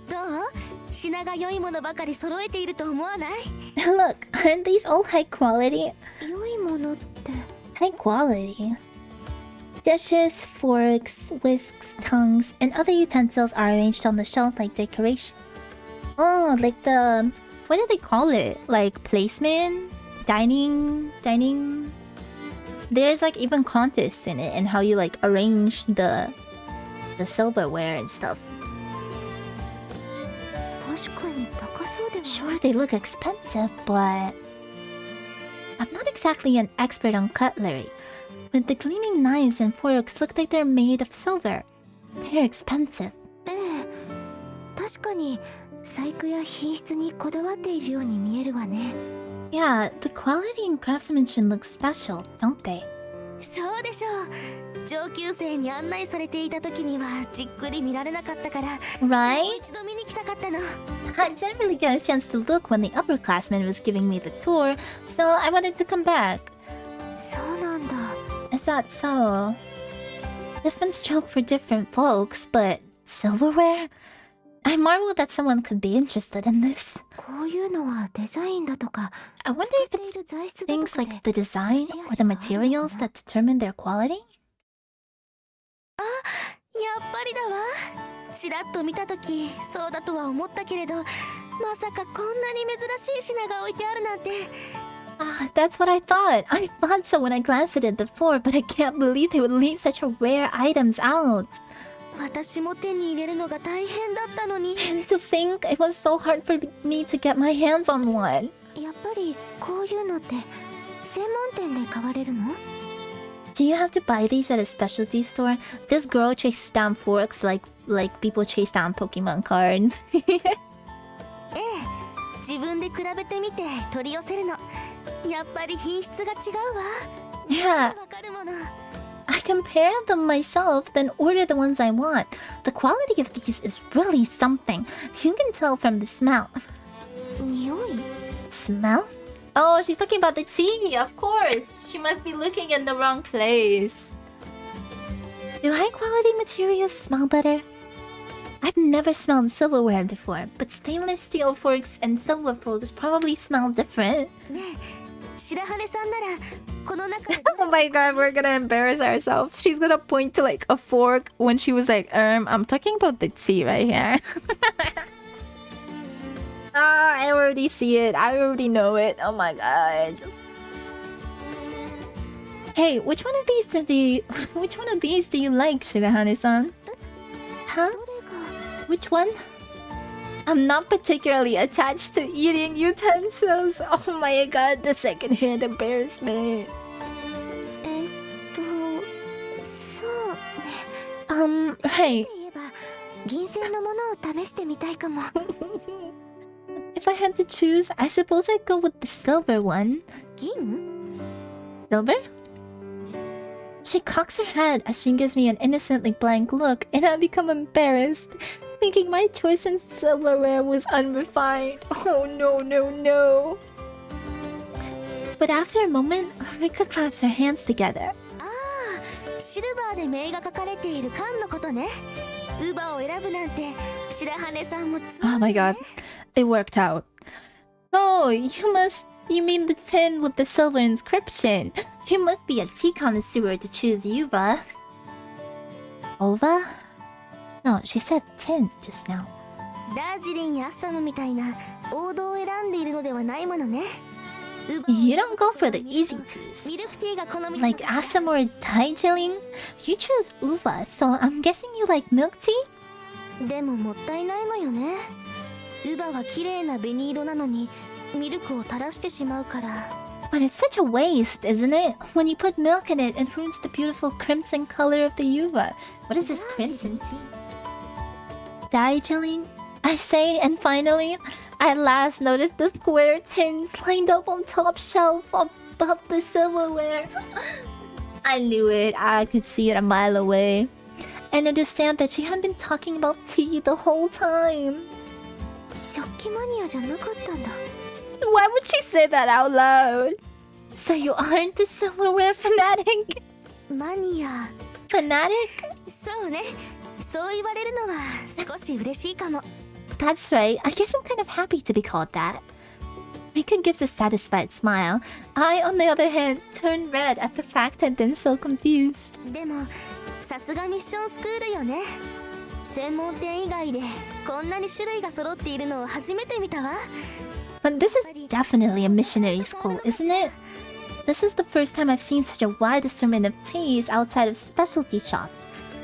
どう？品が良いものばかり揃えていると思わない？ Look, aren't these all high quality? 良いものって。 High quality. Dishes, forks, whisks, tongues, and other utensils are arranged on the shelf like decoration. Oh, like the... what do they call it? Like placement? Dining? There's like even contests in it and how you like arrange the silverware and stuff. 確かに高そうでは。 Sure, they look expensive, but... I'm not exactly an expert on cutlery, but the gleaming knives and forks look like they're made of silver. They're expensive. ええ、確かに細工や品質にこだわっているように見えるわね。 Yeah, the quality and craftsmanship look special, don't they? そうでしょう。上級生に案内されていた時にはじっくり見られなかったから、もう Right? 一度見に来たかったの。 I didn't really get a chance to look when the upperclassman was giving me the tour, so I wanted to come back. そうなんだ。 Is that so? Different stroke for different folks, but silverware? I marvel that someone could be interested in this. こういうのはデザインだとか I wonder 使っ if てい it's る材質だと things か like で the design or the materials that determine their quality? やっぱりだわ。ちらっと見た時そうだとは思ったけれど、まさかこんなに珍しい品が置いてあるなんて。 Ah, that's what I thought. I thought so when I glanced at it before, but I can't believe they would leave such rare items out. 私も手に入れるのが大変だったのに。 And to think it was so hard for me to get my hands on one. やっぱりこういうのって専門店で買われるの？ Do you have to buy these at a specialty store? This girl chases down forks like people chase down Pokemon cards. ええ、自分で比べてみて取り寄せるの。やっぱり品質が違うわ。 Yeah, わかるもの。 I compare them myself, then order the ones I want. The quality of these is really something. You can tell from the smell. 匂い？ Smell? Oh, she's talking about the tea, of course. She must be looking in the wrong place. Do high quality materials smell better? I've never smelled silverware before, but stainless steel forks and silver forks probably smell different. ねえ、白羽さんならこの中で Oh my god, we're gonna embarrass ourselves. She's gonna point to like a fork when she was like, I'm talking about the tea right here. Ah, I already see it. I already know it. Oh my god. Hey, which one of these do you like, Shirahane-san? Huh? どれが Which one? I'm not particularly attached to eating utensils. Oh my god, the secondhand embarrassment. そうね。 Hey, で言えば銀製のものを試してみたいかも。 if I had to choose, I suppose I'd go with the silver one. 銀？ Silver? She cocks her head as she gives me an innocently blank look, and I become embarrassed, thinking my choice in silverware was unrefined. Oh no, no, no. But after a moment, Rika claps her hands together. シルバーで名が書かれている缶のことね。乳母を選ぶなんて白羽さんもつ。 Oh my god. It worked out. Oh, you mean the tin with the silver inscription. You must be a tea connoisseur to choose Yuba. Ova? No, she said tin just now. ダージリンやアッサムみたいな王道を選んでいるのではないものね。 You don't go for the easy teas. ミルクティーが好み Like Assam or Darjeeling? You choose Uva, so I'm guessing you like milk tea? でももったいないのよね。乳母は綺麗な紅色なのにミルクを垂らしてしまうから。 But it's such a waste, isn't it? When you put milk in it, it ruins the beautiful crimson color of the Yuva. What is this crimson tea? Darjeeling? I say, and finally, I at last noticed the square tins lined up on top shelf above the silverware. I knew it. I could see it a mile away. And understand that she had been talking about tea the whole time. 食器マニアじゃなかったんだ。 Why would she say that out loud? So you aren't a silverware fanatic? マニア。 Fanatic? そうね。そう言われるのは少し嬉しいかも。 That's right. I guess I'm kind of happy to be called that. Rika gives a satisfied smile. I, on the other hand, turn red at the fact I'd been so confused. でもさすがミッションスクールよね。専門店以外でこんなに種類が揃っているのを初めて見たわ。 But this is definitely a missionary school, isn't it? This is the first time I've seen such a wide assortment of teas outside of specialty shops.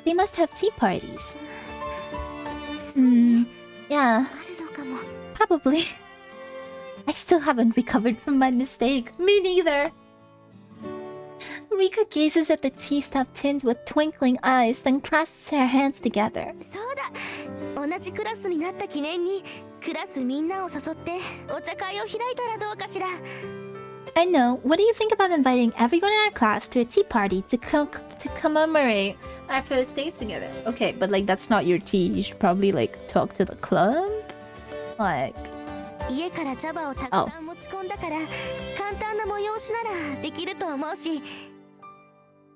They must have tea parties. Yeah, あるのかも。 probably. I still haven't recovered from my mistake. Me neither. Rika gazes at the tea-stuffed tins with twinkling eyes, then clasps her hands together. そうだ。同じクラスになった記念にクラスみんなを誘ってお茶会を開いたらどうかしら。 I know. What do you think about inviting everyone in our class to a tea party to commemorate our first date together? Okay, but like that's not your tea. You should probably like talk to the club. Like, 家から茶葉をたくさん持ち込んだから簡単な催しならできると思うし。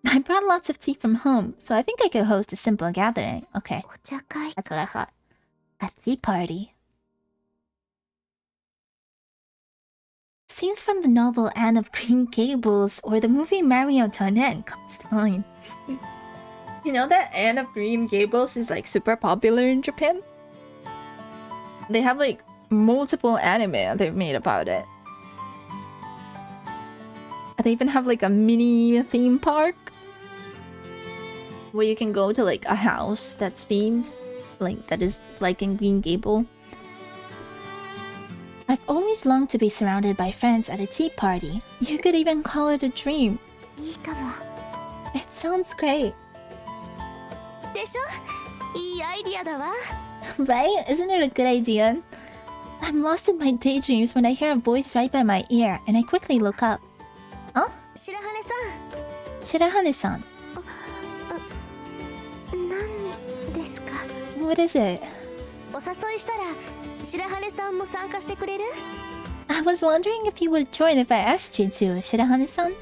I brought lots of tea from home, so I think I could host a simple gathering. Okay, お茶会 that's what I thought. A tea party. Scenes from the novel Anne of Green Gables or the movie Marie Antoinette comes to mind. You know that Anne of Green Gables is like super popular in Japan? They have like multiple anime they've made about it. They even have like a mini theme park where you can go to like a house that's themed, like that is like in Green Gable. I've always longed to be surrounded by friends at a tea party. You could even call it a dream. いいかも It sounds great, でしょ。いいアイディアだわ。 right? Isn't it a good idea? I'm lost in my daydreams when I hear a voice right by my ear, and I quickly look up. 白羽さ Shirahane-san, ん、なんですか。 what is it? お誘いしたら白羽さんも参加してくれる？ I was wondering if you would join if I asked you to, Shirahane-san.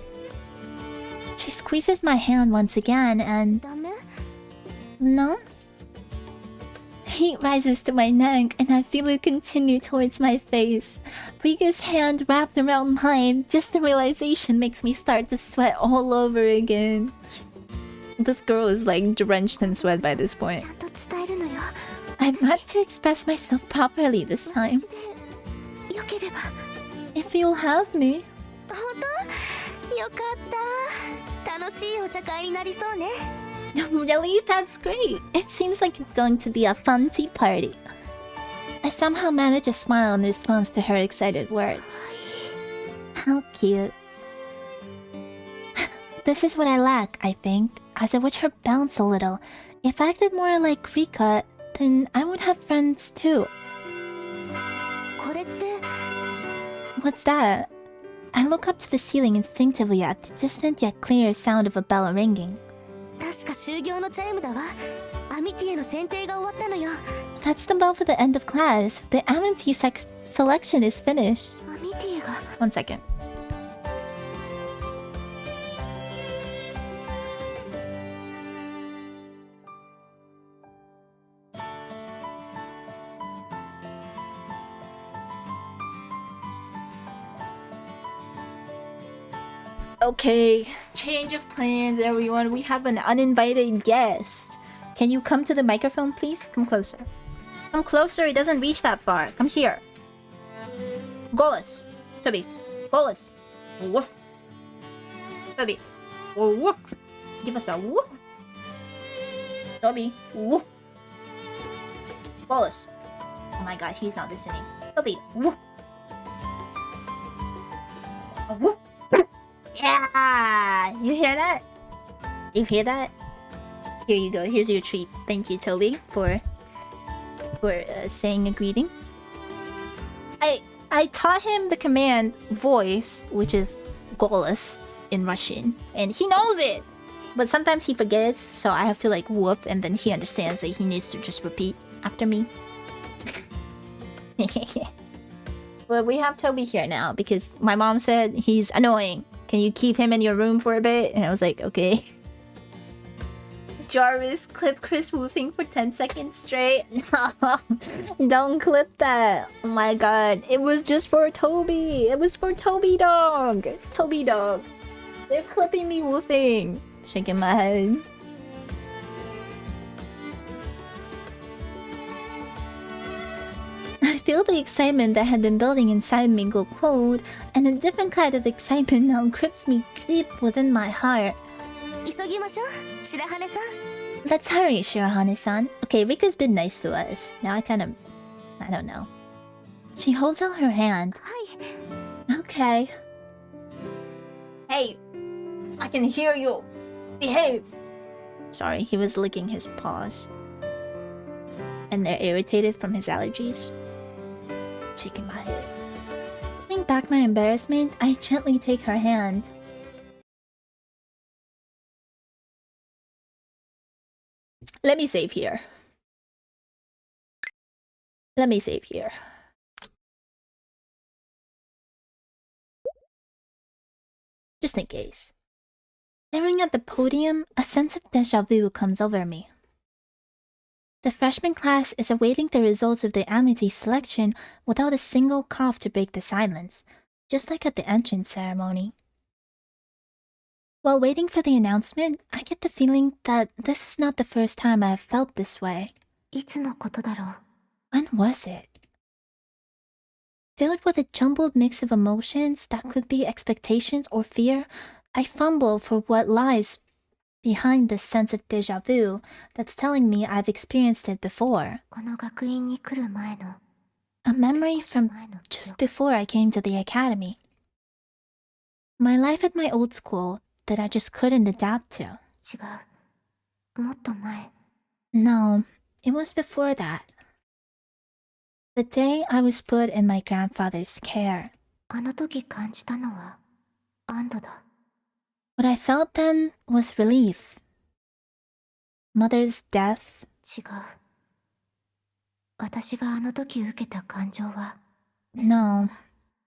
She squeezes my hand once again, and ダメ？ no? Heat rises to my neck, and I feel it continue towards my face. Rika's hand wrapped around mine. Just the realization makes me start to sweat all over again. This girl is like drenched in sweat by this point. ちゃんと伝えるのよ。 I've got to express myself properly this time. 私でよければ。 If you'll have me. 本当？よかった。楽しいお茶会になりそうね。 Really? That's great. It seems like it's going to be a fun tea party. I somehow manage a smile in response to her excited words. How cute. This is what I lack, I think. As I watch her bounce a little. If I acted more like Rika, then I would have friends too. これって What's that? I look up to the ceiling instinctively at the distant yet clear sound of a bell ringing. 確か終業のチャイムだわ。アミティへの選定が終わったのよ。 That's the bell for the end of class. The Amity selection is finished. アミティが One second. Okay, change of plans, everyone. We have an uninvited guest. Can you come to the microphone, please? Come closer. Come closer. It doesn't reach that far. Come here. Golas. Toby. Golas. Woof. Toby. Woof. Give us a woof. Toby. Woof. Golas. Oh my god, he's not listening. Toby. Woof. Woof. Yeah! You hear that? You hear that? Here you go. Here's your treat. Thank you, Toby, for saying a greeting. I taught him the command voice, which is Golas in Russian, and he knows it. But sometimes he forgets, so I have to like whoop, and then he understands that he needs to just repeat after me. But we have Toby here now because my mom said he's annoying. Can you keep him in your room for a bit? And I was like, okay. Jarvis, clip Chris woofing for 10 seconds straight. Don't clip that. Oh my god. It was just for Toby. It was for Toby dog. Toby dog. They're clipping me woofing. Shaking my head. I feel the excitement that had been building inside me go cold, and a different kind of excitement now grips me deep within my heart. 急ぎましょう、白羽さん。 Let's hurry, Shirahane-san. Okay, Rika's been nice to us. Now I don't know. She holds out her hand. はい。 Okay. Hey, I can hear you. Behave. Sorry, he was licking his paws. and they're irritated from his allergies. Shaking my head. Pulling back my embarrassment, I gently take her hand. Let me save here. Let me save here. Just in case. Staring at the podium, a sense of déjà vu comes over me. The freshman class is awaiting the results of the amity selection without a single cough to break the silence, just like at the entrance ceremony. While waiting for the announcement, I get the feeling that this is not the first time I have felt this way. いつのことだろう。 When was it? Filled with a jumbled mix of emotions that could be expectations or fear, I fumble for what lies behind this sense of déjà vu that's telling me I've experienced it before. この学院に来る前の A memory from just before I came to the academy. My life at my old school that I just couldn't adapt to. 違う。もっと前。 No, it was before that. The day I was put in my grandfather's care. あの時感じたのは安堵だ。 What I felt then was relief. Mother's death. 違う。私があの時受けた感情は No,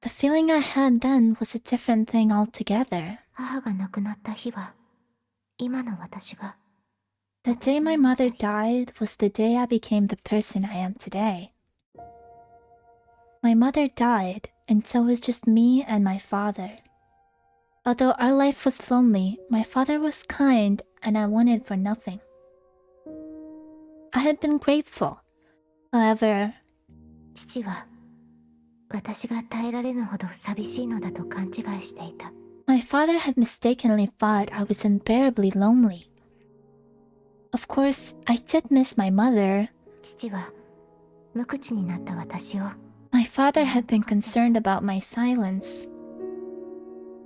the feeling I had then was a different thing altogether. 母が亡くなった日は今の私が The day my mother died was the day I became the person I am today. My mother died, and so it was just me and my father. Although our life was lonely, my father was kind, and I wanted for nothing. I had been grateful. However, 父は私が耐えられぬほど寂しいのだと勘違いしていた。 my father had mistakenly thought I was unbearably lonely. Of course, I did miss my mother. 父は無口になった私を My father had been concerned about my silence.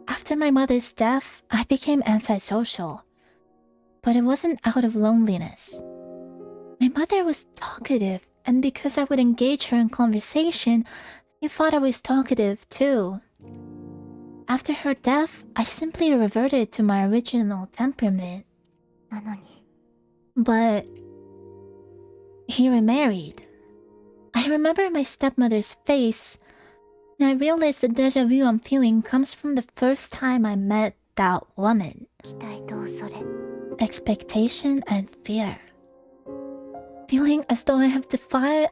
After my mother's death, I became antisocial. But it wasn't out of loneliness. My mother was talkative, and because I would engage her in conversation, he thought I was talkative too. After her death, I simply reverted to my original temperament. なのに But he remarried. I remember my stepmother's face, and I realized the déjà vu I'm feeling comes from the first time I met that woman. 期待と恐れ Expectation and fear. Feeling as though I have defiled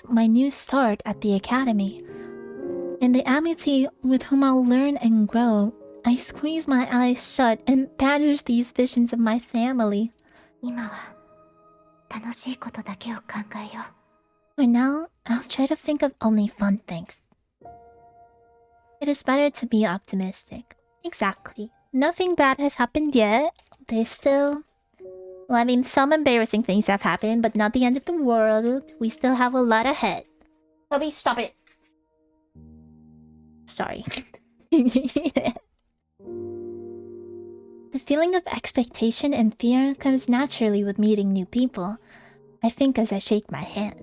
my new start at the academy. In the amity with whom I'll learn and grow, I squeeze my eyes shut and banish these visions of my family. 今は楽しいことだけを考えよう。 For now, I'll try to think of only fun things. It is better to be optimistic. Exactly. Nothing bad has happened yet. There's still... Well, I mean, some embarrassing things have happened, but not the end of the world. We still have a lot ahead. Toby, stop it. Sorry. The feeling of expectation and fear comes naturally with meeting new people. I think as I shake my hand.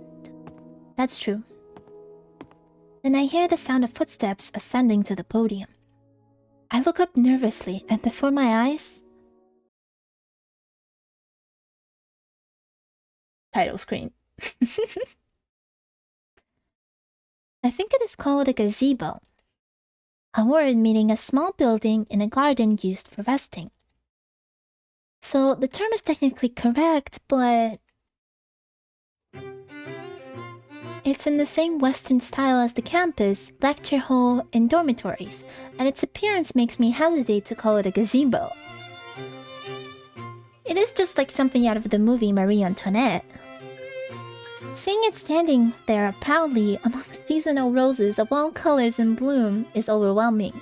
That's true. Then I hear the sound of footsteps ascending to the podium. I look up nervously, and before my eyes... Title screen. I think it is called a gazebo. A word meaning a small building in a garden used for resting. So the term is technically correct, but... It's in the same Western style as the campus, lecture hall, and dormitories, and its appearance makes me hesitate to call it a gazebo. It is just like something out of the movie Marie Antoinette. Seeing it standing there proudly among seasonal roses of all colors in bloom is overwhelming.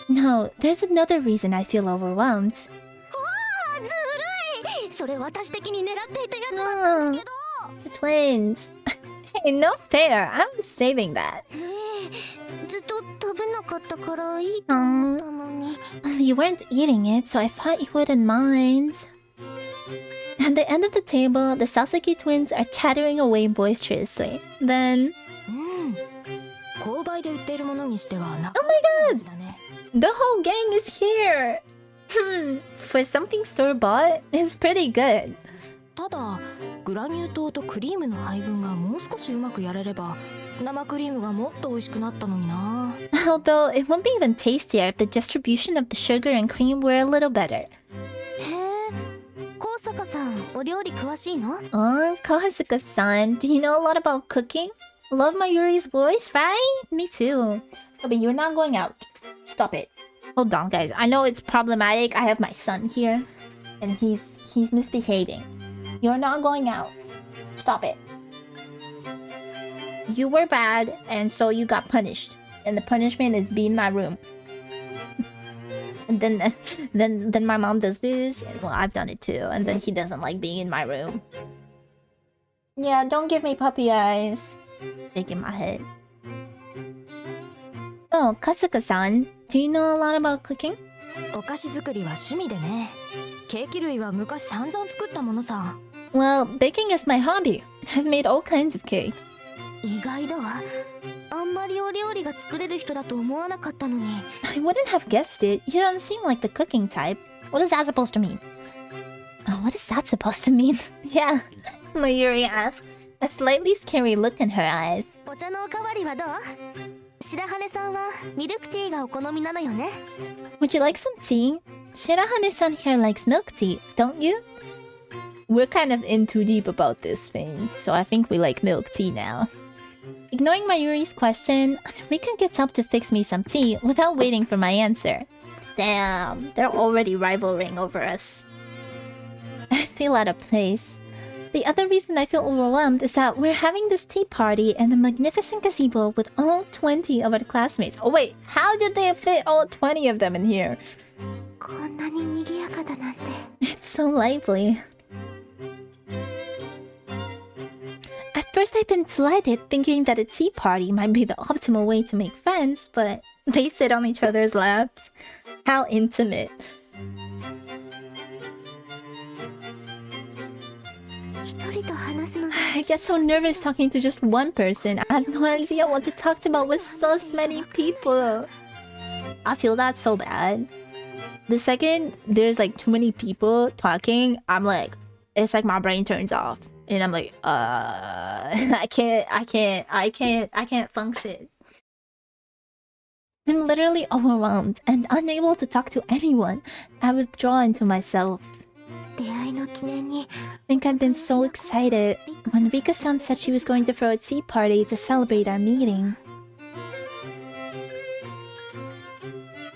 No, there's another reason I feel overwhelmed. ずるいそれ私的に狙っていたやつだったんだけど The twins. Hey, no fair. I was saving that. ずっと食べなかったからいいと思ったのに You weren't eating it, so I thought you wouldn't mind. At the end of the table, the Sasaki twins are chattering away boisterously. Then, 購買で売っているものにしてはな oh my god! The whole gang is here! For something store-bought, it's pretty good. ただグラニュー糖とクリームの配分がもう少しうまくやれれば生クリームがもっと美味しくなったのにな。 Although, it won't be even tastier if the distribution of the sugar and cream were a little better. へえ、高坂さんお料理詳しいの？ Oh, Kohasuka-san, do you know a lot about cooking? Love my Yuri's voice, right? Me too. Oh, but you're not going out. Stop it. Hold on, guys. I know it's problematic. I have my son here, and he's misbehaving. You're not going out. Stop it. You were bad, and so you got punished. And the punishment is being in my room. And then my mom does this, and well, I've done it too. And then he doesn't like being in my room. Yeah, don't give me puppy eyes. Shaking my head. Oh, Kasuka-san, do you know a lot about cooking? お菓子作りは趣味でね。ケーキ類は昔散々作ったものさ。Well, baking is my hobby. I've made all kinds of cake. 意外だわ。あんまりお料理が作れる人だと思わなかったのに。 I wouldn't have guessed it. You don't seem like the cooking type. What is that supposed to mean? Oh, what is that supposed to mean? Yeah, Mayuri asks, a slightly scary look in her eyes. お茶のおかわりはどう？白羽さんはミルクティーがお好みなのよね。 Would you like some tea? Shirahane-san here likes milk tea, don't you? We're kind of in too deep about this thing, so I think we like milk tea now. Ignoring Mayuri's question, Rika gets up to fix me some tea without waiting for my answer. Damn, they're already rivaling over us. I feel out of place. The other reason I feel overwhelmed is that we're having this tea party in a magnificent gazebo with all 20 of our classmates. Oh wait, how did they fit all 20 of them in here? こんなに賑やかだなんて。 It's so lively. At first I've been delighted, thinking that a tea party might be the optimal way to make friends, but they sit on each other's laps. How intimate. 一人と話すのが I get so nervous talking to just one person. I have no idea what to talk about with so many people. I feel that so bad. The second there's like too many people talking, I'm like, it's like my brain turns off. And I'm like, I can't function. I'm literally overwhelmed and unable to talk to anyone. I withdraw into myself. 出会いの記念に I think I'd been so excited when Rika-san said she was going to throw a tea party to celebrate our meeting.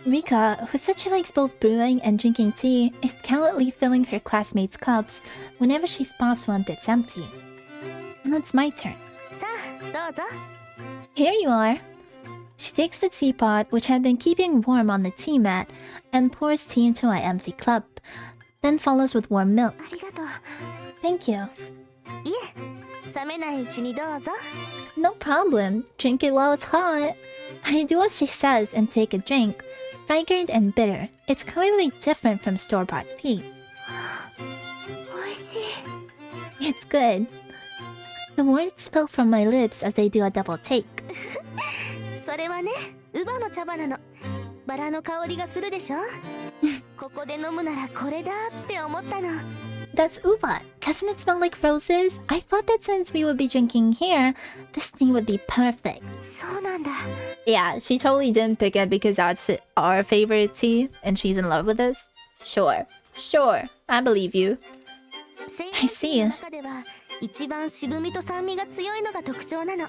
Rika, who said she likes both brewing and drinking tea, is gallantly filling her classmates' cups whenever she spots one that's empty. Now it's my turn. さあどうぞ。 Here you are. She takes the teapot, which had been keeping warm on the tea mat, and pours tea into my empty cup, then follows with warm milk. ありがとう。 Thank you. いえ、冷めないうちにどうぞ。 No problem. Drink it while it's hot. I do as she says and take a drink. Fragrant and bitter. It's clearly different from store-bought tea. 美味しい。 It's good. The words spill from my lips as they do a double take. それはね、ウバの茶葉なの。バラの香りがするでしょ。ここで飲むならこれだって思ったの。 That's uva. Doesn't it smell like roses? I thought that since we would be drinking here, this tea would be perfect. そうなんだ。 Yeah, she totally didn't pick it because that's our favorite tea and she's in love with us. Sure. I believe you. I see. 中では一番渋みと酸味が強いのが特徴なの。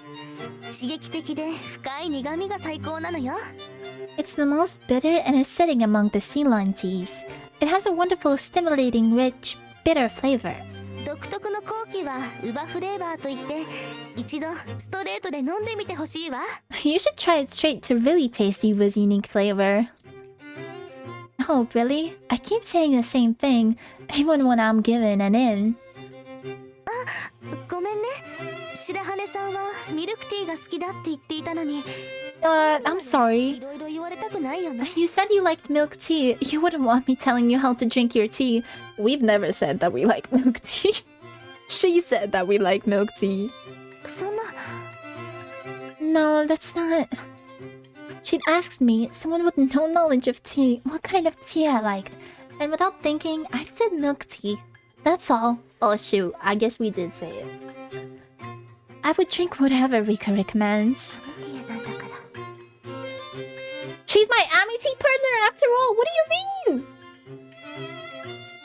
刺激的で深い苦味が最高なのよ。 It's the most bitter and acidic among the Ceylon teas. It has a wonderful, stimulating, rich, bitter flavor. 独特の後期はウバフレーバーといって一度ストレートで飲んでみてほしいわ。 You should try it straight to really taste Uva's unique flavor. Oh, really? I keep saying the same thing, even when I'm given an in. ごめんね。白羽さんはミルクティーが好きだって言っていたのに、I'm sorry. いろいろ言われたくないよね。 You said you liked milk tea. You wouldn't want me telling you how to drink your tea. We've never said that we like milk tea. She said that we like milk tea. そんな No, that's not. She'd asked me, someone with no knowledge of tea, what kind of tea I liked. And without thinking, I said milk tea. That's all. Oh shoot, I guess we did say it. I would drink whatever Rika recommends. ティアなんだから。 She's my amity partner after all. What do you mean?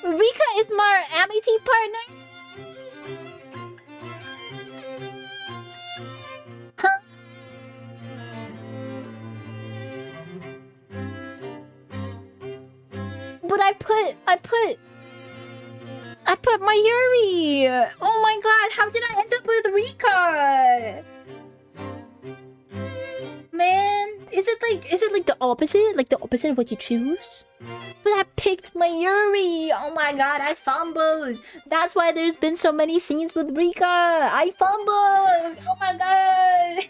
Rika is my amity partner? Huh? But I put my Yuri. Oh my god, how did I end up with Rika? Man, is it like the opposite? Like the opposite of what you choose? But I picked my Yuri. Oh my god, I fumbled. That's why there's been so many scenes with Rika. I fumbled. Oh my god.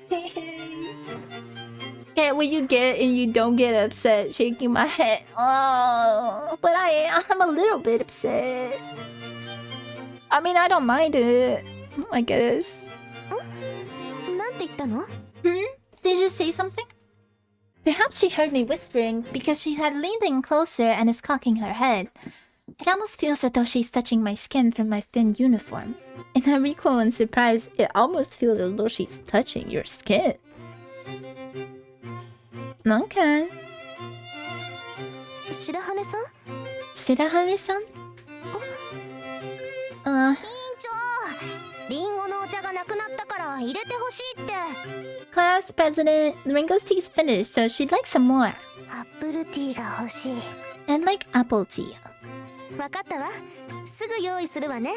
Get what you get and you don't get upset, shaking my head. Oh, but I'm a little bit upset. I mean, I don't mind it, I guess. なんて言ったの？ Did you say something? Perhaps she heard me whispering because she had leaned in closer and is cocking her head. It almost feels as though she's touching my skin through my thin uniform. In her recoil and surprise, it almost feels as though she's touching your skin. Okay. 白羽さん？ Shirahane-san? 委員長、リンゴのお茶がなくなったから入れてほしいって。 Class president, the Ringo's tea's finished, so she'd like some more. アップルティーが欲しい。 I'd like apple tea. わかったわ。すぐ用意するわね。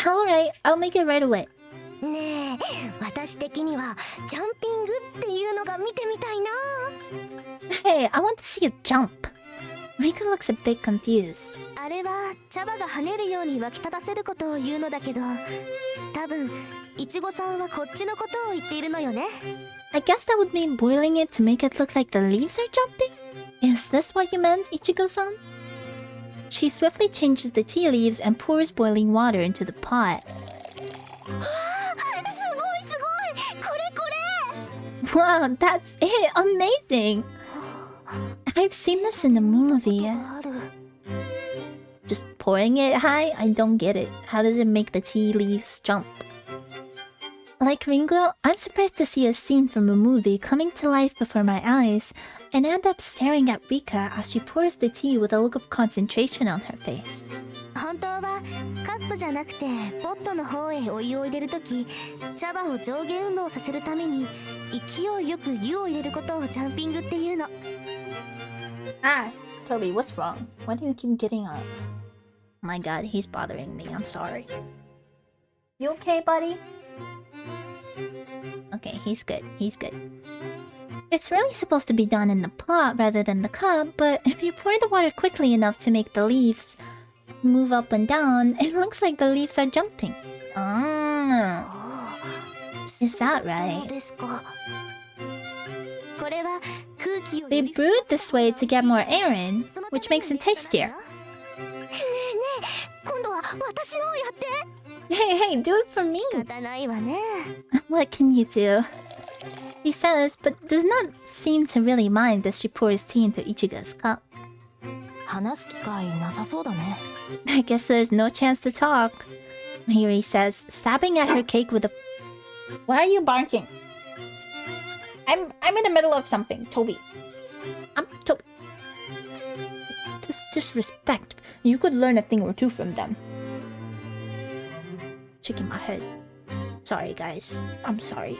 Alright, I'll make it right away. ねえ、私的にはジャンピングっていうのが見てみたいな。 Hey, I want to see you jump. Rika looks a bit confused. あれは茶葉が跳ねるように沸き立たせることを言うのだけど、多分いちごさんはこっちのことを言っているのよね。 I guess that would mean boiling it to make it look like the leaves are jumping? Is this what you meant, Ichigo-san? She swiftly changes the tea leaves and pours boiling water into the pot. すごいすごい、これこれ。 Wow, that's it! Amazing! I've seen this in the movie. ある。 Just pouring it high? I don't get it. How does it make the tea leaves jump? Like Ringo, I'm surprised to see a scene from a movie coming to life before my eyes and end up staring at Rika as she pours the tea with a look of concentration on her face. 本当はカップじゃなくてポットの方へお湯を入れるとき、茶葉を上下運動させるために勢いよく湯を入れることをジャンピングっていうの。 Ah, Toby, what's wrong? Why do you keep getting up? My god, he's bothering me. I'm sorry. You okay, buddy? Okay, he's good. He's good. It's really supposed to be done in the pot rather than the cup, but if you pour the water quickly enough to make the leaves move up and down, it looks like the leaves are jumping. Oh, is that どう right? ですか。これは空気を They brewed this way to get more air in, which makes it tastier. ねえねえ、今度は私のをやって。 Hey, hey, do it for me! 仕方ないわね。 What can you do? He says, but does not seem to really mind as she pours tea into Ichigo's cup. 話す機会なさそうだね。 I guess there's no chance to talk. Yuri says, stabbing at her cake with a... Why are you barking? I'm in the middle of something, Toby. Toby. Just respect. You could learn a thing or two from them. Shaking my head. Sorry, guys. I'm sorry.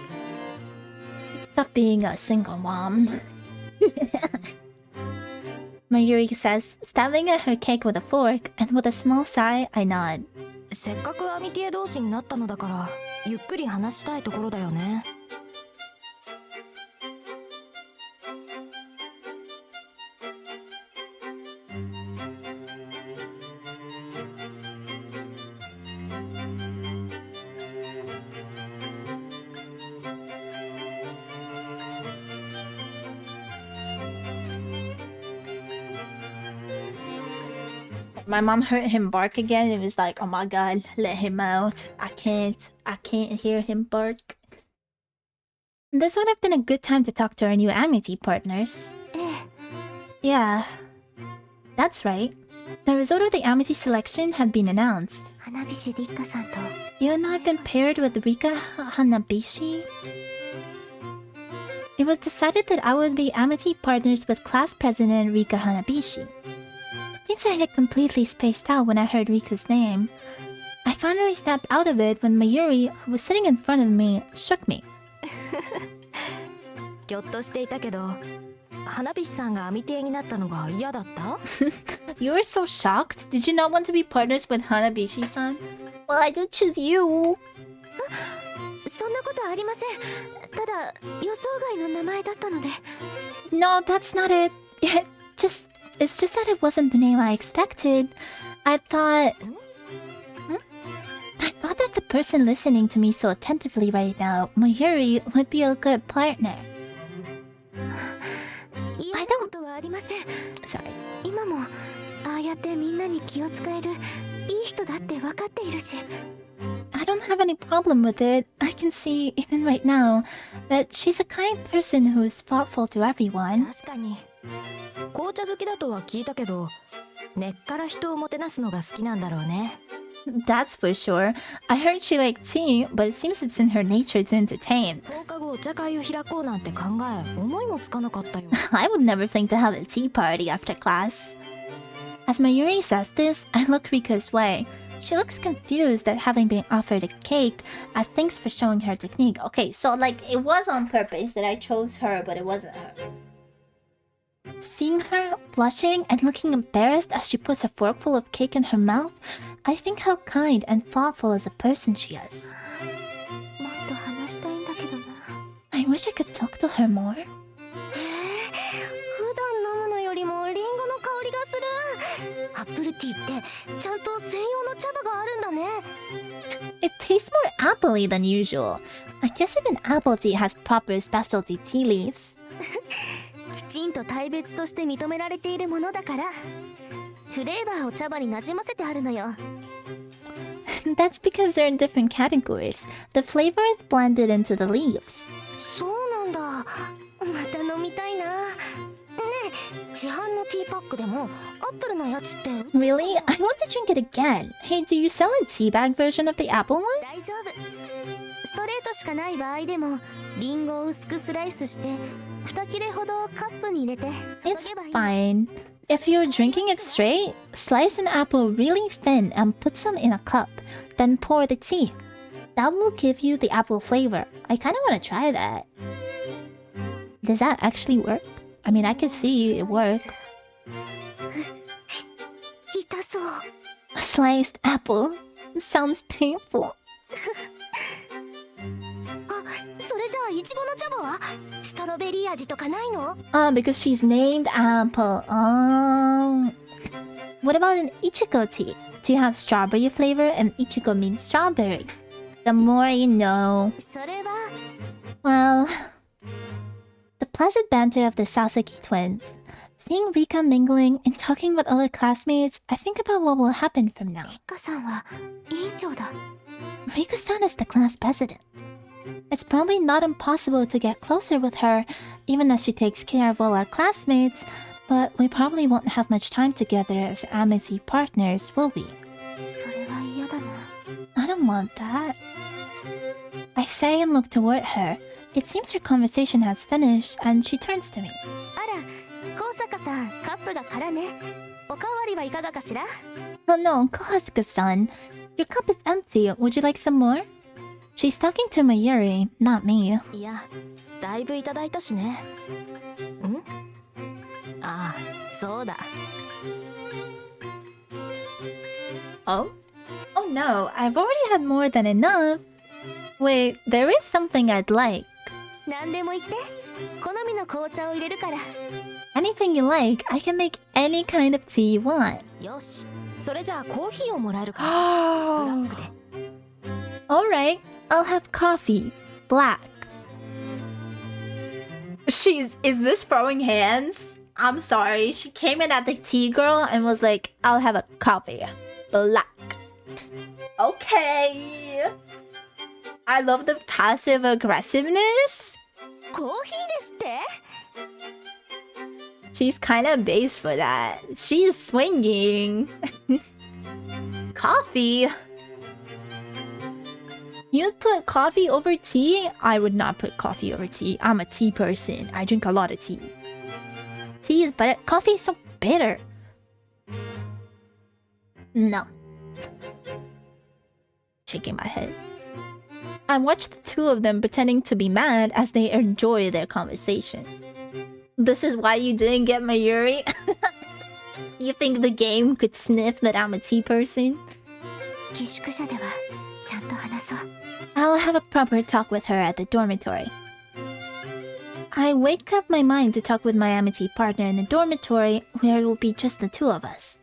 Stop being a single mom. Mayuri says, stabbing at her cake with a fork, and with a small sigh, I nod. せっかくアミティエ同士になったのだからゆっくり話したいところだよね。My mom heard him bark again and was like, oh my god, let him out. I can't hear him bark. This would have been a good time to talk to our new amity partners. Yeah, that's right. The result of the amity selection had been announced. 花火師リッカさんと Even though I've been paired with Rika Hanabishi, it was decided that I would be amity partners with class president Rika Hanabishi. Seems I had completely spaced out when I heard Rika's name. I finally snapped out of it when Mayuri, who was sitting in front of me, shook me. ぎょっとしていたけど、花火師さんがアミティになったのが嫌だった？ You were so shocked? Did you not want to be partners with Hanabishi-san? Well, I did choose you. そんなことありません。ただ予想外の名前だったので。 No, that's not it. It's just that it wasn't the name I expected. I thought that the person listening to me so attentively right now, Mayuri, would be a good partner. 嫌なことはありません。 Sorry. 今もああやってみんなに気を使えるいい人だって分かっているし。 I don't have any problem with it. I can see, even right now, that she's a kind person who's thoughtful to everyone. 確かに。紅茶好きだとは聞いたけど、根っから人をもてなすのが好きなんだろうね。That's for sure. I heard she liked tea, but it seems it's in her nature to entertain. 放課後お茶会を開こうなんて考え、思いもつかなかったよ。I would never think to have a tea party after class. As Mayuri says this, I look Rika's way. She looks confused at having been offered a cake as thanks for showing her technique. Okay, so like it was on purpose that I chose her, but it wasn't her. Seeing her blushing and looking embarrassed as she puts a forkful of cake in her mouth, I think how kind and thoughtful as a person she is. もっと話したいんだけどな。 I wish I could talk to her more. 普段飲むのよりもリンゴの香りがする。アップルティーってちゃんと専用の茶葉があるんだね。 It tastes more appley than usual. I guess even apple tea has proper specialty tea leaves. きちんと大別として認められているものだから、フレーバーを茶葉になじませてあるのよ。 That's because they're in different categories. The flavor is blended into the leaves. そうなんだ。また飲みたいな。ねえ、市販のティーパックでもアップルのやつって。 Really? I want to drink it again. Hey, do you sell a tea bag version of the apple one? 大丈夫。ストレートしかない場合でも、リンゴを薄くスライスして2切れほどカップに入れて注 It's げばいい。 fine. If you're drinking it straight, slice an apple really thin and put some in a cup. Then pour the tea. That will give you the apple flavor. I kind of want to try that. Does that actually work? I mean, I can see it work. 痛そう。 A sliced apple. Sounds painful. あ、それじゃあイチゴの茶葉はストロベリー味とかないの？ Because she's named Apple. What about an Ichigo tea? Do you have strawberry flavor? And Ichigo means strawberry. The more you know. それは Well, the pleasant banter of the Sasaki twins. Seeing Rika mingling and talking with other classmates, I think about what will happen from now. リッカさんは委員長だ。 Rika-san is the class president. It's probably not impossible to get closer with her, even as she takes care of all our classmates, but we probably won't have much time together as amity partners, will we? それは嫌だな。 I don't want that. I say and look toward her. It seems her conversation has finished, and she turns to me. あら、高坂さん、カップが空ね。おかわりはいかがかしら？ Oh no, Kohasuka-san. Your cup is empty. Would you like some more? She's talking to Mayuri, not me. いや、だいぶいただいたしね。ん？ああ、そうだ。 Oh? Oh no, I've already had more than enough. Wait, there is something I'd like. 何でも言って。好みの紅茶を入れるから。 Anything you like, I can make any kind of tea you want. よし、それじゃあコーヒーをもらえるか。ブラックで。 Alright, I'll have coffee. Black. Is this throwing hands? I'm sorry. She came in at the tea girl and was like, I'll have a coffee. Black. Okay. I love the passive aggressiveness. コーヒーですって？ She's kind of base for that. She's swinging. Coffee. You'd put coffee over tea? I would not put coffee over tea. I'm a tea person. I drink a lot of tea. Tea is better. Coffee is so bitter. No. Shaking my head. I watch the two of them pretending to be mad as they enjoy their conversation. This is why you didn't get my Yuri? You think the game could sniff that I'm a tea person? 寄宿舎ではちゃんと話そう。 I'll have a proper talk with her at the dormitory. I wake up my mind to talk with my amity partner in the dormitory, where it will be just the two of us.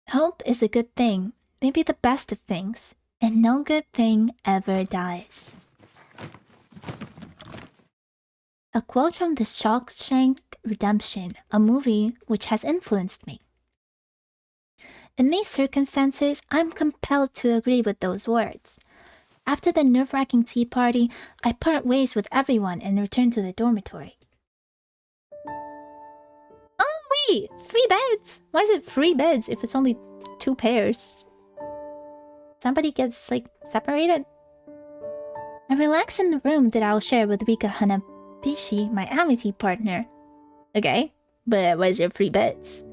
Hope is a good thing, maybe the best of things, and no good thing ever dies. A quote from The Shawshank Redemption, a movie which has influenced me. In these circumstances, I'm compelled to agree with those words. After the nerve-wracking tea party, I part ways with everyone and return to the dormitory. Oh wait, free beds! Why is it free beds if it's only 2 pairs? Somebody gets, like, separated? I relax in the room that I'll share with Rika Hanabishi, my amity partner. Okay, but why is there free beds?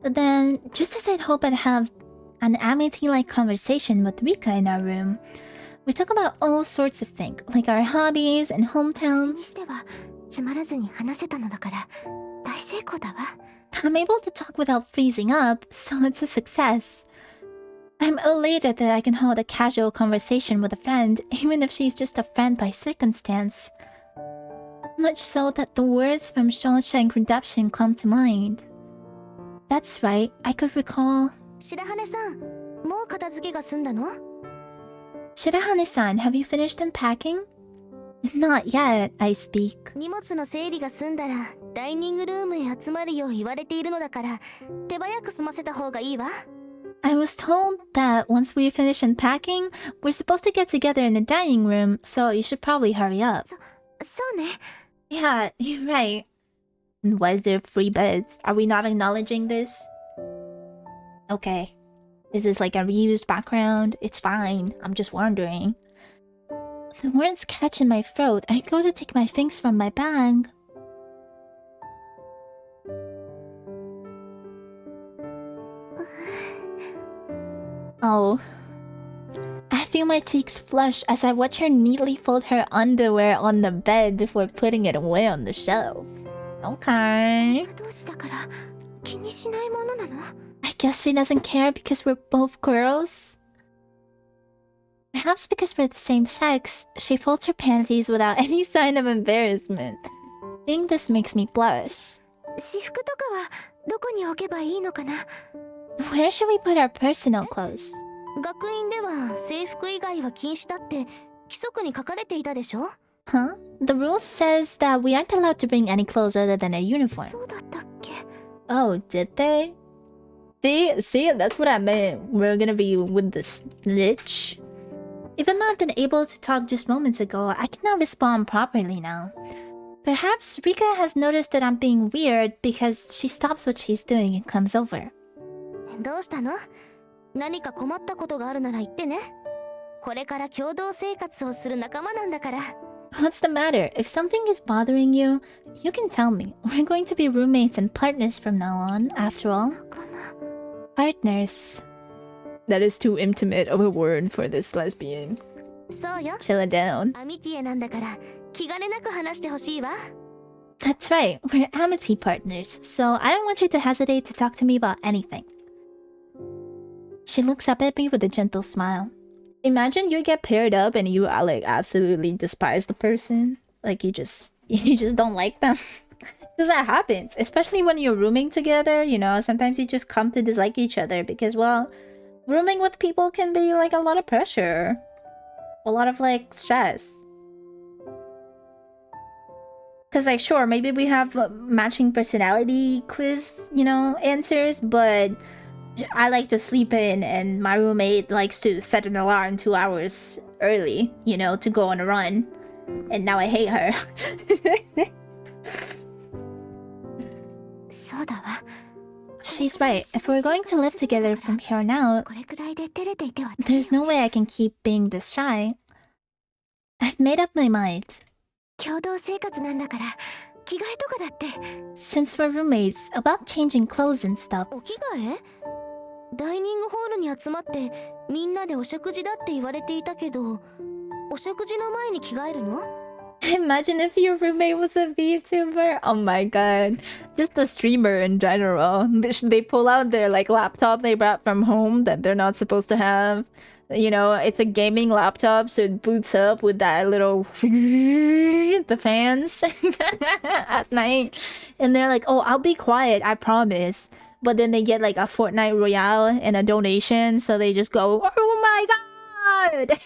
But then, just as I'd hope I'd have an amity-like conversation with Rika in our room, we talk about all sorts of things, like our hobbies and 私に hometowns. してはつまらずに話せたのだから大成功だわ。 I'm able to talk without freezing up, so it's a success. I'm elated that I can hold a casual conversation with a friend, even if she's just a friend by circumstance. Much so that the words from Shawshank Redemption come to mind. That's right, I could recall... 白羽さん、もう片付けが済んだの？ Shirahane-san, have you finished unpacking? Not yet, I speak. 荷物の整理が済んだらダイニングルームへ集まるよう言われているのだから手早く済ませた方がいいわ。 I was told that once we finish unpacking, we're supposed to get together in the dining room, so you should probably hurry up. そうね。 Yeah, you're right. And why is there free beds? Are we not acknowledging this? Okay. Is this like a reused background? It's fine. I'm just wondering. The words catch in my throat. I go to take my things from my bag. Oh. I feel my cheeks flush as I watch her neatly fold her underwear on the bed before putting it away on the shelf. Okay. 同士だから気にしないものなの？ I guess she doesn't care because we're both girls. Perhaps because we're the same sex, she folds her panties without any sign of embarrassment. I think this makes me blush. 私服とかはどこに置けばいいのかな？ Where should we put our personal clothes? 学院では制服以外は禁止だって規則に書かれていたでしょ？ Huh? The rule says that we aren't allowed to bring any clothes other than a uniform. そうだったっけ？ Oh, did they? See, that's what I meant. We're gonna be with the snitch. Even though I've been able to talk just moments ago, I cannot respond properly now. Perhaps Rika has noticed that I'm being weird because she stops what she's doing and comes over. どうしたの？何か困ったことがあるなら言ってね。これから共同生活をする仲間なんだから。 What's the matter? If something is bothering you, you can tell me. We're going to be roommates and partners from now on, after all. 仲間。 Partners. That is too intimate of a word for this lesbian. そうよ。 Chill it down. アミティエなんだから気兼ねなく話してほしいわ。 That's right, we're amity partners, so I don't want you to hesitate to talk to me about anything. She looks up at me with a gentle smile. Imagine you get paired up and you like absolutely despise the person. Like you just don't like them. Because that happens, especially when you're rooming together, you know, sometimes you just come to dislike each other because, well, rooming with people can be like a lot of pressure. A lot of like stress. Cause like sure, maybe we have matching personality quiz, you know, answers, but I like to sleep in and my roommate likes to set an alarm 2 hours early, you know, to go on a run. And now I hate her. そうだわ。 She's right. If we're going to live together from here on out, これくらいで照れていては there's no way I can keep being this shy. I've made up my mind. 共同生活なんだから着替えとかだって。 Since we're roommates, about changing clothes and stuff. お着替え？ダイニングホールに集まってみんなでお食事だって言われていたけど、お食事の前に着替えるの？ Imagine if your roommate was a VTuber. Oh my god. Just a streamer in general. They pull out their like laptop they brought from home that they're not supposed to have. You know, it's a gaming laptop, so it boots up with that little the fans at night. And they're like, oh, I'll be quiet, I promise. But then they get like a Fortnite Royale and a donation, so they just go, oh my god!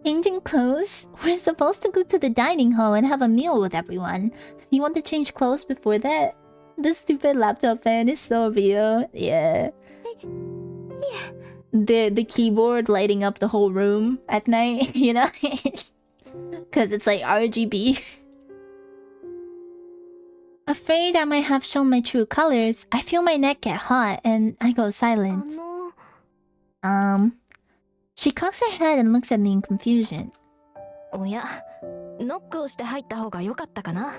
Changing clothes? We're supposed to go to the dining hall and have a meal with everyone. You want to change clothes before that? The stupid laptop fan is so real. Yeah. The keyboard lighting up the whole room at night, you know? Because it's like RGB. Afraid I might have shown my true colors, I feel my neck get hot and I go silent. She cocks her head and looks at me in confusion. おや、ノックをして入った方が良かったかな。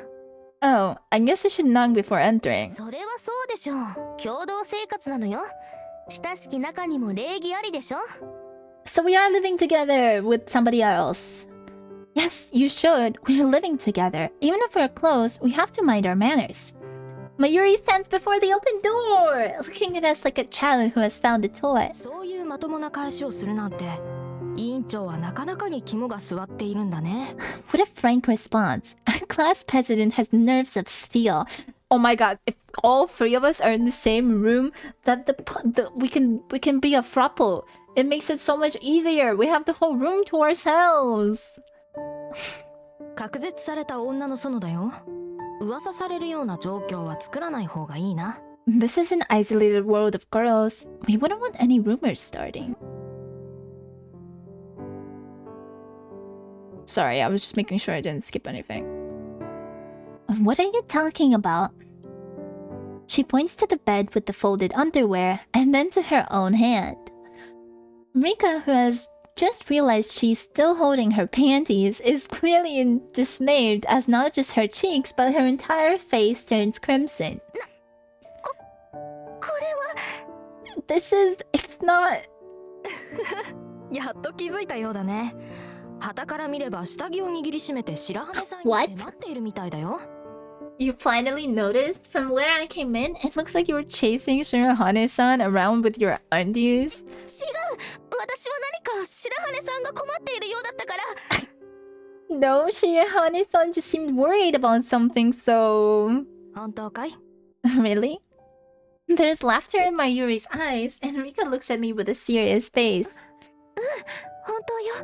Oh, I guess I should knock before entering. それはそうでしょう。共同生活なのよ。親しき中にも礼儀ありでしょ。 So we are living together with somebody else. Yes, you should. We're living together. Even if we're close, we have to mind our manners. Yuri stands before the open door, looking at us like a child who has found a toy. そういうまともな返しをするなんて、委員長はなかなかに肝が据わっているんだね。What a frank response. Our class president has nerves of steel. Oh my god, if all three of us are in the same room, that we can be a throuple. It makes it so much easier. We have the whole room to ourselves. 隔絶された女の園だよ。噂されるような状況は作らない方がいいな。This is an isolated world of girls. We wouldn't want any rumors starting. Sorry, I was just making sure I didn't skip anything. What are you talking about? She points to the bed with the folded underwear and then to her own hand. Rika, who has just realized she's still holding her panties, is clearly dismayed as not just her cheeks but her entire face turns crimson. これは It's not... やっと気づいたようだね。傍から見れば下着を握りしめて白羽さんに What? 迫っているみたいだよ。You finally noticed? From where I came in, it looks like you were chasing Shirahane-san around with your undies. 違う。私は何か白羽さんが困っているようだったから。 No, Shirahane-san just seemed worried about something, so... 本当かい？ Really? There's laughter in my Yuri's eyes, and Rika looks at me with a serious face. 本当よ。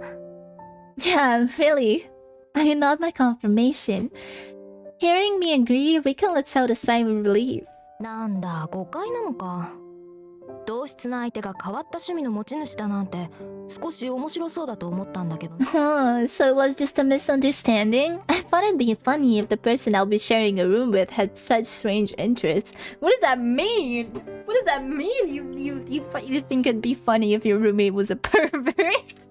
Yeah, really. I nod my confirmation. Hearing me agree, Rika lets out a sigh of relief. なんだ、誤解なのか。同室の相手が変わった趣味の持ち主だなんて少し面白そうだと思ったんだけどね。Huh, so it was just a misunderstanding? I thought it'd be funny if the person I'll be sharing a room with had such strange interests. What does that mean? What does that mean? You think it'd be funny if your roommate was a pervert?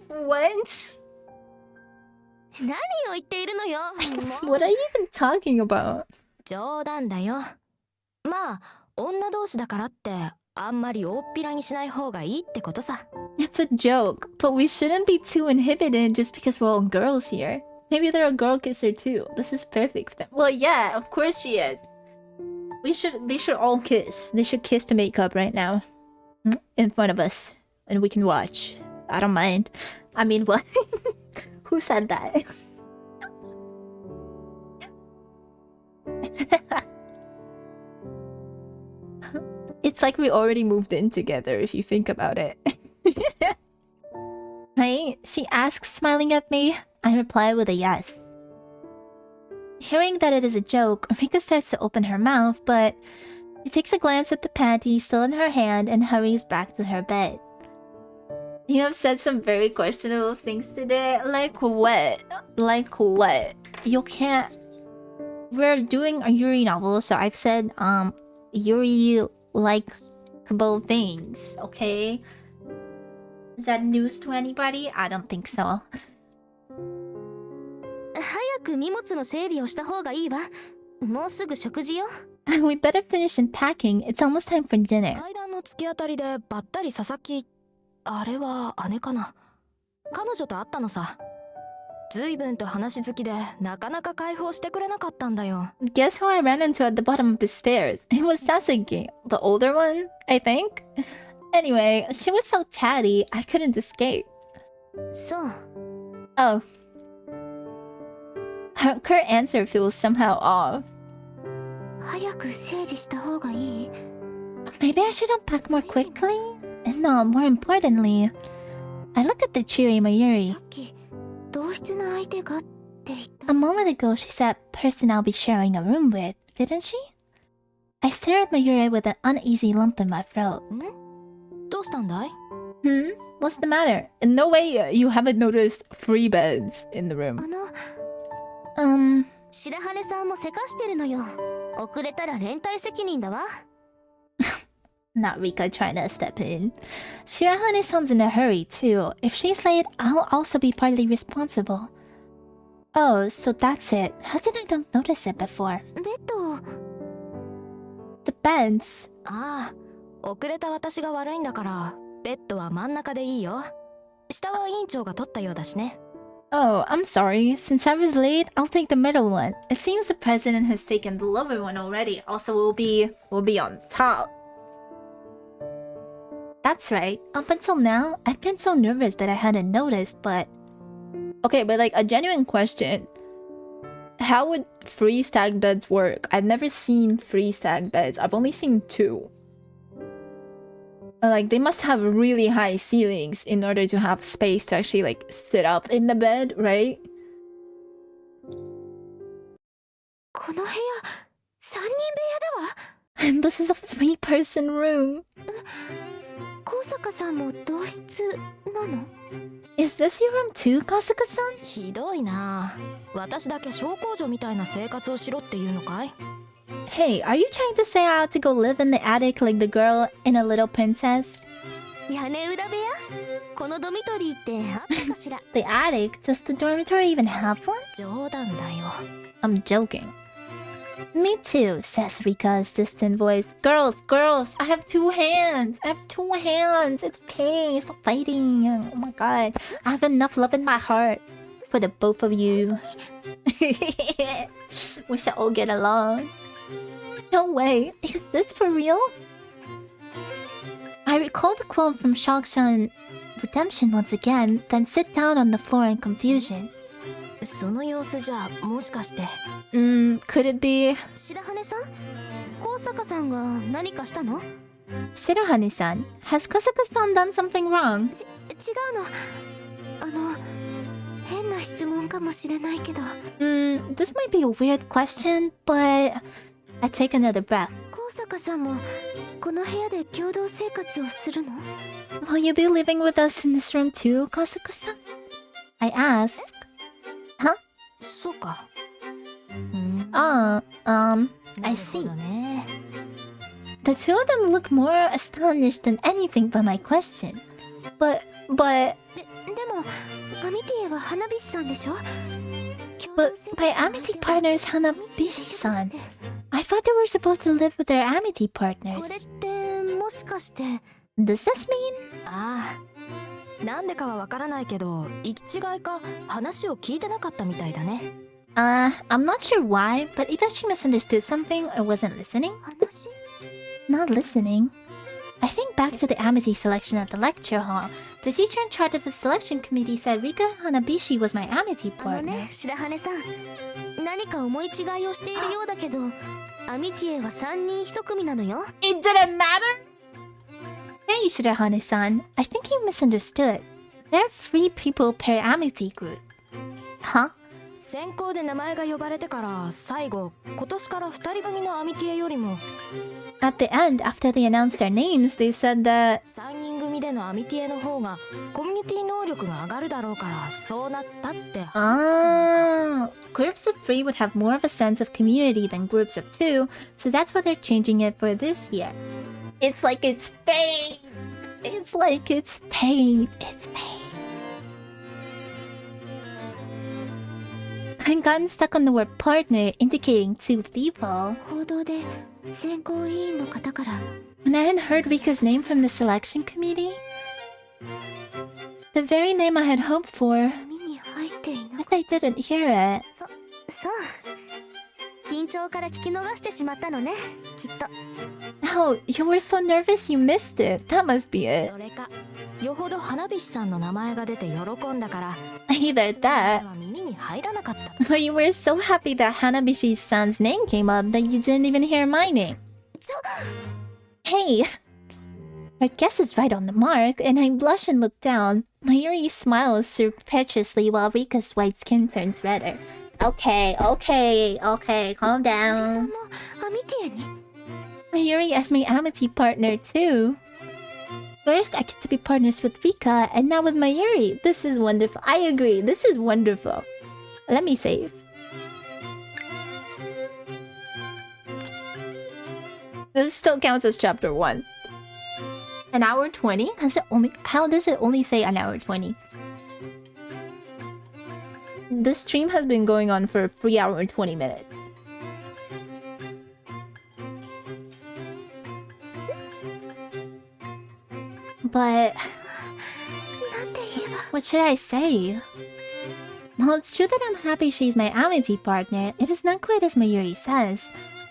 What? 何を言っているのよ。What are you even talking about? 冗談だよ。まあ、女同士だからってあんまり大っぴらにしない方がいいってことさ。It's a joke, but we shouldn't be too inhibited just because we're all girls here. Maybe they're a girl kisser too. This is perfect for them. Well, yeah, of course she is. They should all kiss. They should kiss to make up right now. In front of us. And we can watch. I don't mind. I mean, what? Who said that? It's like we already moved in together if you think about it. Right? She asks, smiling at me. I reply with a yes. Hearing that it is a joke, Rika starts to open her mouth, but she takes a glance at the panty still in her hand and hurries back to her bed. You have said some very questionable things today. Like what? Like what? You can't... We're doing a Yuri novel, so I've said, Yuri likeable things, okay? Is that news to anybody? I don't think so. 早く荷物の整理をした方がいいわ。もうすぐ食事よ。We better finish unpacking. It's almost time for dinner. 階段の突き当たりでばったり佐々木、あれは姉かな。彼女と会ったのさ。随分と話好きでなかなか解放してくれなかったんだよ。Guess who I ran into at the bottom of the stairs? It was Sasuke, the older one, I think. Anyway, she was so chatty, I couldn't escape. そう。 Oh. Her answer feels somehow off. 早く整理した方がいい。 Maybe I should unpack more quickly? No, more importantly, I look at the cheery Mayuri. さっき同室の相手がって言った。 A moment ago, she said person I'll be sharing a room with, didn't she? I stare at Mayuri with an uneasy lump in my throat. どうしたんだい？ What's the matter? In no way you haven't noticed 3 beds in the room. 白羽さんもせかしてるのよ。遅れたら連帯責任だわ。Not Rika trying to step in. Shirahane sounds in a hurry too. If she's late, I'll also be partly responsible. Oh, so that's it. How did I not notice it before? ベッド。 The beds. ああ、遅れた私が悪いんだから、ベッドは真ん中でいいよ。下は委員長が取ったようだしね。Oh, I'm sorry. Since I was late, I'll take the middle one. It seems the president has taken the lower one already. Also, we'll be on top. That's right. Up until now, I've been so nervous that I hadn't noticed, but... Okay, but like a genuine question. How would 3 stag beds work? I've never seen 3 stag beds. I've only seen 2. Like, they must have really high ceilings in order to have space to actually, like, sit up in the bed, right? この部屋、3人部屋だわ。 And this is a 3-person room. 高坂さんも同室なの？ Is this your room too, Kasuka-san? ひどいな。私だけ小公女みたいな生活をしろっていうのかい？ Hey, are you trying to say I ought to go live in the attic like the girl in A Little Princess? 屋根裏部屋？このドミトリーってあったかしら？ The attic? Does the dormitory even have one? 冗談だよ。 I'm joking. Me too, says Rika's distant voice. Girls, I have 2 hands. I have 2 hands. It's okay. Stop fighting. Oh my god. I have enough love in my heart for the both of you. We should all get along. No way. Is this for real? I recall the quote from Shakshan Redemption once again, then sit down on the floor in confusion. その様子じゃ、もしかして。Could it be... 白羽さん？高坂さんが何かしたの？ Shirahane-san, has Kasuka-san done something wrong? 違うの。変な質問かもしれないけど。This might be a weird question, but I take another breath. 高坂さんもこの部屋で共同生活をするの？ Will you be living with us in this room too, Kasuka-san? I ask. Huh? そうか。I see. なるほどね。 The two of them look more astonished than anything by my question. But... でもアミティエは花火師さんでしょ？ But my Amity partner is Hanabishi-san. I thought they were supposed to live with their Amity これ partners. ってもしかして？ Does this mean? ああ。なんでかはわからないけど、行き違いか話を聞いてなかったみたいだね。I'm not sure why, but either she misunderstood something or wasn't listening. 話？ Not listening. I think back to the Amity selection at the lecture hall. The teacher in charge of the selection committee said Rika Hanabishi was my Amity あの partner. ね、白羽さん。何か思い違いをしているようだけど、アミティエは3人1組なのよ。 It didn't matter? Hey, Shirahane-san. I think you misunderstood. There are 3 people per amity group. Huh? 先行で名前が呼ばれてから最後今年から2人組のアミティエよりも At the end, after they announced their names, they said that 3人組でのアミティエの方がコミュニティ能力が上がるだろうからそうなったって話したじゃないか。groups of 3 would have more of a sense of community than groups of 2, so that's why they're changing it for this year. It's like it's fate. It's like it's fate. It's fate. I've gotten stuck on the word partner, indicating 2 people. 報道で選考委員の方から When I had heard Rika's name from the selection committee, the very name I had hoped for, 耳に入っていな but I didn't hear it. そう緊張から聞き逃してしまったのねきっと Oh, you were so nervous you missed it. That must be it. それかよほど花火師さんの名前が出て喜んだから Either その名 that, 前は耳に入らなかったと or you were so happy that Hanabishi's son's name came up that you didn't even hear my name. Hey! Our guess is right on the mark, and I blush and look down. Mayuri smiles surreptitiously while Rika's white skin turns redder. Okay, calm さん down. もアミティエに Mayuri as my amity partner too. First, I get to be partners with Rika, and now with Mayuri. This is wonderful. I agree, this is wonderful. Let me save. This still counts as chapter 1. An hour 20? How does it only say an hour 20? This stream has been going on for 3 hours and 20 minutes. But なんて言えば what should I say? Well, it's true that I'm happy she's my amity partner. It is not quite as Mayuri says.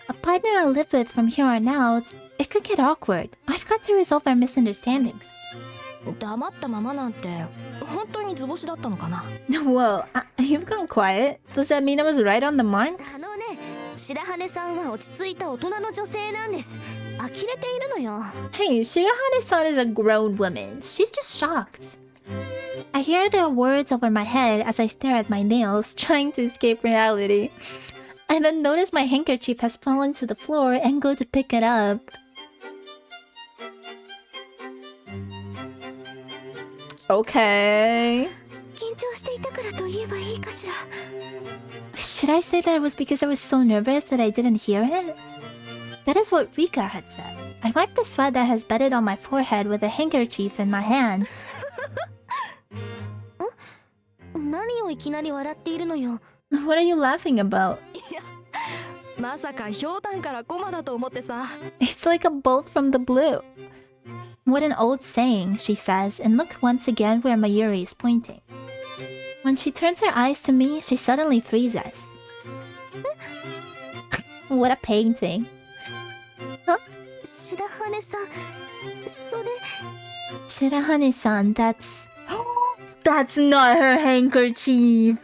A partner I'll live with from here on out, it could get awkward. I've got to resolve our misunderstandings. 黙ったままなんて本当に図星だったのかな Whoa, you've gone quiet. Does that mean I was right on the mark? ね白羽さんは落ち着いた大人の女性なんです呆れているのよ Hey, Shirahane-san is a grown woman. She's just shocked. I hear their words over my head as I stare at my nails, trying to escape reality. I then notice my handkerchief has fallen to the floor and go to pick it up. Okay. 緊張していたからと言えばいいかしら Should I say that it was because I was so nervous that I didn't hear it? That is what Rika had said. I wiped the sweat that has bedded on my forehead with a handkerchief in my hand. 何をいきなり笑っているのよ What are you laughing about? まさかひょうたんからコマだと思ってさ It's like a bolt from the blue. What an old saying, she says, and looked once again where Mayuri is pointing. When she turns her eyes to me, she suddenly freezes. What a painting. 白羽さんそれ Shirahane-san, that's... That's not her handkerchief!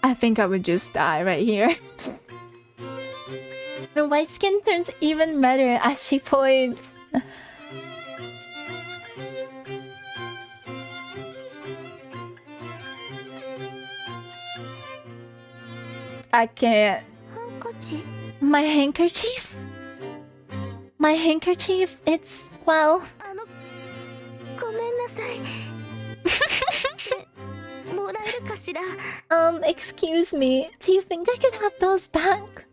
I think I would just die right here. Her white skin turns even redder as she points. I can't. ハンカチ My handkerchief? My handkerchief, it's, well... ごめんなさいもらえるかしら excuse me, do you think I could have those back?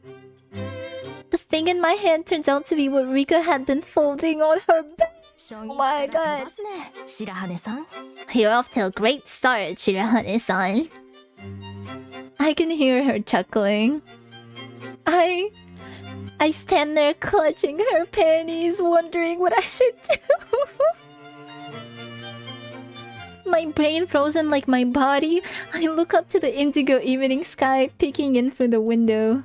The thing in my hand turns out to be what Rika had been folding on her bed. 初日 my から God. 飛ばすね白羽さん You're off to a great start, Shirahane-san. I can hear her chuckling. I stand there clutching her panties, wondering what I should do. My brain frozen like my body, I look up to the indigo evening sky, peeking in through the window.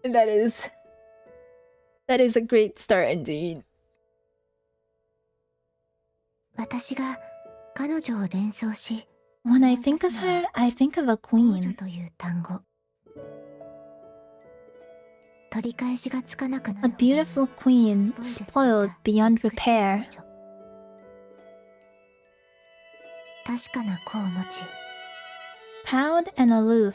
That is a great start indeed. 私が彼女を連想し、 When I think of her, I think of a 王女 queen. という単語。取り返しがつかなくな A る。 beautiful queen, spoiled beyond repair. 確かな子を持ち、 Proud and aloof,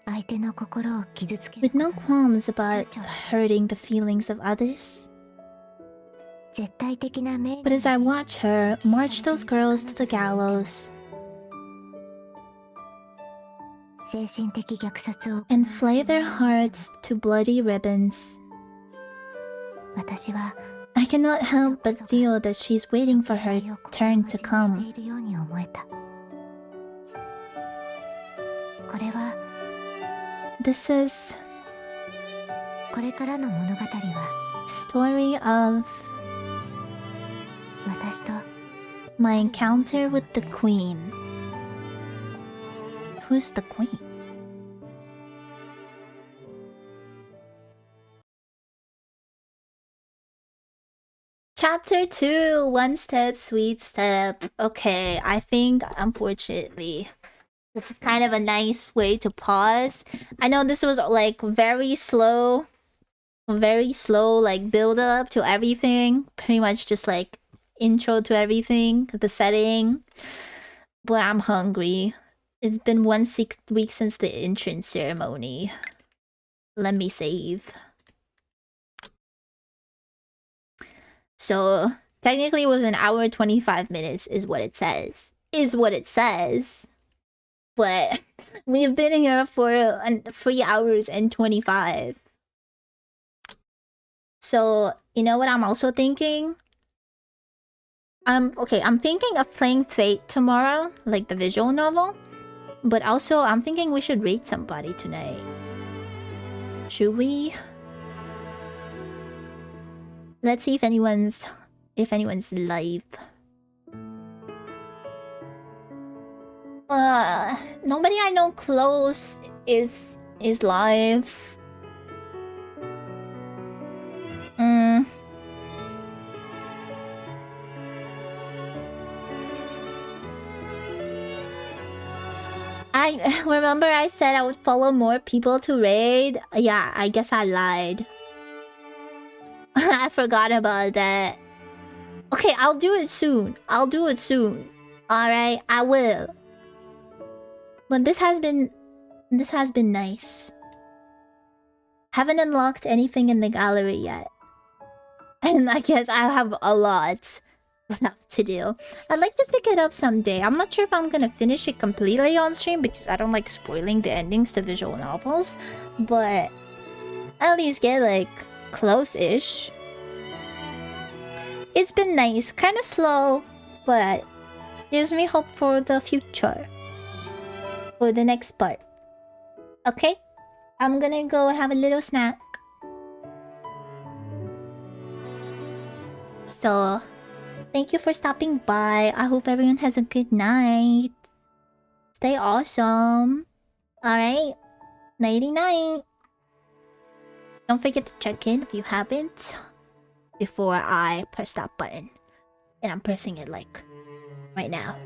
相手の心を傷つける with no ことの qualms about hurting the feelings of others. 絶対的な命 But as I watch her march those girls to the gallows 精神的虐殺を and flay their hearts to bloody ribbons, 私は I cannot help but feel that she's waiting for her turn to して come. いるように思えた。これは This is これからの物語は story of 私と my encounter with the queen. Who's the queen? Chapter 2, One Step, Sweet Step. Okay, I think, unfortunately, this is kind of a nice way to pause. I know this was like very slow, like build up to everything. Pretty much just like intro to everything, the setting. But I'm hungry. It's been 1 week since the entrance ceremony. Let me save. So technically it was an hour 25 minutes is what it says. But we've been here for 3 hours and 25. So you know what I'm also thinking? I'm thinking of playing Fate tomorrow, like the visual novel. But also I'm thinking we should rate somebody tonight. Should we? Let's see if anyone's live. Nobody I know close is live. I remember I said I would follow more people to raid. Yeah, I guess I lied. I forgot about that. Okay, I'll do it soon. Alright, I will. But this has been nice. Haven't unlocked anything in the gallery yet. And I guess I have a lot left to do. I'd like to pick it up someday. I'm not sure if I'm gonna finish it completely on stream because I don't like spoiling the endings to visual novels. But at least get like close-ish. It's been nice, kind of slow, but gives me hope for the future. For the next part. Okay? I'm gonna go have a little snack. So, thank you for stopping by. I hope everyone has a good night. Stay awesome. Alright? Nighty night. Don't forget to check in if you haven't before I press that button. And I'm pressing it like right now.